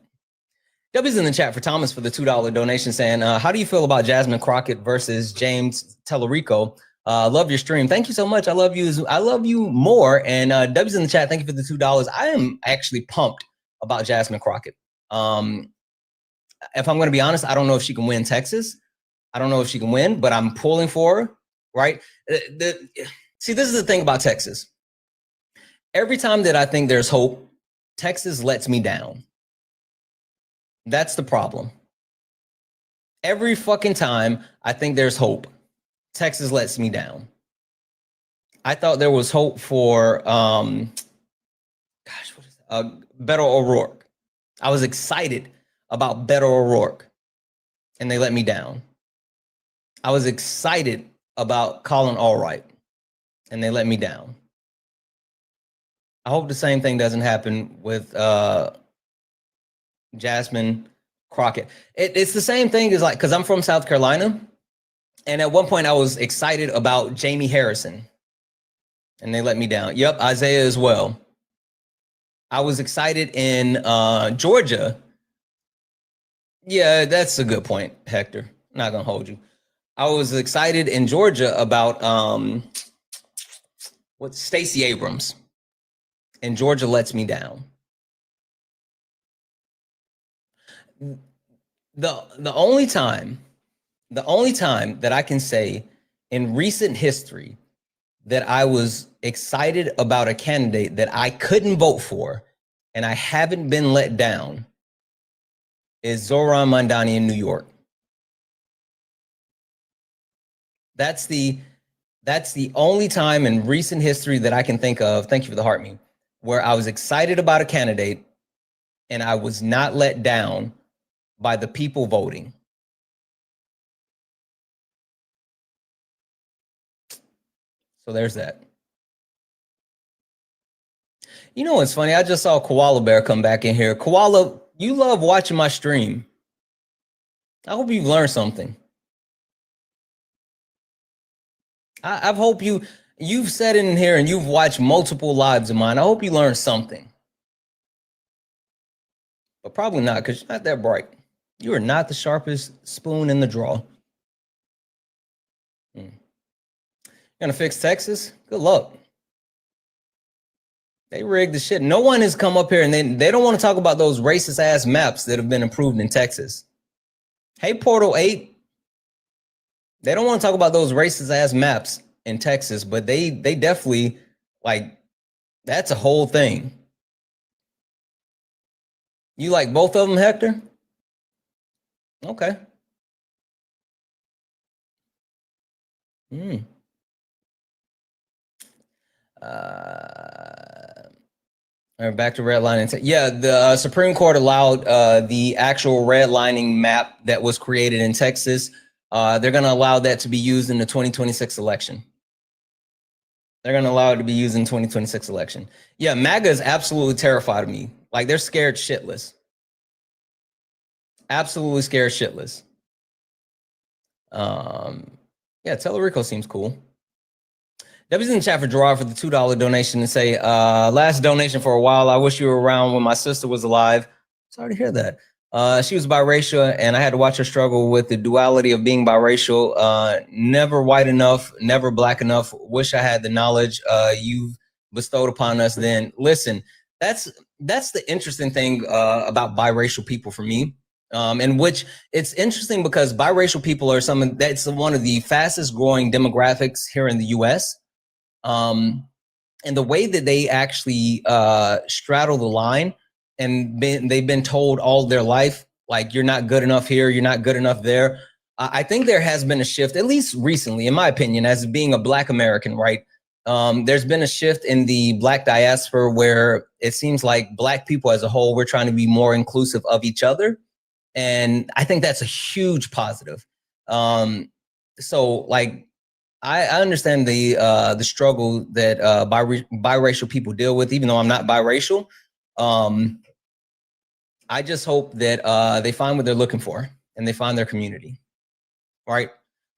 W's in the chat for Thomas for the $2 donation saying, how do you feel about Jasmine Crockett versus James Tellerico? Love your stream. Thank you so much. I love you more. And W's in the chat, thank you for the $2. I am actually pumped about Jasmine Crockett. If I'm going to be honest, I don't know if she can win Texas. I don't know if she can win, but I'm pulling for her, right? See, this is the thing about Texas. Every time that I think there's hope, Texas lets me down. That's the problem. Every fucking time I think there's hope, Texas lets me down. I thought there was hope for, Beto O'Rourke. I was excited about Beto O'Rourke, and they let me down. I was excited about Colin Allwright, and they let me down. I hope the same thing doesn't happen with Jasmine Crockett. It's the same thing as like, because I'm from South Carolina, and at one point I was excited about Jamie Harrison, and they let me down. Yep, Isaiah as well. I was excited in Georgia. Yeah, that's a good point, Hector. I'm not gonna hold you. I was excited in Georgia about Stacey Abrams, and Georgia lets me down. The only time that I can say in recent history that I was excited about a candidate that I couldn't vote for and I haven't been let down is Zohran Mamdani in New York. That's the only time in recent history that I can think of, thank you for the heart meme, where I was excited about a candidate and I was not let down by the people voting. So there's that. You know what's funny? I just saw Koala Bear come back in here. Koala, you love watching my stream. I hope you've learned something. I hope you've sat in here and you've watched multiple lives of mine. I hope you learned something. But probably not, because you're not that bright. You are not the sharpest spoon in the drawer. You're gonna fix Texas? Good luck. They rigged the shit. No one has come up here and they don't want to talk about those racist ass maps that have been approved in Texas. Hey, Portal 8. They don't want to talk about those racist ass maps in Texas, but they definitely, like, that's a whole thing. You like both of them, Hector? Okay. All right, back to redlining. Yeah, the Supreme Court allowed the actual redlining map that was created in Texas. They're going to allow that to be used in the 2026 election. They're going to allow it to be used in 2026 election. Yeah, MAGA is absolutely terrified of me. Like, they're scared shitless. Absolutely scared shitless. Yeah, Tellerico seems cool. W's in the chat for Gerard for the $2 donation and say, last donation for a while. I wish you were around when my sister was alive. Sorry to hear that. She was biracial and I had to watch her struggle with the duality of being biracial. Never white enough, never black enough. Wish I had the knowledge you've bestowed upon us then. Listen, that's the interesting thing about biracial people for me. In which it's interesting because biracial people are that's one of the fastest growing demographics here in the US. And the way that they actually straddle the line and they've been told all their life, like, you're not good enough here, you're not good enough there. I think there has been a shift, at least recently, in my opinion, as being a Black American, right? There's been a shift in the Black diaspora where it seems like Black people as a whole, we're trying to be more inclusive of each other. And I think that's a huge positive. So, like, I understand the struggle that biracial people deal with, even though I'm not biracial. I just hope that they find what they're looking for and they find their community, right?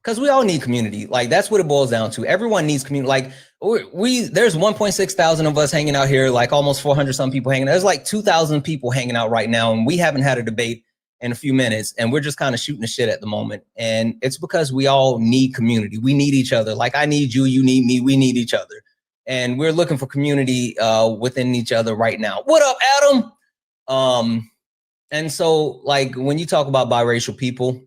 Because we all need community. Like, that's what it boils down to. Everyone needs community. Like, there's 1.6 thousand of us hanging out here, like almost 400 some people hanging out. There's like 2,000 people hanging out right now, and we haven't had a debate in a few minutes, and we're just kind of shooting the shit at the moment. And it's because we all need community. We need each other. Like, I need you, you need me, we need each other. And we're looking for community within each other right now. What up, Adam? And so, like, when you talk about biracial people,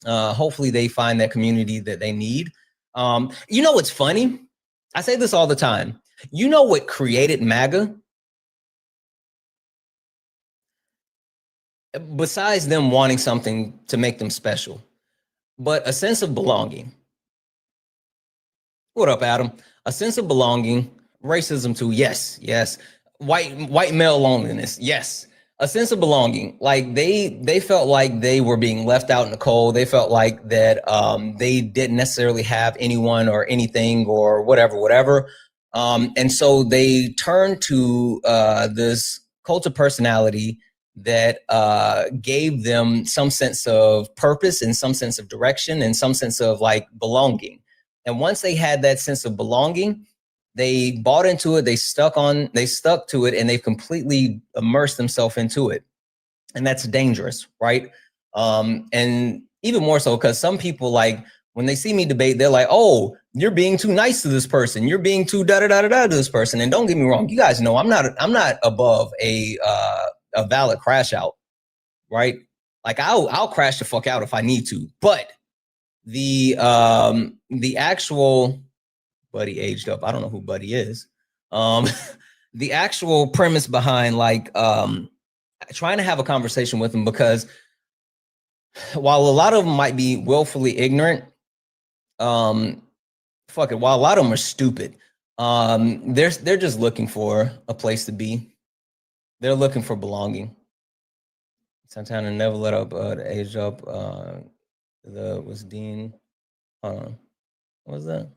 hopefully they find that community that they need. You know what's funny? I say this all the time. You know what created MAGA? Besides them wanting something to make them special, but a sense of belonging. What up, Adam? A sense of belonging. Racism too. Yes, yes. White male loneliness. Yes. A sense of belonging. Like, they felt like they were being left out in the cold. They felt like that they didn't necessarily have anyone or anything or whatever. And so they turned to this cult of personality that gave them some sense of purpose and some sense of direction and some sense of, like, belonging. And once they had that sense of belonging, they bought into it, they stuck to it, and they've completely immersed themselves into it. And that's dangerous, right? And even more so because some people, like, when they see me debate, they're like, oh, you're being too nice to this person. You're being too da-da-da-da-da to this person. And don't get me wrong, you guys know I'm not above a valid crash out, right? Like, I'll crash the fuck out if I need to. But the actual Buddy aged up. I don't know who Buddy is. The actual premise behind, like, trying to have a conversation with them, because while a lot of them might be willfully ignorant, while a lot of them are stupid, they're just looking for a place to be. They're looking for belonging. Santana never let up the age up. Was Dean. What was that?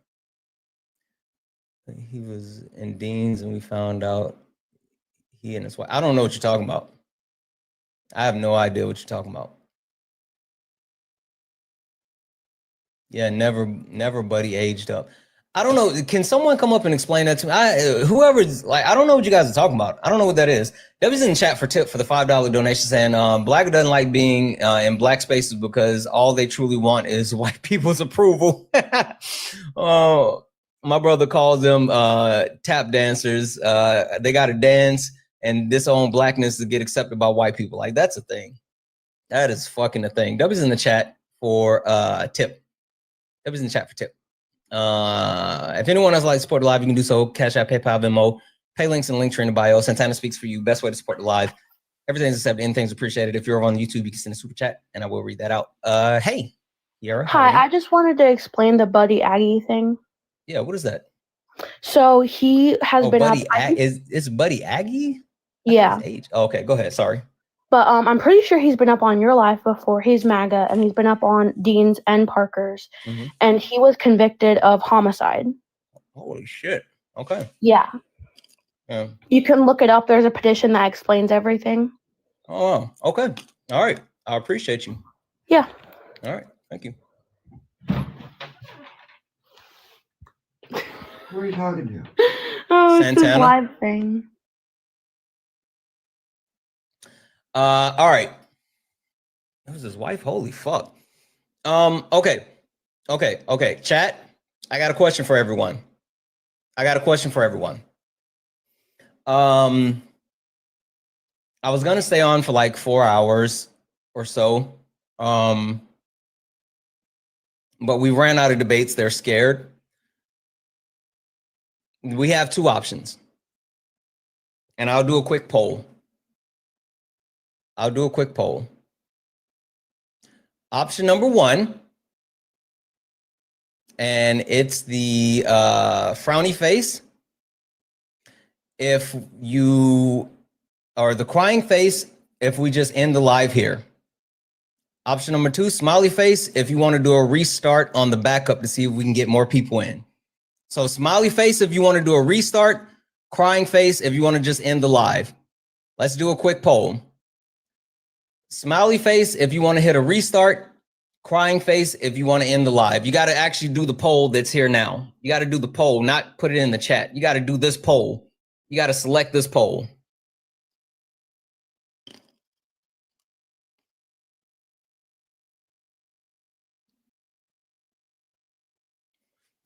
He was in Dean's and we found out he and his wife. I don't know what you're talking about. I have no idea what you're talking about. Yeah, never Buddy aged up. I don't know. Can someone come up and explain that to me? Whoever's, like, I don't know what you guys are talking about. I don't know what that is. That was in the chat for tip for the $5 donation saying Black doesn't like being in Black spaces because all they truly want is white people's approval. Oh, My brother calls them tap dancers. They got to dance and disown blackness to get accepted by white people. Like, that's a thing. That is fucking a thing. W's in the chat for tip. W's in the chat for tip. If anyone else would like to support the live, you can do so. Cash App, PayPal, Venmo. Pay links in the link tree in the bio. Santana speaks for you. Best way to support the live. Everything's accepted. Anything's appreciated. If you're on YouTube, you can send a super chat, and I will read that out. Hey, Yara. Hi, I just wanted to explain the Buddy Aggie thing. Yeah, what is that? So he has been Buddy up. Is Buddy Aggie? Yeah. Oh, okay, go ahead. Sorry. But I'm pretty sure he's been up on your live before. He's MAGA, and he's been up on Dean's and Parker's, and he was convicted of homicide. Holy shit. Okay. Yeah. Yeah. You can look it up. There's a petition that explains everything. Oh, wow. Okay. All right. I appreciate you. Yeah. All right. Thank you. Who are you talking to? Oh, it's this Santana? live thing. All right. That was his wife. Holy fuck. Okay. Chat. I got a question for everyone. I was gonna stay on for like 4 hours or so. But we ran out of debates. They're scared. We have two options. And I'll do a quick poll. Option number 1. And it's the frowny face. If you or the crying face, if we just end the live here. Option number 2, smiley face, if you want to do a restart on the backup to see if we can get more people in. So smiley face if you want to do a restart, crying face if you want to just end the live. Let's do a quick poll. Smiley face if you want to hit a restart, crying face if you want to end the live. You got to actually do the poll that's here now. You got to do the poll, not put it in the chat. You got to do this poll. You got to select this poll.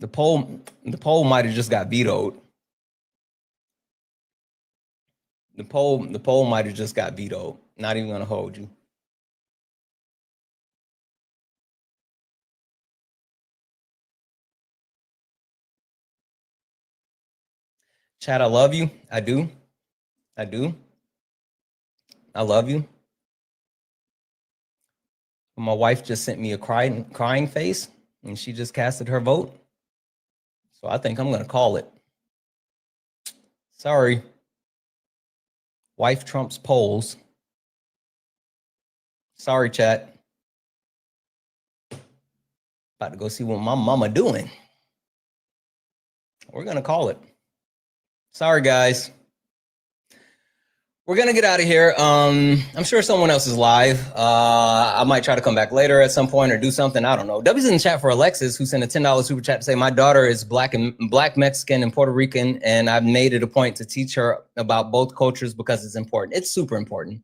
The poll might have just got vetoed. The poll might have just got vetoed. Not even gonna hold you. Chat, I love you. I do. I love you. My wife just sent me a crying face, and she just casted her vote. So I think I'm gonna call it. Sorry. Wife trumps polls. Sorry, chat. About to go see what my mama doing. We're gonna call it. Sorry, guys. We're gonna get out of here. I'm sure someone else is live. I might try to come back later at some point or do something. I don't know. W's in the chat for Alexis, who sent a $10 super chat to say, my daughter is black, Mexican, and Puerto Rican, and I've made it a point to teach her about both cultures because it's important. It's super important.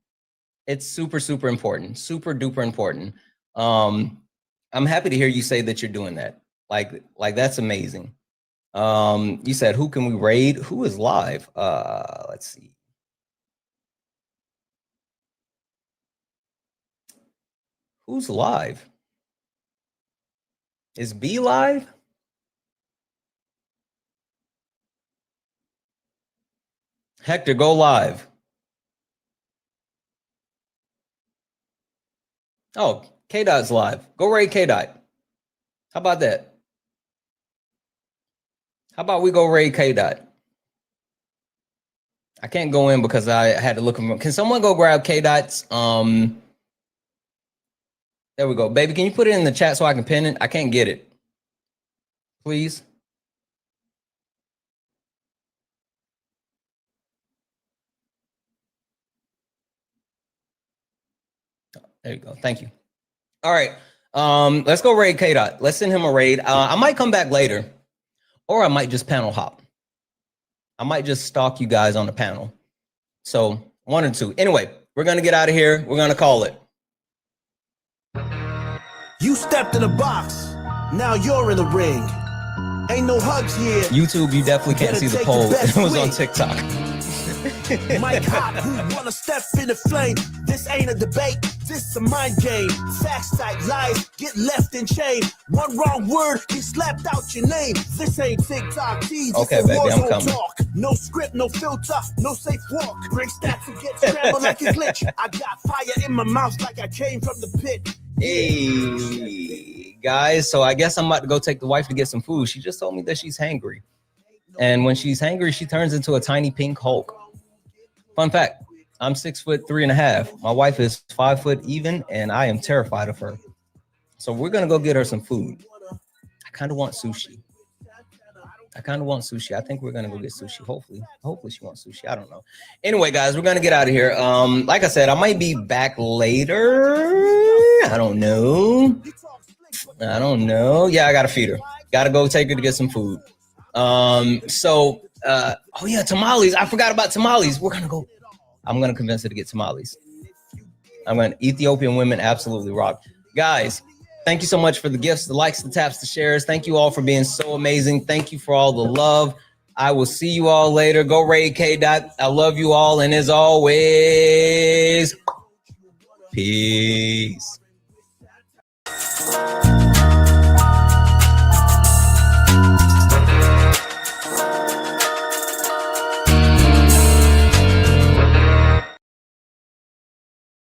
It's super, super important. Super duper important. I'm happy to hear you say that you're doing that. Like that's amazing. You said, who can we raid? Who is live? Let's see. Who's live? Is B live? Hector, go live. Oh, K-Dot's live. Go raid K-Dot. How about that? How about we go raid K-Dot? I can't go in because I had to look him up. Can someone go grab K-Dot's there we go. Baby, can you put it in the chat so I can pin it? I can't get it. Please. There you go. Thank you. All right. Let's go raid K-Dot. Let's send him a raid. I might come back later, or I might just panel hop. I might just stalk you guys on the panel. So 1 or 2. Anyway, we're going to get out of here. We're going to call it. You stepped in the box, now you're in the ring. Ain't no hugs here. YouTube, you definitely can't see the poll. It was on TikTok. Mike Hot, who wanna step in the flame? This ain't a debate, this a mind game. Facts type lies, get left in chain. One wrong word, he slapped out your name. This ain't TikTok TV. Okay, baby, I'm coming. Talk. No script, no filter, no safe walk. Bring stats and get scrambled like a glitch. I got fire in my mouth like I came from the pit. Hey, guys, so I guess I'm about to go take the wife to get some food. She just told me that she's hangry. And when she's hangry, she turns into a tiny pink Hulk. Fun fact, I'm 6'3.5". My wife is 5 foot even, and I am terrified of her. So we're gonna go get her some food. I kind of want sushi. I think we're gonna go get sushi. Hopefully she wants sushi. I don't know. Anyway, guys, we're gonna get out of here. Like I said, I might be back later. I don't know. Yeah, I gotta feed her. Gotta go take her to get some food. Oh yeah, tamales. I forgot about tamales. I'm gonna convince her to get tamales. Ethiopian women absolutely rock. Guys, thank you so much for the gifts, the likes, the taps, the shares. Thank you all for being so amazing. Thank you for all the love. I will see you all later. Go Raid K. I love you all, and as always, peace.